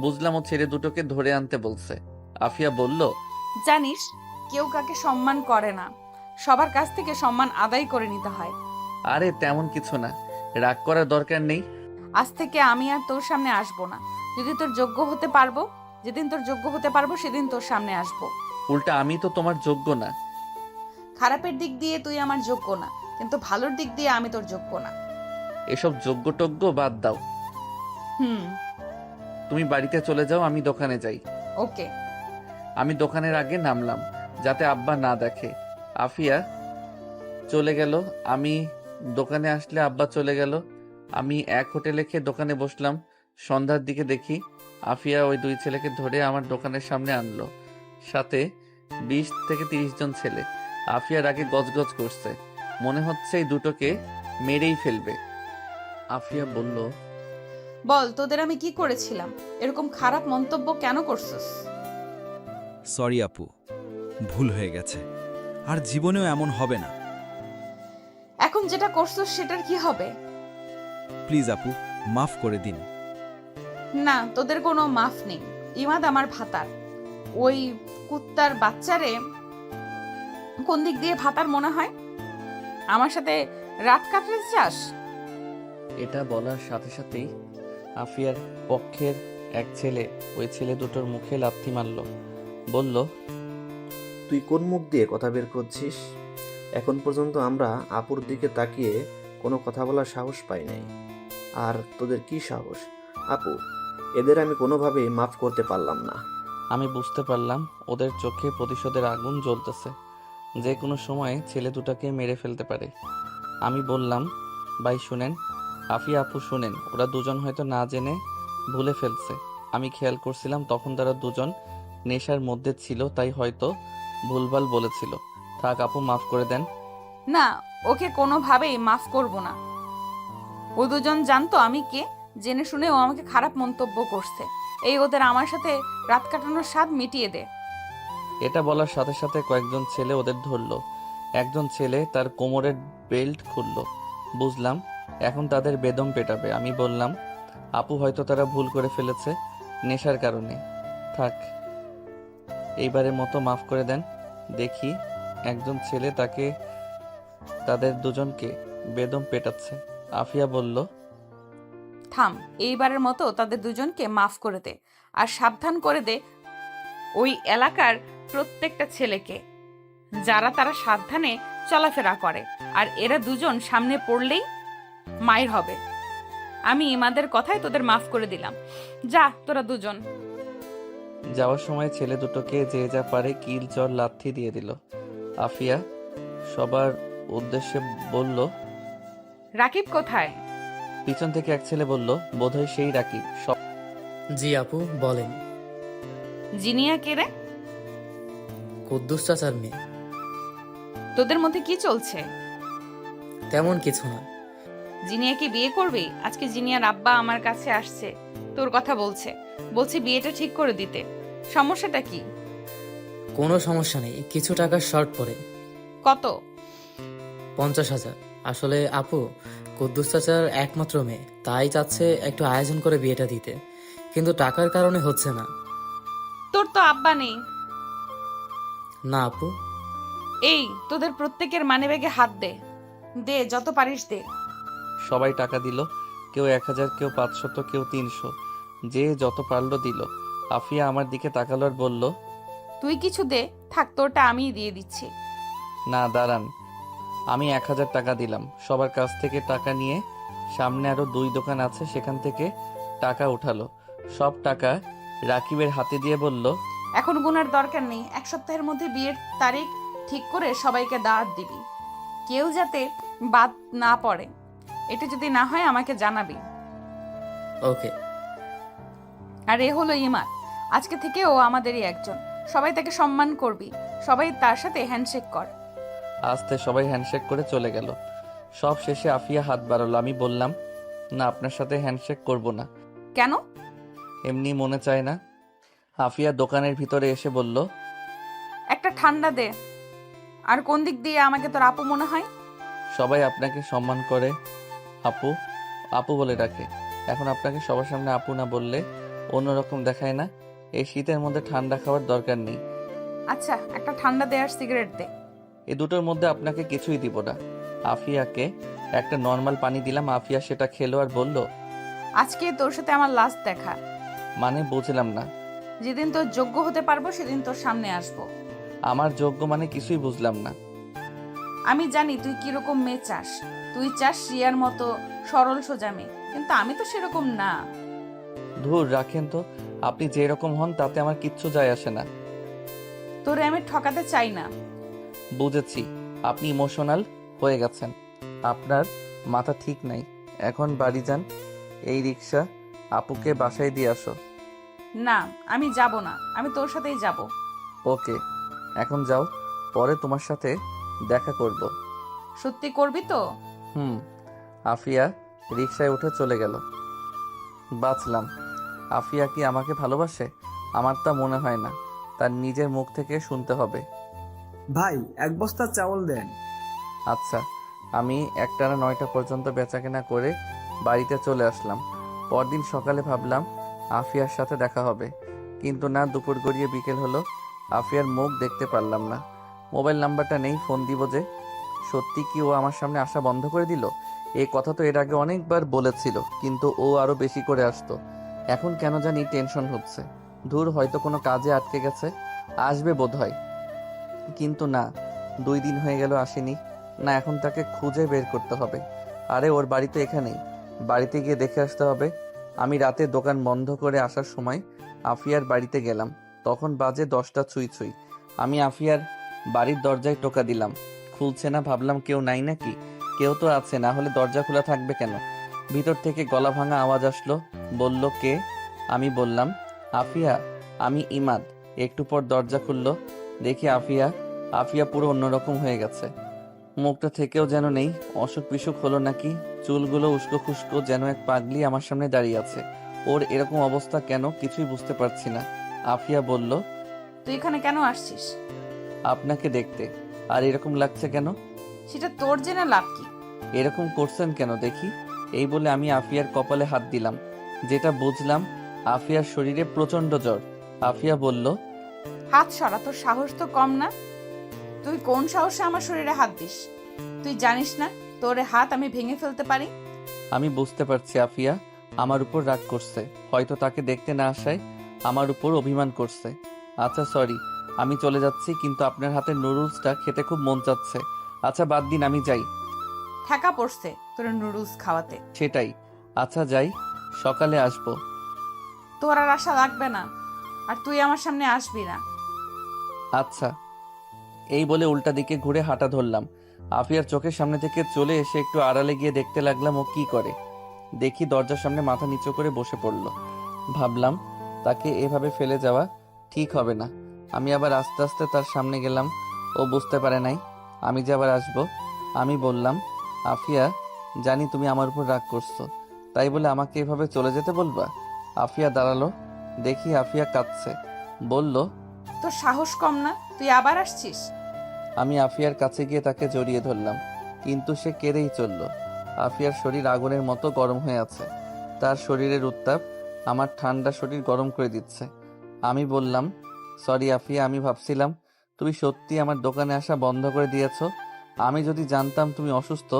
বুঝলাম ও ছেলে দুটোকে ধরে আনতে বলছে। আফিয়া বলল, জানিস, কেউ কাকে সম্মান করে না, সবার কাছ থেকে সম্মান আদায় করে নিতে হয়। আরে তেমন কিছু না, রাগ করার দরকার নেই। আজ থেকে আমি আর তোর সামনে আসবো না। যদি তোর যোগ্য হতে পারবো, যেদিন তোর যোগ্য হতে পারবো সেদিন তোর সামনে আসবো। উল্টা আমি তো তোমার যোগ্য না। খারাপের দিক দিয়ে তুই আমার যোগ্য না, কিন্তু ভালোর দিক দিয়ে আমি তোর যোগ্য না। এসব যোগ্য টোগ্য বাদ দাও। হুম। তুমি বাড়িতে চলে যাও, আমি দোকানে যাই। ওকে। আমি দোকানের আগে নামলাম যাতে আব্বা না দেখে। আফিয়া চলে গেল। আমি দোকানে আসলে আব্বা চলে গেল। আমি এক হোটেলে খেয়ে দোকানে বসলাম। সন্ধ্যার দিকে দেখি আফিয়া ওই 2 ছেলেকে ধরে আমার দোকানের সামনে আনলো, সাথে 20 থেকে 30 জন ছেলে। আফিয়ার আগে গজগজ করছে, মনে হচ্ছে এই দুটোকে মেরেই ফেলবে। আফিয়া বলল, বল তোদের আমি কি করেছিলাম? এরকম খারাপ মন্তব্য কেন করছিস? সরি আপু, ভুল হয়ে গেছে, আর জীবনেও এমন হবে না। এখন যেটা করছিস সেটার কি হবে? প্লিজ আপু, মাফ করে দিন। না, তোদের কোনো মাফ নেই। ইমাদ আমার ভাতার। ওই কুত্তার বাচ্চারে কোন দিক দিয়ে ভাতার মনে হয়? আমার সাথে রাত কাটাতে চাস? এটা বলার সাথে সাথেই আফিয়ার পক্ষের এক ছেলে ওই ছেলে দুটোর মুখে লাথি মারল। বলল, তুই কোন মুখ দিয়ে কথা বের করছিস? এখন পর্যন্ত আমরা আপুর দিকে তাকিয়ে কোনো কথা বলার সাহস পাই নাই, আর তোদের কি সাহস? আপু, এদের আমি কোনোভাবেই মাফ করতে পারলাম না। আমি বুঝতে পারলাম ওদের চোখে প্রতিশোধের আগুন জ্বলতেছে, যে কোনো সময় ছেলে দুটাকে মেরে ফেলতে পারে। আমি বললাম, ভাই শুনেন, আফিয়া আপু শুনেন, ওরা দুজন হয়তো না জেনে ভুলে ফেলছে। আমি খেয়াল করছিলাম তখন তারা দুজন নেশার মধ্যে ছিল, তাই হয়তো ভুলভাল বলেছিল। থাক আপু, মাফ করে দেন। না, ওকে কোনোভাবেই মাফ করব না। ও দুজন জানতো আমি কে, জেনে শুনে ও আমাকে খারাপ মন্তব্য করছে। এই ওদের আমার সাথে রাত কাটানোর স্বাদ মিটিয়ে দে। এটা বলার সাথে সাথে কয়েকজন ছেলে ওদের ধরলো। একজন ছেলে তার কোমরের বেল্ট খুললো। বুঝলাম এখন তাদের বেদম পেটাবে। আমি বললাম, আপু হয়তো তারা ভুল করে ফেলেছে নেশার কারণে, থাক এইবারের মতো মাফ করে দেন। দেখি একজন ছেলে তাদের দুজনকে বেদম পেটাচ্ছে। আফিয়া বলল, থাম, এইবারের মতো তাদের দুজনকে মাফ করে দে, আর সাবধান করে দে ওই এলাকার প্রত্যেকটা ছেলেকে, যারা তারা সাবধানে চলাফেরা করে। আর এরা দুজন সামনে পড়লেই মায়ের হবে। আমি ইমাদের কথায় তোদের মাফ করে দিলাম। যা তোরা দুজন। যাওয়ার সময় ছেলে দুটোকে যে যা পারে কিল চর লাথি দিয়ে দিল। আফিয়া সবার উদ্দেশ্যে বলল, রাকিব কোথায়? পিছন থেকে এক ছেলে বলল, বোধহয় সেই রাকিব। সব জি আপু, বলেন। জিনিয়া কে রে? কুদ্দুস চাচার মেয়ে। তোদের মধ্যে কি চলছে? তেমন কিছু না। জিনিয়াকে বিয়ে করবি? আজকে জিনিয়ার আব্বা আমার কাছে আসছে, তোর কথা বলছে বিয়েটা ঠিক করে দিতে। সমস্যাটা কি? কোনো সমস্যা নেই, কিছু টাকার শর্ট পড়ে। কত? 50,000। আসলে আপু, কুদ্দুস চাচার একমাত্র মেয়ে, তাই চাচ্ছে একটু আয়োজন করে বিয়েটা দিতে, কিন্তু টাকার কারণে হচ্ছে না। তোর তো আব্বা নেই। না আপু। এই তোদের প্রত্যেকের মানিব্যাগে হাত দে, দে যত পারিস দে। সবাই টাকা দিল, কেউ 1000, কেউ 500, কেউ 300, যে যত পারলো দিল। আফিয়া আমার দিকে তাকালো আর বলল, তুই কিছু দে, থাক তোরটা আমিই দিয়ে দিচ্ছি। না দাঁড়ান, আমি 1000 টাকা দিলাম। সবার কাছ থেকে টাকা নিয়ে সামনে আরো 2 দোকান আছে, সেখান থেকে টাকা উঠালো। সব টাকা রাকিবের হাতে দিয়ে বলল, এখন গুনার দরকার নেই, 1 সপ্তাহের মধ্যে বিয়ের তারিখ ঠিক করে সবাইকে দাওয়াত দিবি, কেউ যাতে বাদ না পড়ে। এটা যদি না হয় আমাকে জানাবি। ওকে। আর এ হলো ইমাদ, আজকে থেকে ও আমাদেরই একজন। সবাই তাকে সম্মান করবি, সবাই তার সাথে হ্যান্ডশেক কর। আস্তে সবাই হ্যান্ডশেক করে চলে গেল। সব শেষে আফিয়া হাত বাড়ালো। আমি বললাম, না আপনার সাথে হ্যান্ডশেক করব না। কেন? এমনি মনে চায় না। আফিয়া দোকানের ভিতরে এসে বলল, একটা ঠান্ডা দে। আর কোন দিক দিয়ে আমাকে তোর আপু মনে হয়? সবাই আপনাকে সম্মান করে আপু আপু বলে ডাকে। এখন আপনাকে সবার সামনে আপু না বললে অন্যরকম দেখায় না? এই শীতের মধ্যে ঠান্ডা খাওয়ার দরকার নেই। আচ্ছা, একটা ঠান্ডা দে আর সিগারেট দে। এই দুটোর মধ্যে আপনাকে কিছুই দিব না। আফিয়াকে একটা নর্মাল পানি দিলাম। আফিয়া সেটা খেলো আর বলল, আজকে তোর সাথে আমার লাস্ট দেখা। মানে বুঝলাম না। যেদিন তোর যোগ্য হতে পারবো সেদিন তোর সামনে আসবো। আমার যোগ্য মানে কিছুই বুঝলাম না। আমি জানি তুই কিরকম মেয়ে চাস। তুই চাস রিয়ার মতো সরল সোজা মেয়ে, কিন্তু আমি তো সেরকম না। ধুর রাখেন তো, আপনি যে রকম হন তাতে আমার কিচ্ছু যায় আসে না। তোরে আমি ঠকাতে চাই না। বুঝেছি, আপনি ইমোশনাল হয়ে গেছেন, আপনার মাথা ঠিক নাই। এখন বাড়ি যান, এই রিক্সা আপুকে বাসায় দিয়ে আসো। না, আমি যাব না, আমি তোর সাথেই যাব। ওকে। এখন যাও, পরে তোমার সাথে দেখা করব। সত্যি করবি তো? হুম। আফিয়া রিকশায় উঠে চলে গেল। বাঁচলাম। আফিয়া কি আমাকে ভালোবাসে? আমার তা মনে হয় না। তার নিজের মুখ থেকে শুনতে হবে। ভাই, এক বস্তা চাউল দেন। আচ্ছা। আমি একটানা 9টা পর্যন্ত বেচাকেনা করে বাড়িতে চলে আসলাম। পরদিন সকালে ভাবলাম আফিয়ার সাথে দেখা হবে, কিন্তু না, দুপুর গড়িয়ে বিকেল হলো, আফিয়ার মুখ দেখতে পারলাম না। মোবাইল নাম্বারটা নেই, ফোন দিব যে? সত্যি কি ও আমার সামনে আসা বন্ধ করে দিল? এই কথা তো এর আগে অনেকবার বলেছিল, কিন্তু ও আরো বেশি করে আসতো। এখন কেন জানি টেনশন হচ্ছে। ধুর, হয়তো কোনো কাজে আটকে গেছে, আসবে বোধহয়। কিন্তু না, 2 দিন হয়ে গেল আসেনি। না, এখন তাকে খুঁজে বের করতে হবে। আরে ওর বাড়ি তো এখানেই, বাড়িতে গিয়ে দেখে আসতে হবে। আমি রাতে দোকান বন্ধ করে আসার সময় আফিয়ার বাড়িতে গেলাম, তখন বাজে 10টা ছুঁই ছুঁই। আমি আফিয়ার বাড়ির দরজায় টোকা দিলাম, খুলছে না। ভাবলাম কেউ নাই নাকি। কেউ তো আছে, না হলে দরজা খোলা থাকবে কেন? ভিতর থেকে গলা ভাঙা আওয়াজ আসলো। বলল, কে? আমি বললাম, আফিয়া, আমি ইমাদ। একটু পর দরজা খুললো, দেখি আফিয়া। আফিয়া পুরো অন্যরকম হয়ে গেছে। মুখটা থেকেও যেন নেই, অসুখ বিসুখ হলো নাকি। চুলগুলো উস্কো খুস্কো, যেন এক পাগলি আমার সামনে দাঁড়িয়ে আছে। ওর এরকম অবস্থা কেন, কিছুই বুঝতে পারছি না। আফিয়া বলল, তুই এখানে কেন আসছিস? আপনাকে দেখতে। আর এরকম লাগছে কেন? সেটা তোর জেনে লাভ কি? এরকম করছেন কেন দেখি? এই বলে আমি আফিয়ার কপালে হাত দিলাম। যেটা বুঝলাম, আফিয়ার শরীরে প্রচন্ড জ্বর। আফিয়া বলল, হাত সরা, তোর সাহস তো কম না। তুই কোন সাহসে আমার শরীরে হাত দিস? তুই জানিস না তোর হাত আমি ভেঙে ফেলতে পারি? আমি বুঝতে পারছি আফিয়া আমার উপর রাগ করছে, হয়তো তাকে দেখতে না আসায় আমার উপর অভিমান করছে। আচ্ছা সরি, আমি চলে যাচ্ছি, কিন্তু আপনার হাতের নুডলসটা খেতে খুব মন চাচ্ছে। আচ্ছা বাদ দিন, আমি যাই। ঠেকা পড়ছে তোর নুডলস খাওয়াতে। সেটাই। আচ্ছা যাই, সকালে আসবো। তোর আর আশা লাগবে না, আর তুই আমার সামনে আসবি না। আচ্ছা। এই বলে উল্টা দিকে ঘুরে হাঁটা ধরলাম। আফিয়ার চোখের সামনে থেকে চলে এসে একটু আড়ালে গিয়ে দেখতে লাগলাম ও কি করে। দেখি দরজার সামনে মাথা নিচু করে বসে পড়ল। ভাবলাম তাকে এভাবে ফেলে যাওয়া ঠিক হবে না। আমি আবার আস্তে আস্তে তার সামনে গেলাম। ও বুঝতে পারে নাই আমি যে আবার আসবো। আমি বললাম, আফিয়া, জানি তুমি আমার উপর রাগ করছো, তাই বলে আমাকে এভাবে চলে যেতে বলবা? আফিয়া দাঁড়ালো, দেখি আফিয়া কাঁদছে। বলল, তোর সাহস কম না, তুই আবার আসছিস? আমি আফিয়ার কাছে গিয়ে তাকে জড়িয়ে ধরলাম, কিন্তু সে কেঁদেই চলল। আফিয়ার শরীর আগুনের মতো গরম হয়ে আছে। তার শরীরের উত্তাপ আমার ঠান্ডা শরীর গরম করে দিচ্ছে। আমি বললাম, সরি আফিয়া, আমি ভাবছিলাম তুমি সত্যি আমার দোকানে আসা বন্ধ করে দিয়েছো। আমি যদি জানতাম তুমি অসুস্থ,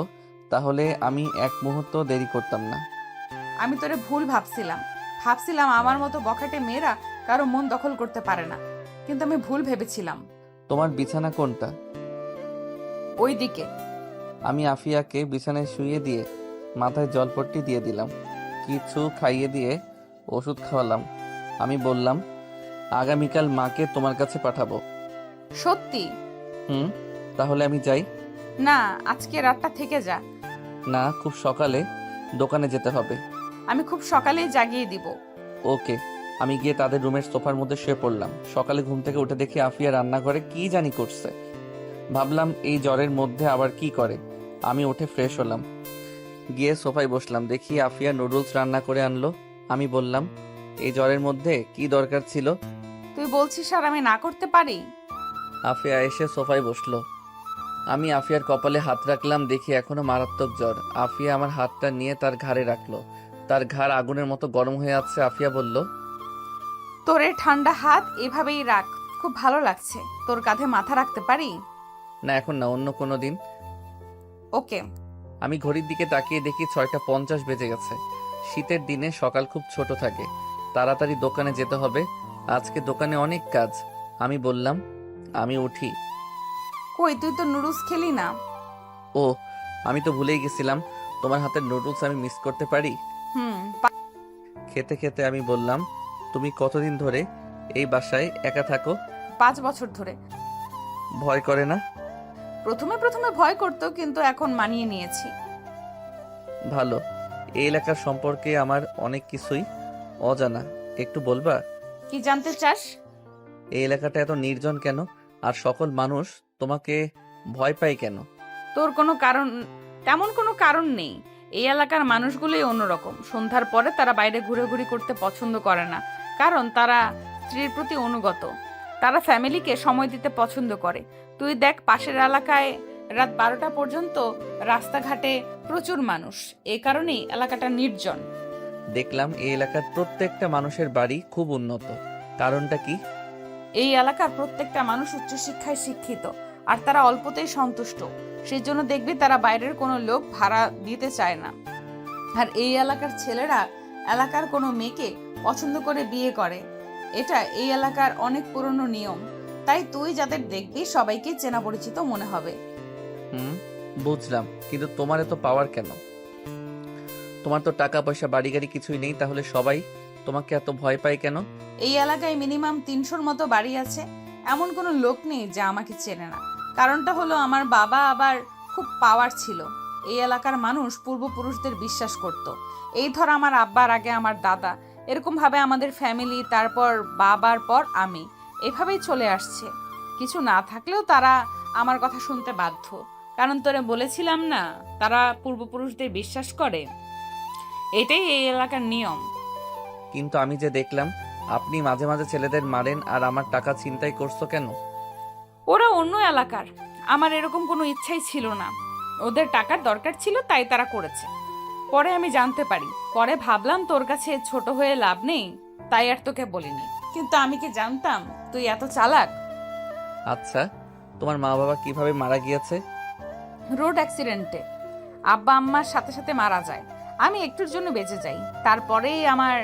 তাহলে আমি এক মুহূর্ত দেরি করতাম না। আমি তোরে ভুল ভাবছিলাম আমার মতো বখাটে মেয়েরা কারো মন দখল করতে পারে না, কিন্তু আমি ভুল ভেবেছিলাম। তোমার বিছানা কোনটা? ওই দিকে। আমি আফিয়াকে বিছানায় শুইয়ে দিয়ে মাথায় জলপট্টি দিয়ে দিলাম, কিছু খাইয়ে দিয়ে ওষুধ খাওয়ালাম। আমি বললাম, আগামীকাল মাকে তোমার কাছে পাঠাবো। সত্যি? হুম। তাহলে আমি যাই? না, আজকে রাতটা থেকে যা। না, খুব সকালে দোকানে যেতে হবে। আমি খুব সকালেই জাগিয়ে দিব। ওকে। আমি গিয়ে তাদের রুমের সোফার মধ্যে শুয়ে পড়লাম। সকালে ঘুম থেকে উঠে দেখি আফিয়া রান্নাঘরে কি জানি করছে। ভাবলাম এই জ্বরের মধ্যে আবার কি করে। আমি উঠে ফ্রেশ হলাম, গিয়ে সোফায় বসলাম। দেখি আফিয়া নুডলস রান্না করে আনলো। আমি বললাম, এই জ্বরের মধ্যে কি দরকার ছিল? তুই বলছিস আর আমি না করতে পারি? আফিয়া এসে সোফায় বসলো। আমি আফিয়ার কপালে হাত রাখলাম, দেখি এখনো মারাত্মক জ্বর। আফিয়া আমার হাতটা নিয়ে তার ঘাড়ে রাখলো। তার ঘাড় আগুনের মতো গরম হয়ে আছে। আফিয়া বলল, তোর এই ঠান্ডা হাত এভাবেই রাখ, খুব ভালো লাগছে। তোর কাঁধে মাথা রাখতে পারি? না, এখন না, অন্য কোনো দিন। ওকে। আমি ঘড়ির দিকে তাকিয়ে দেখি 6টা 50 বেজে গেছে। শীতের দিনে সকাল খুব ছোট থাকে, তাড়াতাড়ি দোকানে যেতে হবে। আজকে দোকানে অনেক কাজ। আমি বললাম, আমি উঠি। কই, তুই তো নুডলস খেলি না? ও, আমি তো ভুলেই গেছিলাম, তোমার হাতের নুডলস আমি মিস করতে পারি? হুম। খেতে খেতে আমি বললাম, তুমি কতদিন ধরে এই বাসায় একা থাকো? 5 বছর ধরে। ভয় করে না? প্রথমে ভয় করতো, কিন্তু এখন মানিয়ে নিয়েছি। ভালো। এই এলাকার সম্পর্কে আমার অনেক কিছুই অজানা, একটু বলবা? কি জানতে চাস? এই এলাকাটা এত নির্জন কেন? আর সকল মানুষ তোমাকে ভয় পায় কেন? তোর কোনো কারণ, তেমন কোনো কারণ নেই। এই এলাকার মানুষগুলোই অন্যরকম। সন্ধ্যার পরে তারা বাইরে ঘুরেঘুরি করতে পছন্দ করে না, কারণ তারা স্ত্রীর প্রতি অনুগত। তারা ফ্যামিলিকে সময় দিতে পছন্দ করে। তুই দেখ, পাশের এলাকায় রাত 12টা পর্যন্ত রাস্তাঘাটে প্রচুর মানুষ। এই কারণেই এলাকাটা নির্জন। দেখলাম এই এলাকার প্রত্যেকটা মানুষের বাড়ি খুব উন্নত। কারণটা কি? এই এলাকার প্রত্যেকটা মানুষ উচ্চশিক্ষায় শিক্ষিত, আর তারা অল্পতেই সন্তুষ্ট। সেই জন্য দেখবি তারা বাইরের কোনো লোক ভাড়া দিতে চায় না। আর এই এলাকার ছেলেরা এলাকার কোনো মেয়েকে পছন্দ করে বিয়ে করে। এটা এই এলাকার অনেক পুরনো নিয়ম। তাই তুই যাদের দেখবি সবাইকে চেনা পরিচিত মনে হবে। বুঝলাম, কিন্তু তোমার এত পাওয়ার কেন? তোমার তো টাকা পয়সা বাড়ি গাড়ি কিছুই নেই, তাহলে সবাই তোমাকে এত ভয় পায় কেন? এই এলাকায় মিনিমাম 300-র মতো বাড়ি আছে। এমন কোনো লোক নেই যা আমাকে চেনে না। কারণটা হলো আমার বাবা আবার খুব পাওয়ার ছিল। এই এলাকার মানুষ পূর্বপুরুষদের বিশ্বাস করত। এই ধর আমার আব্বার আগে আমার দাদা, এরকম ভাবে আমাদের ফ্যামিলি, তারপর বাবার পর আমি, এভাবেই চলে আসছে। কিছু না থাকলেও তারা আমার কথা শুনতে বাধ্য। কারণ তোরে বলেছিলাম না, তারা পূর্বপুরুষদের বিশ্বাস করে। এটাই এই এলাকার নিয়ম। কিন্তু আমি যে দেখলাম আপনি মাঝে মাঝে ছেলেদের মারেন, আর আমার টাকা ছিনতাই করছো কেন? ওরা অন্য এলাকার, আমার এরকম কোনো ইচ্ছাই ছিল না। ওদের টাকার দরকার ছিল, তাই তারা করেছে। পরে আমি জানতে পারি। পরে ভাবলাম তোর কাছে ছোট হয়ে লাভ নেই, তাই আর তোকে বলিনি। কিন্তু আমি কি জানতাম তুই এত চালাক। আচ্ছা, তোমার মা বাবা কিভাবে মারা গিয়েছে? রোড অ্যাক্সিডেন্টে আব্বা আম্মার সাথে সাথে মারা যায়। আমি একটুর জন্য বেঁচে যাই, তারপরেই আমার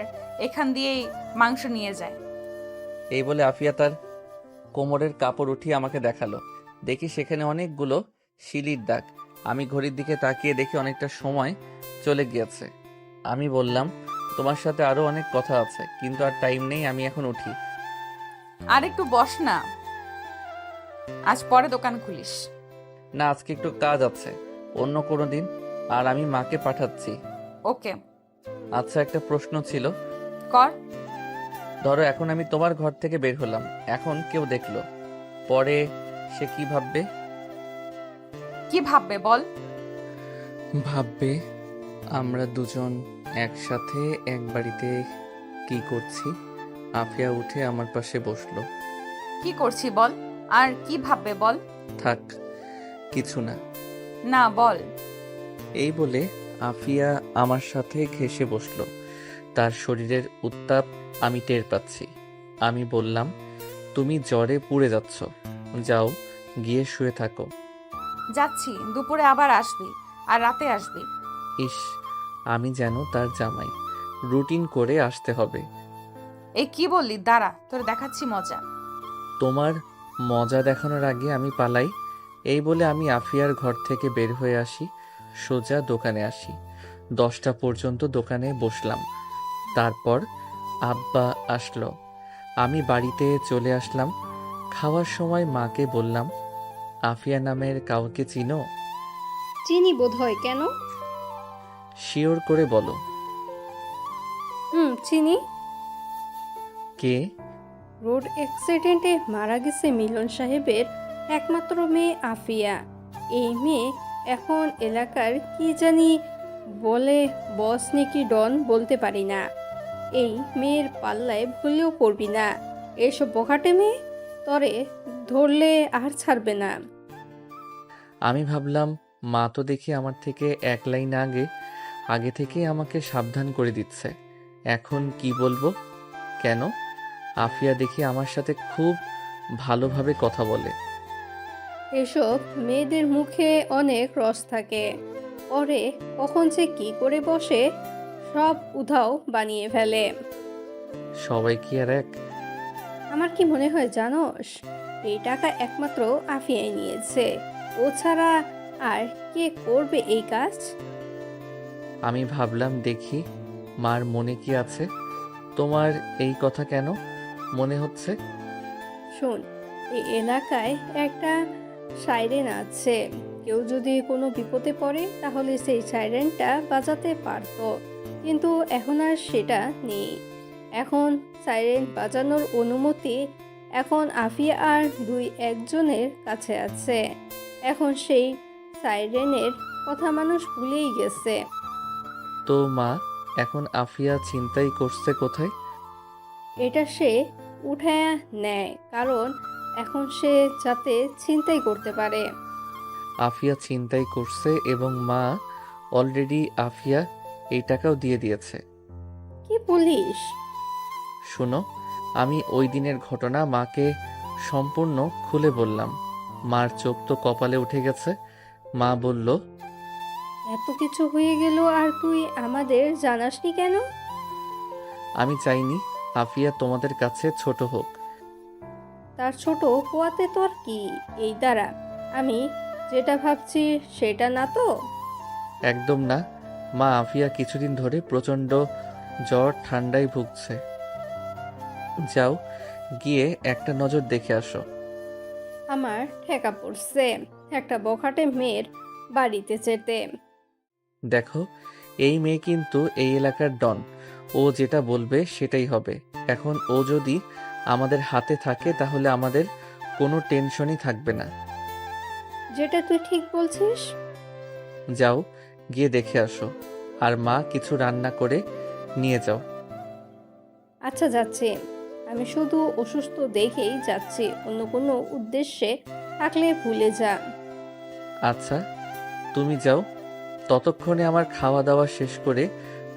এখান দিয়েই মাংস নিয়ে যায়। এই বলে আফিয়া তার কোমরের কাপড় উঠিয়ে আমাকে দেখালো। দেখি সেখানে অনেকগুলো শিলির দাগ। আমি ঘড়ির দিকে তাকিয়ে দেখি অনেকটা সময় চলে গিয়েছে। আমি বললাম, তোমার সাথে আরো অনেক কথা আছে, কিন্তু আর টাইম নেই, আমি এখন উঠি। আর একটু বস না, আজ পরে দোকান খুলিস। না, আজকে একটু কাজ আছে, অন্য কোনো দিন। আর আমি মাকে পাঠাচ্ছি। ওকে। আচ্ছা, একটা প্রশ্ন ছিল। কর। ধরো এখন আমি তোমার ঘর থেকে বের হলাম, এখন কেউ দেখলো, পরে সে কি ভাববে? কি ভাববে বল? ভাববে আমরা দুজন একসাথে এক বাড়িতে কি করছি। আফিয়া উঠে আমার পাশে বসলো। কি করছি বল, আর কি ভাববে বল? থাক, কিছু না। না, বল। এই বলে আফিয়া আমার সাথে ঘেঁষে বসলো। তার শরীরের উত্তাপ আমি টের পাচ্ছি। আমি বললাম, তুমি জ্বরে পুড়ে যাচ্ছ, যাও গিয়ে শুয়ে থাকো। যাচ্ছি, দুপুরে আবার আসবি, আর রাতে আসবি। ইস, আমি যেন তার জামাই, রুটিন করে আসতে হবে। এই কি বললি? দাঁড়া, তোর দেখাচ্ছি মজা। তোমার মজা দেখানোর আগে আমি পালাই। এই বলে আমি আফিয়ার ঘর থেকে বের হয়ে আসি, সোজা দোকানে আসি। 10টা পর্যন্ত দোকানে বসলাম। তারপর আব্বা আসলো, আমি বাড়িতে চলে আসলাম। খাওয়ার সময় মাকে বললাম, আফিয়া নামের কাউকে চিনো? চিনি বোধহয়, কেন? শিওর করে বলো। চিনি। কে? রোড অ্যাক্সিডেন্টে মারা গেছে মিলন সাহেবের একমাত্র মেয়ে আফিয়া। এই মেয়ে এখন এলাকার কি জানি বলে, বস নাকি ডন বলতে পারি না। এই মেয়ের পাল্লায় ভুলেও পড়বি না। এসব বখাটে মেয়ে তরে ধরলে আর ছাড়বে না। আমি ভাবলাম মা তো দেখি আমার থেকে এক লাইন আগে থেকে আমাকে সাবধান করে দিচ্ছে। এখন কি বলবো? কেন? আফিয়া দেখি আমার সাথে খুব ভালোভাবে কথা বলে। এসব মেয়েদের মুখে অনেক রস থাকে, পরে কখন যে কি করে বসে সব উধাও বানিয়ে ফেলে। সবাই কি আর এক? আমার কি মনে হয় জানোস, এই টাকা একমাত্র আফিয়াই নিয়েছে। ও ছাড়া আর কে করবে এই কাজ? আমি ভাবলাম দেখি মার মনে কি আছে। তোমার এই কথা কেন মনে হচ্ছে? শোন, এই এলাকায় একটা সাইরেন আছে। কেউ যদি কোনো বিপদে পড়ে তাহলে সেই সাইরেনটা বাজাতে পারতো, কিন্তু এখন আর সেটা নেই। এখন সাইরেন বাজানোর অনুমতি এখন আফিয়া আর দুই একজনের কাছে আছে। এখন সেই সাইরেনের কথা মানুষ ভুলেই গেছে। তো মা, এখন আফিয়া ছিনতাই করছে কোথায়? এটা সে উঠায় নেয়, কারণ এখন সে যাতে ছিনতাই করতে পারে। আফিয়া ছিনতাই করছে এবং মা অলরেডি আফিয়া এই টাকাও দিয়ে দিয়েছে। কি বলিস? শোনো, আমি ওই দিনের ঘটনা মাকে সম্পূর্ণ খুলে বললাম। মার চোখ তো কপালে উঠে গেছে। মা বলল, এত কিছু হয়ে গেল আর তুই আমাদের জানাসনি কেন? আমি চাইনি আফিয়া তোমাদের কাছে ছোট হোক। তার ছোট হওয়াতে তোর কি? এই দ্বারা আমি যেটা ভাবছি সেটা না তো। একদম না মা, আফিয়া কিছুদিন ধরে প্রচণ্ড জ্বর ঠান্ডায় ভুগছে। যাও গিয়ে একটা নজর দেখে আসো। আমার ঠেকা পড়ছে একটা বখাটে মেয়ের বাড়িতে যেতে। দেখো, এই মেয়ে কিন্তু এই এলাকার ডন। ও যেটা বলবে সেটাই হবে। এখন ও যদি আমাদের হাতে থাকে তাহলে আমাদের কোনো টেনশনই থাকবে না। যেটা তুই ঠিক বলছিস। যাও গিয়ে দেখে আসো, আর মা কিছু রান্না করে নিয়ে যাও। আচ্ছা যাচ্ছি। আমি শুধু অসুস্থ দেখেই যাচ্ছি, অন্য কোনো উদ্দেশ্যে থাকলে ভুলে যা। আচ্ছা তুমি যাও। ততক্ষণে আমার খাওয়া দাওয়া শেষ করে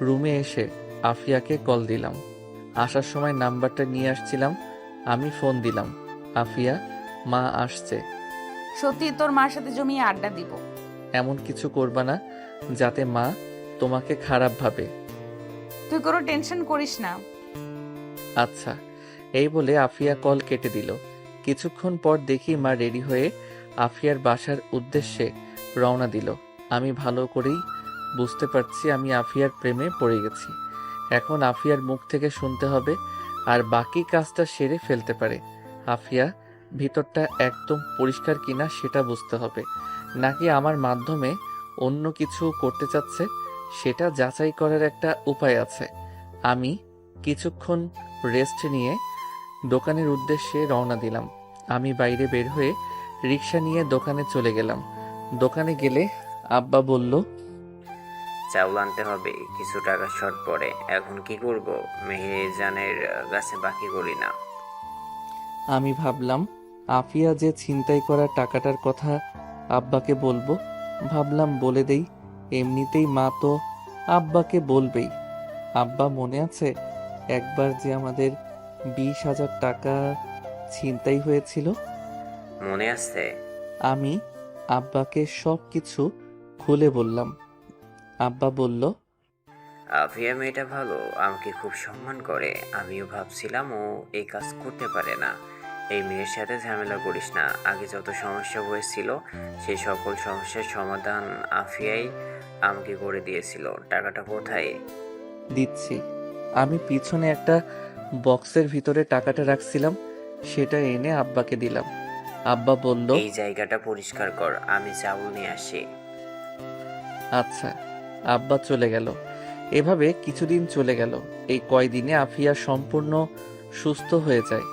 রুমে এসে আফিয়াকে কল দিলাম। আসার সময় নাম্বারটা নিয়ে আসছিলাম, আমি ফোন দিলাম। আফিয়া, মা আসছে। সত্যি তোর মার সাথে জমিয়ে আড্ডা দিব। এমন কিছু করবা না যাতে মা তোমাকে খারাপ ভাবে। তুই কোনো টেনশন করিস না। আচ্ছা, এই বলে আফিয়া কল কেটে দিল। কিছুক্ষণ পর দেখি মা রেডি হয়ে আফিয়ার বাসার উদ্দেশ্যে রওনা দিল। আমি ভালো করেই বুঝতে পারছি আমি আফিয়ার প্রেমে পড়ে গেছি। এখন আফিয়ার মুখ থেকে শুনতে হবে আর বাকি কাজটা সেরে ফেলতে পারে। আফিয়া ভিতরটা একদম পরিষ্কার কিনা সেটা বুঝতে হবে, নাকি আমার মাধ্যমে অন্য কিছু করতে চাচ্ছে সেটা যাচাই করার একটা উপায় আছে। আমি কিছুক্ষণ রেস্ট নিয়ে দোকানের উদ্দেশ্যে রওনা দিলাম। আমি বাইরে বের হয়ে রিক্সা নিয়ে দোকানে চলে গেলাম। দোকানে গেলে আব্বা বলল, চাউল আনতে হবে, কিছু টাকা শর্ট পড়ে। এখন কি করব? মেহেজানের কাছে বাকি করি না। আমি ভাবলাম আফিয়া যে ছিনতাই করা টাকাটার কথা আব্বাকে বলবো। ভাবলাম বলে দেই, এমনিতেই মা তো আব্বাকে বলবেই। আব্বা, মনে আছে একবার যে আমাদের 20,000 টাকা ছিনতাই হয়েছিল? মনে আছে? আমি আব্বাকে সব কিছু খুলে বললাম। আব্বা বলল, আফিয়া মেয়েটা ভালো, আমাকে খুব সম্মান করে। আমিও ভাবছিলাম ও এই কাজ করতে পারে না। এই মেয়ের সাথে ঝামেলা করিস না। আগে যত সমস্যা হয়েছিল সেই সকল সমস্যার সমাধান আফিয়াই আমাকে করে দিয়েছিল। টাকাটা কোথায়? দিচ্ছি। আমি পিছনে একটা বক্সের ভিতরে টাকাটা রাখছিলাম, সেটা এনে আব্বাকে দিলাম। আব্বা বলল, এই জায়গাটা পরিষ্কার কর, আমি চাউল নিয়ে আসি। আচ্ছা। আব্বা চলে গেল। এভাবে কিছুদিন চলে গেল। এই কয়দিনে আফিয়া সম্পূর্ণ সুস্থ হয়ে যায়।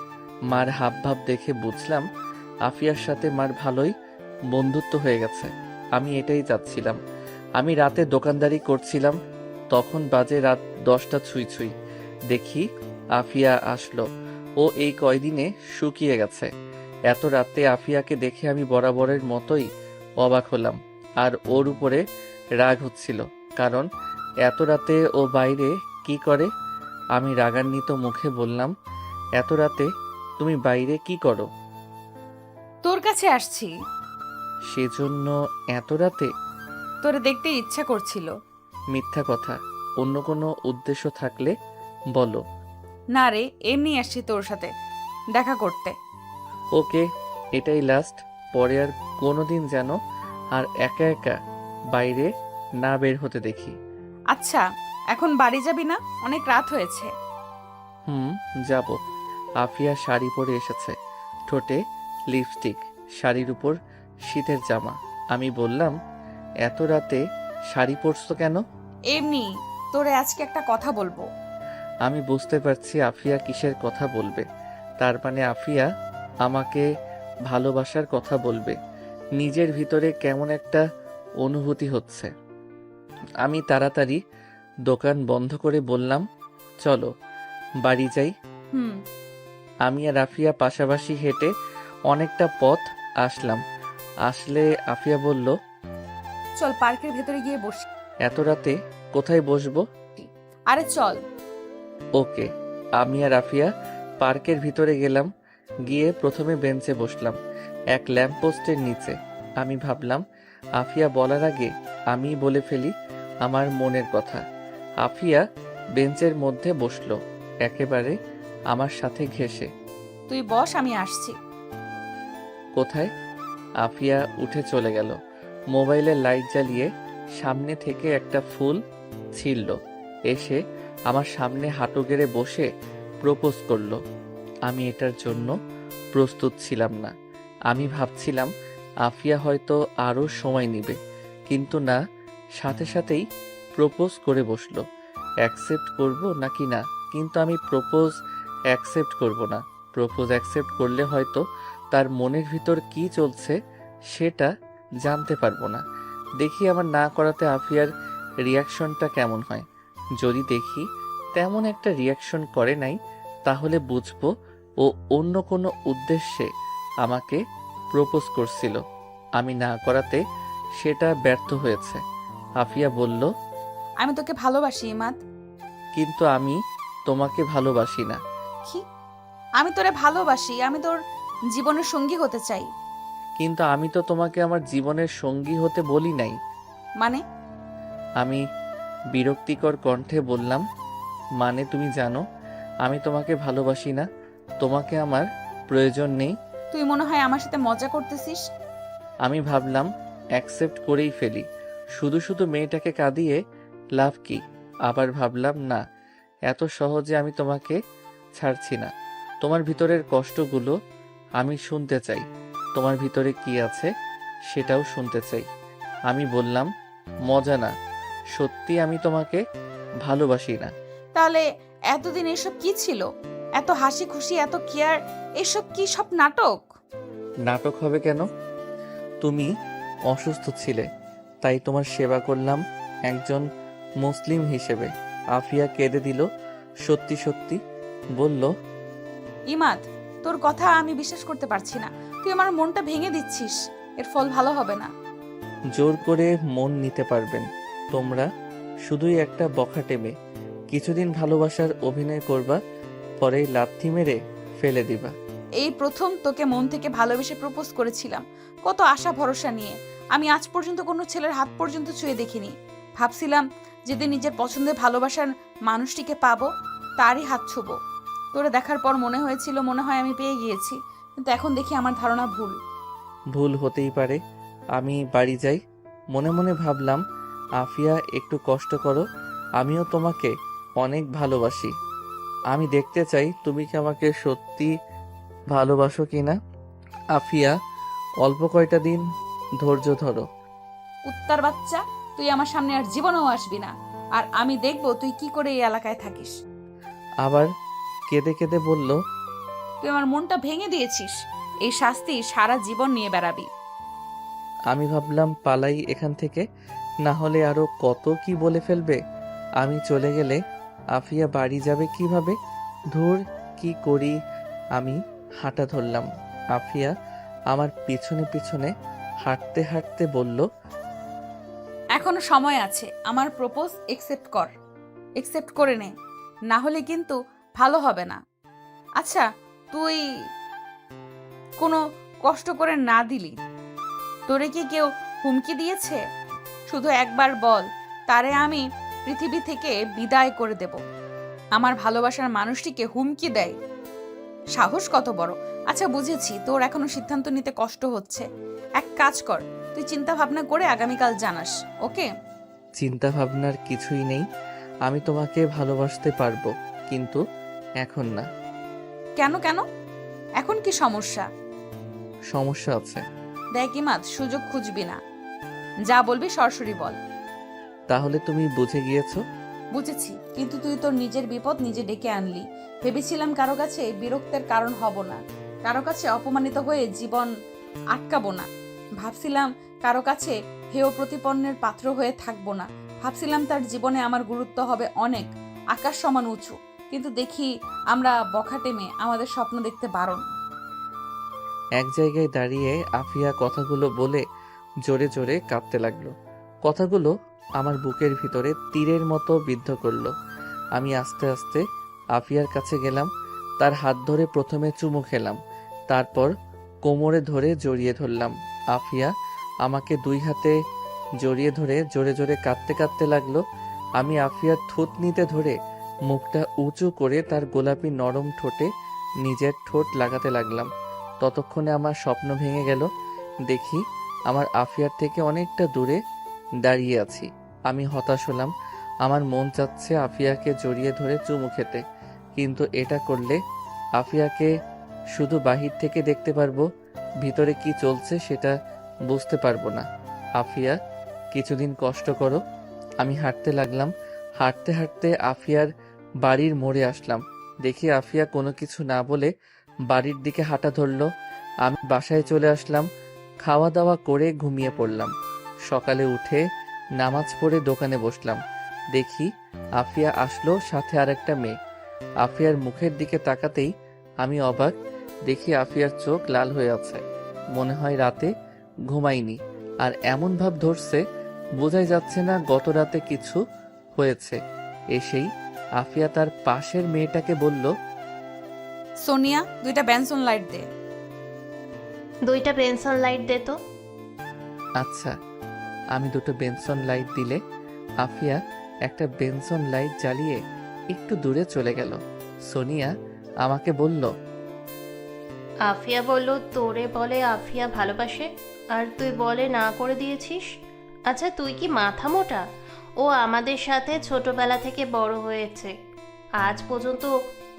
মার হাবভাব দেখে বুঝলাম আফিয়ার সাথে মার ভালোই বন্ধুত্ব হয়ে গেছে। আমি এটাই চাচ্ছিলাম। আমি রাতে দোকানদারি করছিলাম, তখন বাজে রাত 10টা ছুঁই ছুঁই। দেখি আফিয়া আসলো। ও এই কয়দিনে শুকিয়ে গেছে। এত রাতে আফিয়াকে দেখে আমি বরাবরের মতোই অবাক হলাম, আর ওর উপরে রাগ হচ্ছিল, কারণ এত রাতে ও বাইরে কি করে। আমি রাগান্বিত মুখে বললাম, এত রাতে তুমি বাইরে কি করো? তোর কাছে আসছি। সেজন্য এত রাতে? তোরে দেখতে ইচ্ছা করছিল। মিথ্যা কথা। অন্য কোনো উদ্দেশ্য থাকলে বলো। না রে, এমনি আসছি তোর সাথে দেখা করতে। ওকে, এটাই লাস্ট। পরে আর কোনোদিন যেন আর একা একা বাইরে না বের হতে দেখি। আচ্ছা, এখন বাড়ি যাবি না? অনেক রাত হয়েছে। যাব। আফিয়া শাড়ি পরে এসেছে, ঠোঁটে লিপস্টিক, শাড়ির উপর শীতের জামা। আমি বললাম, এত রাতে শাড়ি পরছো কেন? এমনি, তোরে আজকে একটা কথা বলবো। আমি বুঝতে পারছি আফিয়া কিসের কথা বলবে। তার মানে আফিয়া আমাকে ভালোবাসার কথা বলবে। নিজের ভিতরে কেমন একটা অনুভূতি হচ্ছে। আমি তাড়াতাড়ি দোকান বন্ধ করে বললাম, চলো বাড়ি যাই। হুম। আমি আর আফিয়া পাশাপাশি হেঁটে অনেকটা পথ আসলাম। আসলে আফিয়া বলল, চল পার্কের ভেতরে গিয়ে বসি। এত রাতে কোথায় বসবো? আরে চল। ওকে। আমি আর আফিয়া পার্কের ভিতরে গেলাম। গিয়ে প্রথমে বেঞ্চে বসলাম, এক ল্যাম্পপোস্টের নিচে। আমি ভাবলাম আফিয়া বলার আগে আমি বলে ফেলি আমার মনের কথা। আফিয়া বেঞ্চের মধ্যে বসলো, একেবারে আমার সাথে ঘেঁষে। তুই বস, আমি আসছি। কোথায়? আফিয়া উঠে চলে গেল। মোবাইলের লাইট জ্বালিয়ে সামনে থেকে একটা ফুল ছিঁড়ল। এসে আমার সামনে হাঁটু গেড়ে বসে প্রপোজ করলো। আমি এটার জন্য প্রস্তুত ছিলাম না। আমি ভাবছিলাম আফিয়া হয়তো আরও সময় নেবে, কিন্তু না, সাথে সাথেই প্রপোজ করে বসলো। অ্যাকসেপ্ট করব নাকি না, কিন্তু আমি প্রপোজ অ্যাকসেপ্ট করব না। প্রপোজ অ্যাকসেপ্ট করলে হয়তো তার মনের ভিতর কি চলছে সেটা জানতে পারবো না। দেখি আমার না করাতে আফিয়ার রিয়াকশনটা কেমন হয়। যদি দেখি তেমন একটা রিয়াকশন করে নাই, তাহলে বুঝবো ও অন্য কোনো উদ্দেশ্যে আমাকে প্রপোজ করছিল। আমি না করাতে সেটা ব্যর্থ হয়েছে। আফিয়া বলল, আমি তোকে ভালোবাসি ইমাদ। কিন্তু আমি তোমাকে ভালোবাসি না। কি? আমি তোরে ভালোবাসি, আমি তোর জীবনের সঙ্গী হতে চাই। কিন্তু আমি তো তোমাকে আমার জীবনের সঙ্গী হতে বলি নাই। মানে? আমি বিরক্তিকর কণ্ঠে বললাম, মানে তুমি জানো আমি তোমাকে ভালোবাসি না, তোমাকে আমার প্রয়োজন নেই। তুই মনে হয় আমার সাথে মজা করতেছিস। আমি ভাবলাম অ্যাকসেপ্ট করেই ফেলি, শুধু শুধু মেয়েটাকে কাঁদিয়ে লাভ কি। আবার ভাবলাম না, এত সহজে আমি তোমাকে ছাড়ছি না। তোমার ভিতরের কষ্টগুলো আমি শুনতে চাই, তোমার ভিতরে কি আছে সেটাও শুনতে চাই। আমি বললাম, মজা না, সত্যি আমি তোমাকে ভালোবাসি না। তাহলে এতদিন এসব কি ছিল? এত হাসি খুশি, এত কেয়ার, এসব কি সব নাটক? নাটক হবে কেন? তুমি অসুস্থ ছিলে, তাই তোমার সেবা করলাম একজন মুসলিম হিসেবে। আফিয়া কেঁদে দিল। সত্যি সত্যি বলল, ইমাদ, তোর কথা আমি বিশ্বাস করতে পারছি না। তুই আমার মনটা ভেঙে দিচ্ছিস, এর ফল ভালো হবে না। জোর করে মন নিতে পারবেন তোমরা? শুধুই একটা বখাটে মেয়ে। কিছুদিন ভালোবাসার অভিনয় করবা, পরেই লাথি মেরে ফেলে দিবা। এই প্রথম তোকে মন থেকে ভালোবেসে প্রপোজ করেছিলাম, কত আশা ভরসা নিয়ে। আমি আজ পর্যন্ত কোনো ছেলের হাত পর্যন্ত ছুঁয়ে দেখিনি। ভাবছিলাম যেদিন নিজের পছন্দের ভালোবাসার মানুষটিকে পাবো, তারই হাত ছুবো। তোরে দেখার পর মনে হয়েছিল মনে হয় আমি পেয়ে গিয়েছি, কিন্তু এখন দেখি আমার ধারণা ভুল। ভুল হতেই পারে। আমি বাড়ি যাই। মনে মনে ভাবলাম, আফিয়া একটু কষ্ট করো, আমিও তোমাকে অনেক ভালোবাসি। আমি দেখতে চাই তুমি কি আমাকে সত্যি ভালোবাসো কিনা। আফিয়া, অল্প কয়টা দিন ধৈর্য ধরো। কুত্তার বাচ্চা, তুই আমার সামনে আর জীবনেও আসবি না, আর আমি দেখবো তুই কি করে এই এলাকায় থাকিস। আবার কেঁদে কেঁদে বলল, তুই আমার মনটা ভেঙে দিয়েছিস, এই শাস্তি সারা জীবন নিয়ে বেড়াবি। আমি ভাবলাম পালাই এখান থেকে, না হলে আরো কত কি বলে ফেলবে। আমি চলে গেলে আফিয়া বাড়ি যাবে কিভাবে? ধুর, কি করি। আমি হাঁটা ধরলাম। আফিয়া আমার পিছনে পিছনে হাঁটতে হাঁটতে বলল, এখনো সময় আছে, আমার প্রপোজ একসেপ্ট করে নে, না হলে কিন্তু ভালো হবে না। আচ্ছা, তুই কোনো কষ্ট করে না দিলি, তোরে কি কেউ হুমকি দিয়েছে? শুধু একবার বল, তারে আমি পৃথিবী থেকে বিদায় করে দেব। আমার ভালোবাসার মানুষটিকে হুমকি দেয়, সাহস কত বড়! আচ্ছা বুঝেছি, তোর এখনো সিদ্ধান্ত নিতে কষ্ট হচ্ছে। এক কাজ কর, তুই চিন্তা ভাবনা করে আগামীকাল জানাস, ওকে? চিন্তা ভাবনার কিছুই নেই। আমি তোমাকে ভালোবাসতে পারবো, কিন্তু এখন না। কেন কেন? এখন কি সমস্যা? সমস্যা আছে। দেখ ইমাদ, সুযোগ খুঁজবি না, যা বলবি সরাসরি বল। তাহলে তুমি বুঝে গিয়েছো? বুঝেছি, কিন্তু তুই তোর নিজের বিপদ নিজে ডেকে আনলি। ভেবেছিলাম কারো কাছে বিরক্তের কারণ হব না, কারো কাছে অপমানিত হয়ে জীবন আটকাবো না। ভাবছিলাম কারো কাছে হেয় প্রতিপন্নের পাত্র হয়ে থাকবো না। ভাবছিলাম তার জীবনে আমার গুরুত্ব হবে অনেক, আকাশ সমান উঁচু। কিন্তু দেখি আমরা বখাটে মেয়ে, আমাদের স্বপ্ন দেখতে বারণ। এক জায়গায় দাঁড়িয়ে আফিয়া কথাগুলো বলে জোরে জোরে কাঁদতে লাগলো। কথাগুলো আমার বুকের ভিতরে তীরের মতো বিদ্ধ করলো। আমি আস্তে আস্তে আফিয়ার কাছে গেলাম, তার হাত ধরে প্রথমে চুমু খেলাম, তারপর কোমরে ধরে জড়িয়ে ধরলাম। আফিয়া আমাকে দুই হাতে জড়িয়ে ধরে জোরে জোরে কাঁদতে কাঁদতে লাগলো। আমি আফিয়ার থুতনিতে ধরে মুখটা উঁচু করে তার গোলাপি নরম ঠোঁটে নিজের ঠোঁট লাগাতে লাগলাম। ততক্ষণে আমার স্বপ্ন ভেঙে গেল। দেখি আমার আফিয়ার থেকে অনেকটা দূরে দাঁড়িয়ে আছি। আমি হতাশ হলাম। আমার মন চাচ্ছে আফিয়াকে জড়িয়ে ধরে চুমু খেতে, কিন্তু এটা করলে আফিয়াকে শুধু বাহির থেকে দেখতে পারবো, ভিতরে কি চলছে সেটা বুঝতে পারবো না। আফিয়া, কিছুদিন কষ্ট করো। আমি হাঁটতে লাগলাম। হাঁটতে হাঁটতে আফিয়ার বাড়ির মোড়ে আসলাম। দেখি আফিয়া কোনো কিছু না বলে বাড়ির দিকে হাঁটা ধরলো। আমি বাসায় চলে আসলাম। খাওয়া দাওয়া করে ঘুমিয়ে পড়লাম। সকালে উঠে নামাজ পড়ে দোকানে বসলাম। দেখি আফিয়া আসলো, সাথে আরেকটা মেয়ে। আফিয়ার মুখের দিকে তাকাতেই আমি অবাক। দেখি আফিয়ার চোখ লাল হয়ে আছে, মনে হয় রাতে ঘুমায়নি। আর এমন ভাব ধরছে, বোঝাই যাচ্ছে না গত রাতে কিছু হয়েছে। এসেই আফিয়া তার পাশের মেয়েটাকে বলল, সোনিয়া, 2টা বেনসন লাইট দে। 2টা পেন্সিল লাইট দে তো। আচ্ছা। আমি দুটো বেনসন লাইট দিলে আফিয়া একটা বেনসন লাইট জ্বালিয়ে একটু দূরে চলে গেল। সোনিয়া আমাকে বলল, আফিয়া বলল তোরে বলে আফিয়া ভালোবাসে, আর তুই বলে না করে দিয়েছিস। আচ্ছা তুই কি মাথা মোটা? ও আমাদের সাথে ছোটবেলা থেকে বড় হয়েছে, আজ পর্যন্ত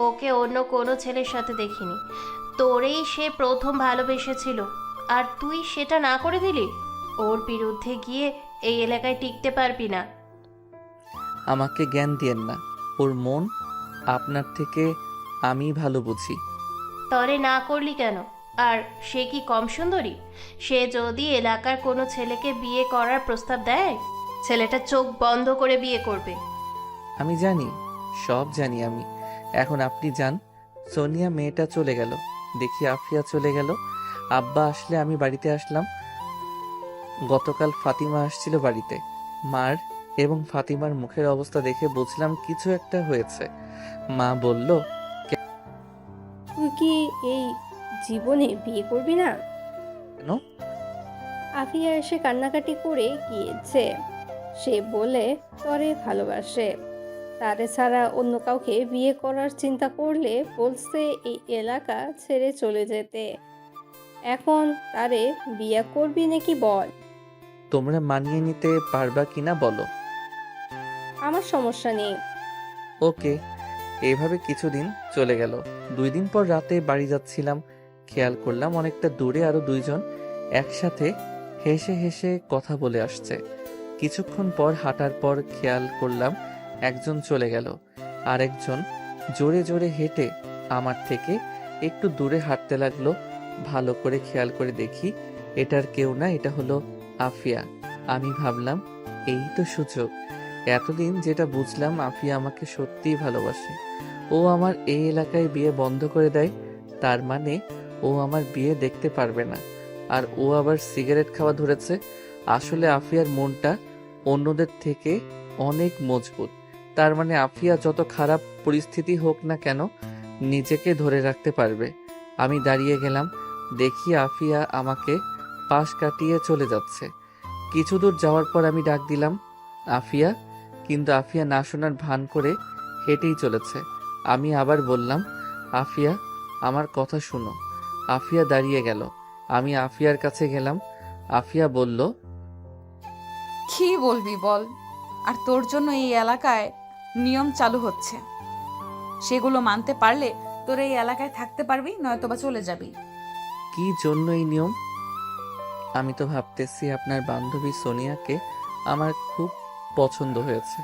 ওকে অন্য কোনো ছেলের সাথে দেখিনি। তোরেই সে প্রথম ভালোবেসেছিল, আর তুই সেটা না করে দিলি। ওর বিরুদ্ধে গিয়ে এই এলাকায় টিকতে পারবি না। আমাকে জ্ঞান দিয়েন না। ওর মন আপনার থেকে আমি ভালো বুঝি। তরে না করলি কেন? আর সে কি কম সুন্দরী? সে যদি এলাকার কোনো ছেলেকে বিয়ে করার প্রস্তাব দেয়, ছেলেটা চোখ বন্ধ করে বিয়ে করবে। আমি জানি, সব জানি আমি। এখন আপনি যান। সোনিয়া মেয়েটা চলে গেল। দেখি আফিয়া চলে গেল। আব্বা আসলে আমি বাড়িতে আসলাম। গতকাল ফাতিমা আসছিল বাড়িতে। মার এবং ফাতিমার মুখের অবস্থা দেখে বুঝলাম কিছু একটা হয়েছে। মা বলল, তুই কি এই জীবনে বিয়ে করবি না? কেন? আফিয়া এসে কান্নাকাটি করে গিয়েছে। সে বলে তরে ভালোবাসে, তারে ছাড়া অন্য কাউকে বিয়ে করার চিন্তা করলে বলছে এই এলাকা ছেড়ে চলে যেতে। এখন তারে বিয়ে করবি নাকি বল? তোমরা মানিয়ে নিতে পারবা কিনা বলো। আমার সমস্যা নেই। ওকে। এইভাবে কিছুদিন চলে গেল। 2 দিন পর রাতে বাড়ি যাচ্ছিলাম, খেয়াল করলাম অনেকটা দূরে আরো 2 জন একসাথে হেসে হেসে কথা বলে আসছে। কিছুক্ষণ পর হাঁটার পর খেয়াল করলাম একজন চলে গেল, আর একজন জোরে জোরে হেঁটে আমার থেকে একটু দূরে হাঁটতে লাগলো। ভালো করে খেয়াল করে দেখি এটার কেউ না, এটা হলো আফিয়া। আমি ভাবলাম এই তো সুযোগ। এতদিন যেটা বুঝলাম আফিয়া আমাকে সত্যিই ভালোবাসে। ও আমার এই এলাকায় বিয়ে বন্ধ করে দেয়, তার মানে ও আমার বিয়ে দেখতে পারবে না। আর ও আবার সিগারেট খাওয়া ধরেছে। আসলে আফিয়ার মনটা অন্যদের থেকে অনেক মজবুত। তার মানে আফিয়া যত খারাপ পরিস্থিতি হোক না কেন নিজেকে ধরে রাখতে পারবে। আমি দাঁড়িয়ে গেলাম। দেখি আফিয়া আমাকে পাশ কাটিয়ে চলে যাচ্ছে। কিছু দূর যাওয়ার পর আমি ডাক দিলাম, আফিয়া, কিন্তু আফিয়া না শোনার ভান করে হেঁটেই চলেছে। আমি আবার বললাম, আফিয়া, আমার কথা শুনো। আফিয়া দাঁড়িয়ে গেল। আমি আফিয়ার কাছে গেলাম। আফিয়া বলল, কি বলবি বল? আর তোর জন্য এই এলাকায় নিয়ম চালু হচ্ছে, সেগুলো মানতে পারলে তোর এই এলাকায় থাকতে পারবি, নয়তোবা চলে যাবি। কি জন্য এই নিয়ম? আমি তো ভাবতেছি আপনার বান্ধবী সোনিয়াকে আমার খুব পছন্দ হয়েছে।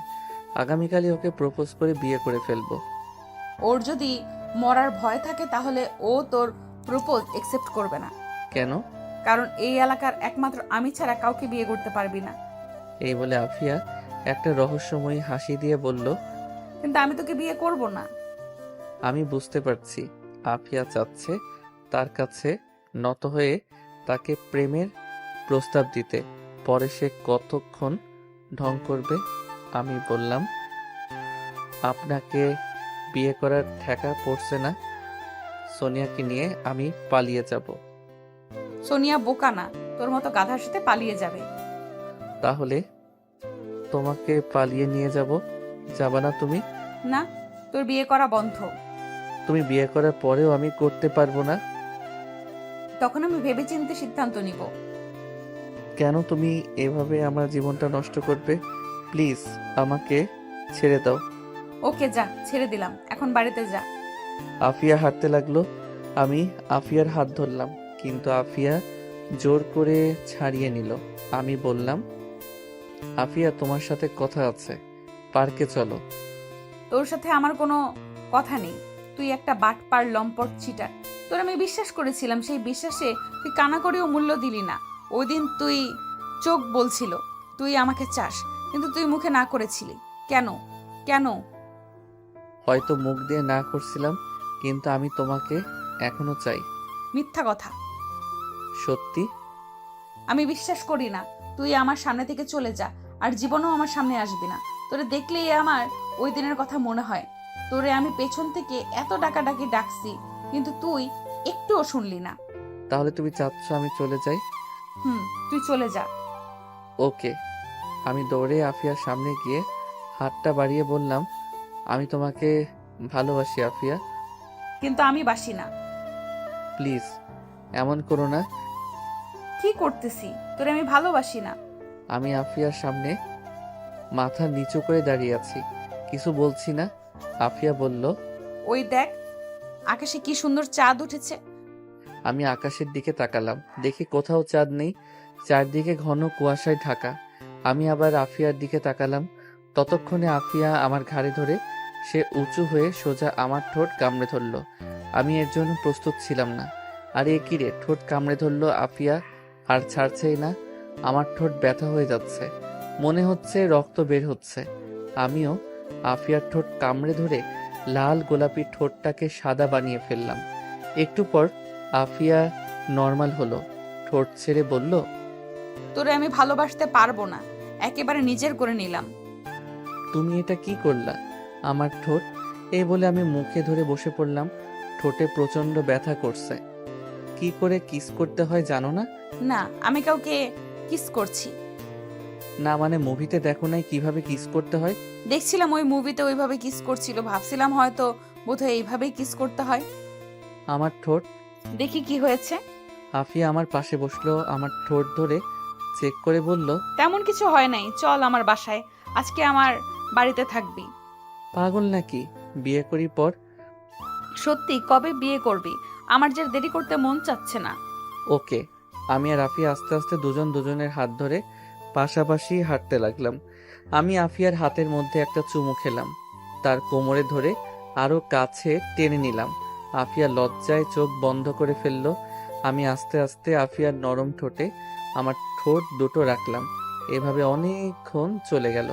আগামীকালই ওকে প্রপোজ করে বিয়ে করে ফেলবো। ওর যদি মরার ভয় থাকে তাহলে ও তোর প্রপোজ একসেপ্ট করবে না। কেন? কারণ এই এলাকার একমাত্র আমি ছাড়া কাউকে বিয়ে করতে পারবি না। এই বলে আফিয়া একটা রহস্যময়ী হাসি দিয়ে বলল, কিন্তু আমি তোকে বিয়ে করব না। আমি বুঝতে পারছি আফিয়া চাচ্ছে তার কাছে নত হয়ে তাকে প্রেমের প্রস্তাব দিতে। পরে সে কতক্ষণ ঢং করবে। আমি বললাম, আপনাকে বিয়ে করার ঠেকা পড়ছে না? সোনিয়াকে নিয়ে আমি পালিয়ে যাব। সোনিয়া বোকা না, তোর মতো গাধার সাথে পালিয়ে যাবে। তাহলে তোমাকে পালিয়ে নিয়ে যাব? যাবা না তুমি? না, তোর বিয়ে করা বন্ধ। তুমি বিয়ে করার পরেও আমি করতে পারবো না। তখন আমি ভেবেচিন্তে সিদ্ধান্ত নিব। কেন তুমি এভাবে আমার জীবনটা নষ্ট করবে? প্লিজ আমাকে ছেড়ে দাও। ওকে যা, ছেড়ে দিলাম, এখন বাড়িতে যা। আফিয়া হাঁটতে লাগলো। আমি আফিয়ার হাত ধরলাম, কিন্তু আফিয়া জোর করে ছাড়িয়ে নিল। আমি বললাম, আফিয়া তোমার সাথে কথা আছে, পার্কে চলো। তোর সাথে আমার কোনো কথা নেই। তুই একটা বাটপার, লম্পট, চিটার। তোর আমি বিশ্বাস করেছিলাম, সেই বিশ্বাসে তুই কানা করেও মূল্য দিলি না। ওই দিন তুই চোখ বলছিল তুই আমাকে চাস, কিন্তু তুই মুখে না করেছিলি। কেন কেন? হয়তো মুখ দিয়ে না করছিলাম, কিন্তু আমি তোমাকে এখনো চাই। মিথ্যা কথা। সত্যি? আমি বিশ্বাস করি না। তুই আমার সামনে থেকে চলে যা, আর জীবনেও আমার সামনে আসবি না। তোরে দেখলেই আমার ওই দিনের কথা মনে হয়। তোরে আমি পেছন থেকে এত ডাকাডাকি ডাকছি, কিন্তু তুই একটুও শুনলি না। তাহলে তুমি চাচ্ছ আমি চলে যাই? তুই চলে যা। ওকে। আমি দৌড়ে আফিয়ার সামনে গিয়ে হাতটা বাড়িয়ে বললাম, আমি তোমাকে ভালোবাসি আফিয়া। কিন্তু আমি বাসি না। প্লিজ এমন করো না। কি করতেছি? তোরে আমি ভালোবাসি না। আমি আফিয়ার সামনে মাথা নিচু করে দাঁড়িয়ে আছি, কিছু বলছি না। আফিয়া বলল, ওই দেখ, আকাশে কি সুন্দর চাঁদ উঠেছে। আমি আকাশের দিকে তাকালাম, দেখি কোথাও চাঁদ নেই, চারদিকে ঘন কুয়াশায় ঢাকা। আমি আবার আফিয়ার দিকে তাকালাম, ততক্ষণে আফিয়া আমার ঘাড়ে ধরে সে উঁচু হয়ে সোজা আমার ঠোঁট কামড়ে ধরল। আমি এর জন্য প্রস্তুত ছিলাম না। আরে এ কি রে, ঠোঁট কামড়ে ধরল আফিয়া, আর ছাড়ছেই না। আমার ঠোঁট ব্যথা হয়ে যাচ্ছে, মনে হচ্ছে রক্ত বের হচ্ছে। আমিও আফিয়ার ঠোঁট কামড়ে ধরে লাল গোলাপি ঠোঁটটাকে সাদা বানিয়ে ফেললাম। একটু পর আফিয়া নর্মাল হলো, ঠোঁট ছেড়ে বলল, তোরে আমি ভালোবাসতে পারবো না, একেবারে নিজের করে নিলাম। তুমি এটা কি করলা? আমার ঠোঁট। এই বলে আমি মুখে ধরে বসে পড়লাম। ঠোঁটে প্রচন্ড ব্যথা করছে। কি করে কিস করতে হয় জানো না? না, আমি কাউকে কিস করছি না মানে মুভিতে দেখো নাই কিভাবে কিস করতে হয়? দেখছিলাম ওই মুভিতে ওইভাবে কিস করছিল, ভাবছিলাম হয়তো বোধহয় এইভাবেই কিস করতে হয়। আমার ঠোঁট। দেখি কি হয়েছে। আফিয়া আমার পাশে বসলো, আমার ঠোঁট ধরে চেক করে বলল, তেমন কিছু হয় নাই, চল আমার বাসায়, আজকে আমার বাড়িতে থাকবি। পাগল নাকি? বিয়ে করি পর। সত্যি? কবে বিয়ে করবি? আমার যে দেরি করতে মন চাচ্ছে না। ওকে। আমি আর আফিয়া আস্তে আস্তে দুজন দুজনের হাত ধরে পাশাপাশি হাঁটতে লাগলাম। আমি আফিয়ার হাতের মধ্যে একটা চুমু খেলাম, তার কোমরে ধরে আরো কাছে টেনে নিলাম। আফিয়া লজ্জায় চোখ বন্ধ করে ফেলল। আমি আস্তে আস্তে আফিয়ার নরম ঠোঁটে আমার ঠোঁট দুটো রাখলাম। এভাবে অনেকক্ষণ চলে গেল।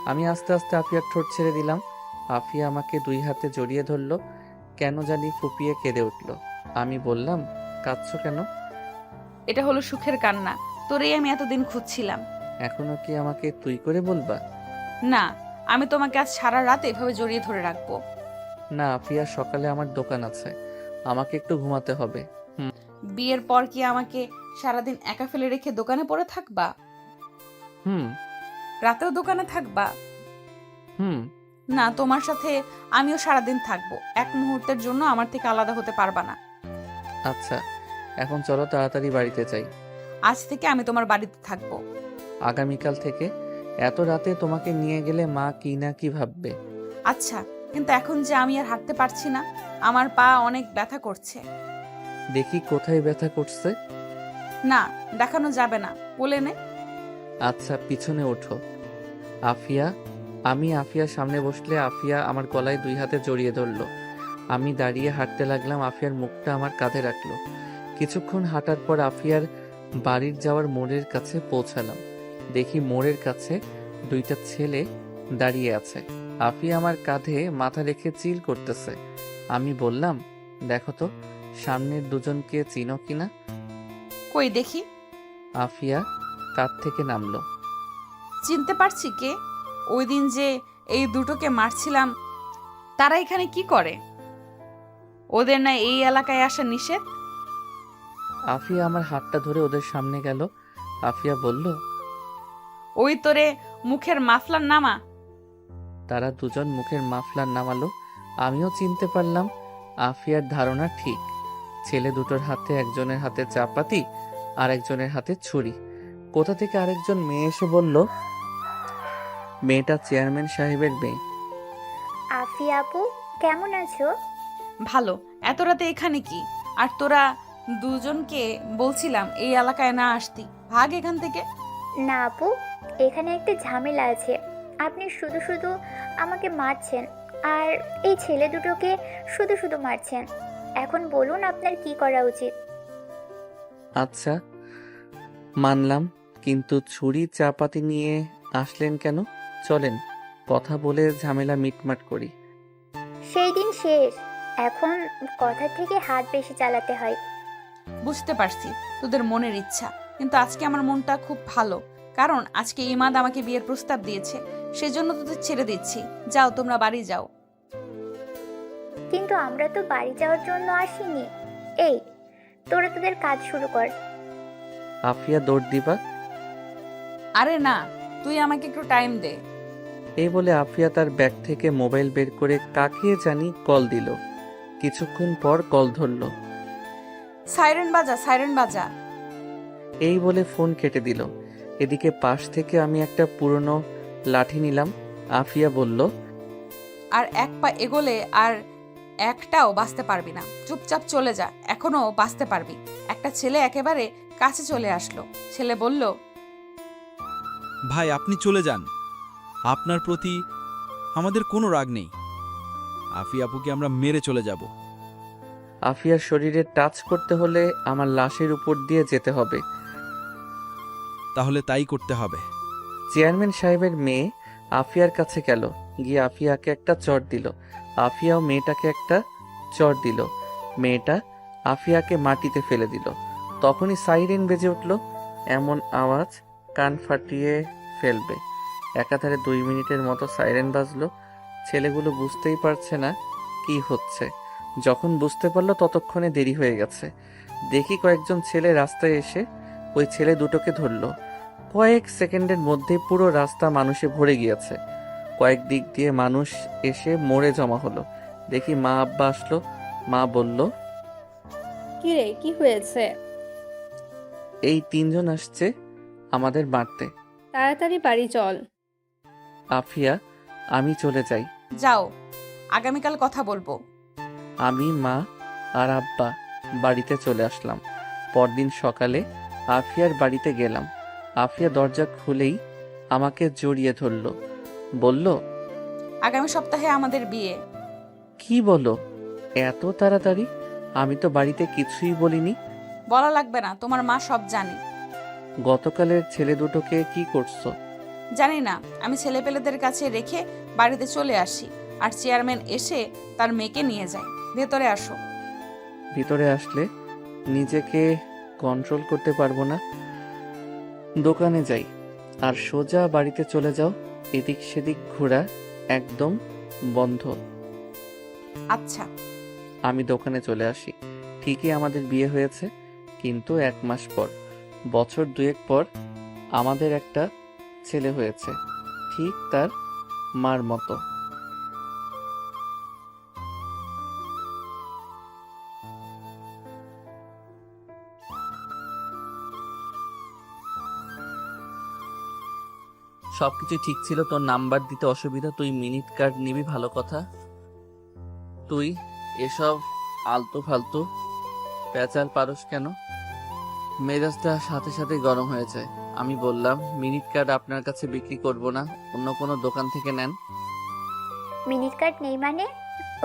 আমি আস্তে আস্তে আফিয়ার ঠোঁট ছেড়ে দিলাম। আফিয়া আমাকে দুই হাতে জড়িয়ে ধরল, কেন জানি ফুপিয়ে কেঁদে উঠল। আমি বললাম, কাঁদছো কেন? এটা হলো সুখের কান্না, তোরেই আমি এতদিন খুঁজছিলাম। এখনো কি আমাকে তুই করে বলবা? না, আমি তোমাকে আজ সারা রাত এভাবে জড়িয়ে ধরে রাখবো। না আফিয়া, সকালে আমার দোকান আছে, আমাকে একটু ঘুমাতে হবে। বিয়ের পর কি আমাকে সারাদিন একা ফেলে রেখে দোকানে পড়ে থাকবা? হুম। রাতেও দোকানে থাকবা? হুম। না, তোমার সাথে আমিও সারাদিন থাকবো, এক মুহূর্তের জন্য আমার থেকে আলাদা হতে পারবা না। আচ্ছা, এখন চলো তাড়াতাড়ি বাড়িতে যাই। আজ থেকে আমি তোমার বাড়িতে থাকবো। আগামীকাল থেকে? এত রাতে তোমাকে নিয়ে গেলে মা কি না কি ভাববে। আচ্ছা, কিন্তু এখন যে আমি আর হাঁটতে পারছি না, আমার পা অনেক ব্যথা করছে। দেখি কোথায় ব্যথা করছে। না, দেখানো যাবে না, বলে নে। আচ্ছা, পিছনে ওঠো। আফিয়া আমি আফিয়ার সামনে বসলে আফিয়া আমার গলায় 2 হাতে জড়িয়ে ধরলো। আমি দাঁড়িয়ে হাঁটতে লাগলাম, আফিয়ার মুখটা আমার কাঁধে রাখলো। কিছুক্ষণ হাঁটার পর আফিয়ার বাড়ির যাওয়ার মোড়ের কাছে পৌঁছালাম। দেখি মোড়ের কাছে 2টা ছেলে দাঁড়িয়ে আছে। আফিয়া আমার কাঁধে মাথা রেখে চিল করতেছে। আমি বললাম, দেখো তো সামনের দুজনকে চিনো কিনা। কই দেখি। আফিয়া কাঁধ থেকে নামলো। চিনতে পারছি কে? ওই দিন যে এই দুটোকে মারছিলাম, তারা এখানে কি করে? ওদের না এই এলাকায় আসা নিষেধ? আফিয়া আমার হাতটা ধরে ওদের সামনে গেল। আফিয়া বলল, ওই তোরে মুখের মাফলার নামা। তারা দুজন মুখের মাফলার নামালো। আমিও চিনতে পারলাম আফিয়ার ধারণা ঠিক। ছেলে দুটোর হাতে, একজনের হাতে চাপাতি আর একজনের হাতে ছুরি। কোথা থেকে আরেকজন মেয়ে এসে বলল, মেয়েটা চেয়ারম্যান সাহেবের মেয়ে। আফিয়া আপু, কেমন আছো? ভালো। এত রাতে এখানে কি? আর তোরা দুজনকে বলছিলাম এই এলাকায় না আসতি, ভাগ এখান থেকে। না আপু, এখানে একটা ঝামেলা আছে। আপনি শুধু শুধু আমাকে মারছেন, আর এই ছেলে দুটোকে শুধু শুধু মারছেন। এখন বলুন আপনার কি করা উচিত? আচ্ছা মানলাম, কিন্তু ছুরি চাপাতি নিয়ে আসলেন কেন? চলেন কথা বলে ঝামেলা মিটমাট করি। সেই দিন শেষ, এখন কথা থেকে হাত বেশি চালাতে হয়। বুঝতে পারছি তোদের মনের ইচ্ছা, কিন্তু আজকে আমার মনটা খুব ভালো, কারণ আজকে ইমাদ আমাকে বিয়ের প্রস্তাব দিয়েছে। সেজন্য তোদের ছেড়ে দিচ্ছি। যাও, তোমরা বাড়ি যাও। কিন্তু আমরা তো বাড়ি যাওয়ার জন্য আসিনি। এই, তোরা তোদের কাজ শুরু কর। আফিয়া দৌড় দিবা। আরে না, তুই আমাকে একটু টাইম দে। এই বলে আফিয়া তার ব্যাগ থেকে মোবাইল বের করে কাকে জানি কল দিল। কিছুক্ষণ পর কল ধরল। সাইরেন বাজা, সাইরেন বাজা। এই বলে ফোন কেটে দিল। এদিকে পাশ থেকে আমি একটা পুরনো লাঠি নিলাম। আফিয়া বলল, আর এক পা এগোলে আর একটাও বাঁচতে পারবি না। চুপচাপ চলে যা, এখনো বাঁচতে পারবি। একটা ছেলে একেবারে কাছে চলে আসলো। ছেলে বলল, ভাই আপনি চলে যান, আপনার প্রতি আমাদের কোনো রাগ নেই। আফিয়া আপুকে আমরা মেরে চলে যাব। আফিয়ার শরীরে টাচ করতে হলে আমার লাশের উপর দিয়ে যেতে হবে। তাহলে তাই করতে হবে। চেয়ারম্যান সাহেবের মেয়ে আফিয়ার কাছে গেল, গিয়ে আফিয়াকে একটা চড় দিল। আফিয়াও মেয়েটাকে একটা চড় দিল। মেয়েটা আফিয়াকে মাটিতে ফেলে দিল। তখনই সাইরেন বেজে উঠল। এমন আওয়াজ কান ফাটিয়ে ফেলবে। একাধারে 2 মিনিটের মতো সাইরেন বাজলো। ছেলেগুলো বুঝতেই পারছে না কি হচ্ছে। যখন বুঝতে পারলো ততক্ষণে দেরি হয়ে গেছে। দেখি কয়েকজন ছেলে রাস্তায় এসে ওই ছেলে দুটোকে ধরলো। কয়েক সেকেন্ডের মধ্যে পুরো রাস্তা মানুষে ভরে গিয়েছে। কয়েক দিক দিয়ে মানুষ এসে মোড়ে জমা হলো। দেখি মা আব্বা আসলো। মা বলল, কি রে, কি হয়েছে? এই 3 জন আসছে আমাদের মারতে। তাড়াতাড়ি বাড়ি চল। আফিয়া, আমি চলে যাই। যাও, আগামীকাল কথা বলবো। আমি, মা আর আব্বা বাড়িতে চলে আসলাম। পরদিন সকালে আফিয়ার বাড়িতে গেলাম। আফিয়া দরজা খুলেই আমাকে জড়িয়ে ধরল। বলল, আগামী সপ্তাহে আমাদের বিয়ে। কি বলো এত তাড়াতাড়ি? আমি তো বাড়িতে কিছুই বলিনি। বলা লাগবে না, তোমার মা সব জানে। গতকালের ছেলে দুটোকে কি করছো? জানি না, আমি ছেলেপেলেদের কাছে রেখে বাড়িতে চলে আসি, আর চেয়ারম্যান এসে তার মেয়েকে নিয়ে যায়। ভেতরে আসো। ভিতরে আসলে নিজেকে কন্ট্রোল করতে পারবো না। দোকানে যাই আর সোজা বাড়িতে চলে যাও। এদিক সেদিক ঘোরা একদম বন্ধ। আচ্ছা। আমি দোকানে চলে আসি। ঠিকই আমাদের বিয়ে হয়েছে, কিন্তু 1 মাস পর, বছর 2 পর আমাদের একটা ছেলে হয়েছে, ঠিক তার মার মতো। সবকিছু ঠিক ছিল। তোর নাম্বার দিতে অসুবিধা, তুই মিনিট কার্ড নিবি, ভালো কথা। তুই এসব আলতু ফালতু প্যাচাল পারস কেন? মেজাজটা সাথে সাথে গরম হয়ে যায়। আমি বললাম, মিনিট কার্ড আপনার কাছে বিক্রি করব না, অন্য কোনো দোকান থেকে নেন। মিনিট কার্ড নেই মানে?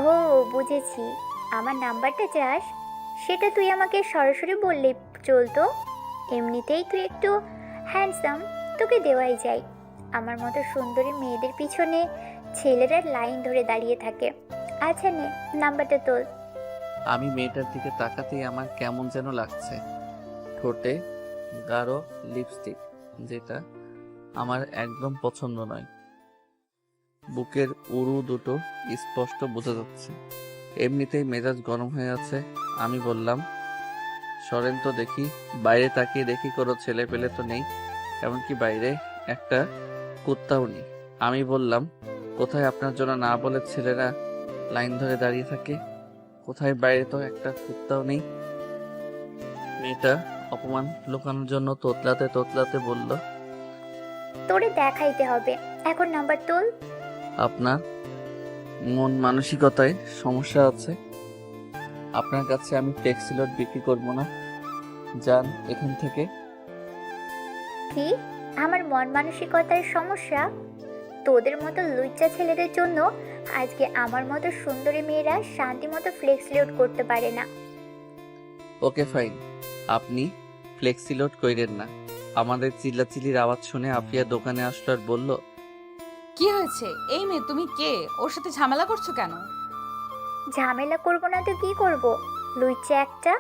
ও, বুঝেছি। আমার নাম্বারটা চাস? সেটা তুই আমাকে সরাসরি বললে চলতো। এমনিতেই তুই একটু হ্যান্ডসাম, তোকে দেওয়াই যায়। আমার মতো সুন্দরী মেয়েদের পিছনে ছেলেরা লাইন ধরে দাঁড়িয়ে থাকে। আচ্ছা নে, নাম্বারটা তোল। আমি মেয়েটার দিকে তাকাতেই আমার কেমন যেন লাগছে। ঠোঁটে গাঢ় লিপস্টিক, যেটা আমার একদম পছন্দ নয়। বুকের উরু দুটো স্পষ্ট বোঝা যাচ্ছে। এমনিতেই মেজাজ গরম হয়ে আছে। আমি বললাম, সরেন তো দেখি। বাইরে তাকিয়ে দেখি কোনো ছেলে পেলে তো নেই, এমনকি বাইরে একটা কুত্তাও নেই। আমি বললাম, কোথায় আপনার জন্য না বলে ছেলেরা লাইন ধরে দাঁড়িয়ে থাকে? কোথায়? বাইরে তো একটা কুত্তাও নেই। মেয়েটা অপমান লুকানোর জন্য তোতলাতে তোতলাতে বলল, তোরে দেখাইতে হবে। এখন নাম্বার তোল। আপনার মন মানসিকতায় সমস্যা আছে। আপনার কাছে আমি ফ্লেক্সিলোড বিক্রি করব না, যান এখান থেকে। কি? আমার মন মানসিকতার সমস্যা? তোদের মতো লুচ্চা ছেলেদের জন্য আজকে আমার মতো সুন্দরী মেয়েরা শান্তি মতো ফ্লেক্স লোড করতে পারে না। ওকে ফাইন, আপনি ফ্লেক্সিলোড কইরেন না। আমাদের চিল্লাচিল্লির আওয়াজ শুনে আফিয়া দোকানে আসলো আর বলল, কি হয়েছে? এই মেয়ে, তুমি কে? ওর সাথে ঝামেলা করছো কেন? ঝামেলা করবো না তো কি করব? লুচ্চা একটা।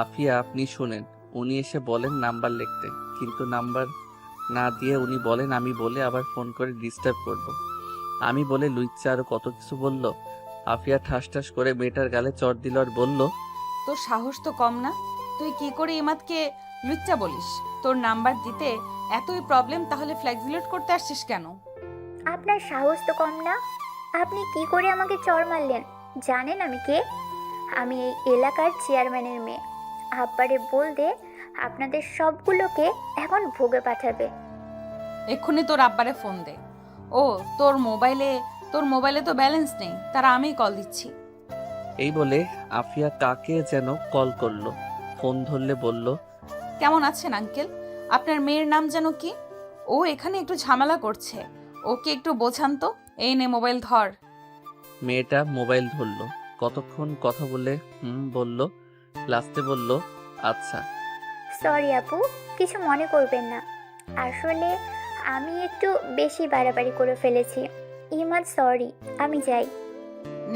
আফিয়া আপনি শুনেন, উনি এসে বলেন নাম্বার লিখতে, কিন্তু নাম্বার না দিয়ে উনি বলেন আমি বলে আবার ফোন করে ডিস্টার্ব করব। আমি বলে লুইচ্চা আরো কত কিছু বলল। আফিয়া ঠাস ঠাস করে মেয়েটার গালে চড় দিল আর বলল, তোর সাহস তো কম না? তুই কি করে ইমাদকে লুচ্চা বলিস? তোর নাম্বার দিতে এতই প্রবলেম, তাহলে ফ্লেক্সিলোড করতে আসছিস কেন? আপনার সাহস তো কম না? আপনি কি করে আমাকে চড় মারলেন? জানেন আমি কে? আমি এই এলাকার চেয়ারম্যানের মেয়ে। আব্বারে বলতে আপনাদের সবগুলোকে এখন ভোগে পাঠাবে। এক্ষুনি তোর আব্বারে ফোন দে। ও, তোর মোবাইলে তো ব্যালেন্স নেই, তারা আমিই কল দিচ্ছি। এই বলে আফিয়া কাকে যেন কল করলো। ফোন ধরলে বলল, কেমন আছেন আঙ্কেল? আপনার মেয়ের নাম যেন কি? ও এখানে একটু ঝামেলা করছে, ওকে একটু বোঝান তো। এই নে মোবাইল ধর। মেয়েটা মোবাইল ধরলো, কতক্ষণ কথা বলে বলল, লাস্টে বলল, আচ্ছা। সরি আপু, কিছু মনে করবেন না। আসলে আমি একটু বেশি বাড়াবাড়ি করে ফেলেছি। ইমাদ সরি, আমি যাই।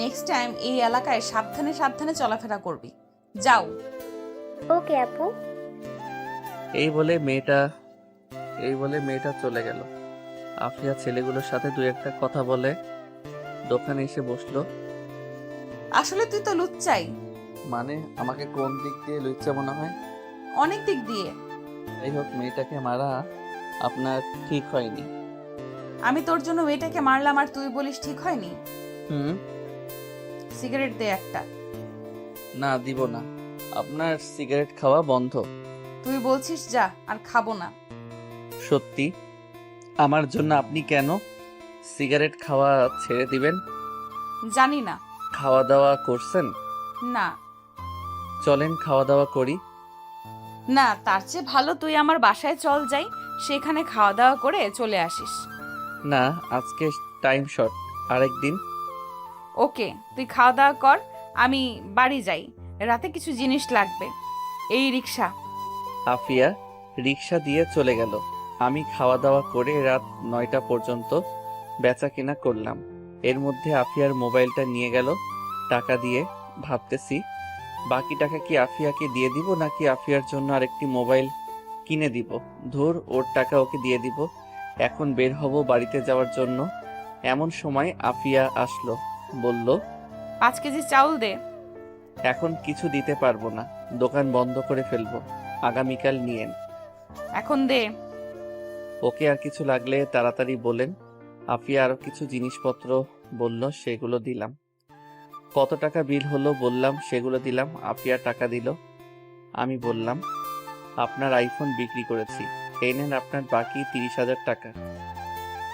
নেক্সট টাইম এই এলাকায় সাবধানে সাবধানে চলাফেরা করবি। যাও। ওকে আপু। এই বলে মেয়েটা চলে গেল। আফিয়া ছেলেগুলোর সাথে দু একটা কথা বলে দোকানে এসে বসলো। আসলে তুই তো লুচ্চাই। মানে আমাকে কোন দিক দিয়ে লুচ্চা মনে হয়? অনেক দিক দিয়ে। যাই হোক, মেয়েটাকে মারা আপনার ঠিক হয়নি। আমি তোর জন্য মেয়েটাকে মারলাম আর তুই বলিস ঠিক হয়নি? সিগারেট দে একটা। না, দিব না। আপনার সিগারেট খাওয়া বন্ধ। তুই বলছিস যা, আর খাবো না। সত্যি? আমার জন্য আপনি কেন সিগারেট খাওয়া ছেড়ে দিবেন? জানি না। খাওয়া দাওয়া করছেন? না চলেন খাওয়া দাওয়া করি। না, তার চেয়ে ভালো তুই আমার বাসায় চল যাই, সেখানে খাওয়া দাওয়া করে চলে আসিস। না, আজকে টাইম শর্ট, আরেকদিন। ওকে, তুই খাওয়া দাওয়া কর, আমি বাড়ি যাই, রাতে কিছু জিনিস লাগবে। এই রিক্সা। আফিয়া রিক্সা দিয়ে চলে গেল। আমি খাওয়া দাওয়া করে রাত 9টা পর্যন্ত বেচা কেনা করলাম। এর মধ্যে আফিয়ার মোবাইলটা নিয়ে গেল টাকা দিয়ে। ভাবতেছি বাকি টাকা কি আফিয়াকে দিয়ে দিব নাকি আফিয়ার জন্য আরেকটি মোবাইল কিনে দিব। ধুর, ওর টাকা ওকে দিয়ে দিব। এখন বের হব বাড়িতে যাওয়ার জন্য। এমন সময় আফিয়া আসলো, বলল, 5 কেজি চাউল দে। এখন কিছু দিতে পারবো না, দোকান বন্ধ করে ফেলবো, আগামীকাল নিয়েন। এখন দে। ওকে, আর কিছু লাগলে তাড়াতাড়ি বলেন। আফিয়া আরো কিছু জিনিসপত্র বলল, সেগুলো দিলাম। কত টাকা বিল হলো বললাম, সেগুলো দিলাম। আফিয়া টাকা দিল। আমি বললাম, আপনার আইফোন বিক্রি করেছি, এই নেন আপনার বাকি 30,000 টাকা।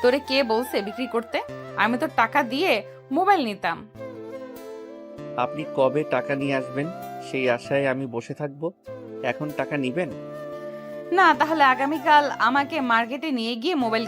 তোরে কে বলছে বিক্রি করতে? আমি তো টাকা দিয়ে মোবাইল নিতাম। আপনি কবে টাকা নিয়ে আসবেন সেই আশায় আমি বসে থাকবো। এখন টাকা নিবেন? না তাহলে আগামীকাল আমাকে মার্কেটে নিয়ে গিয়ে মোবাইল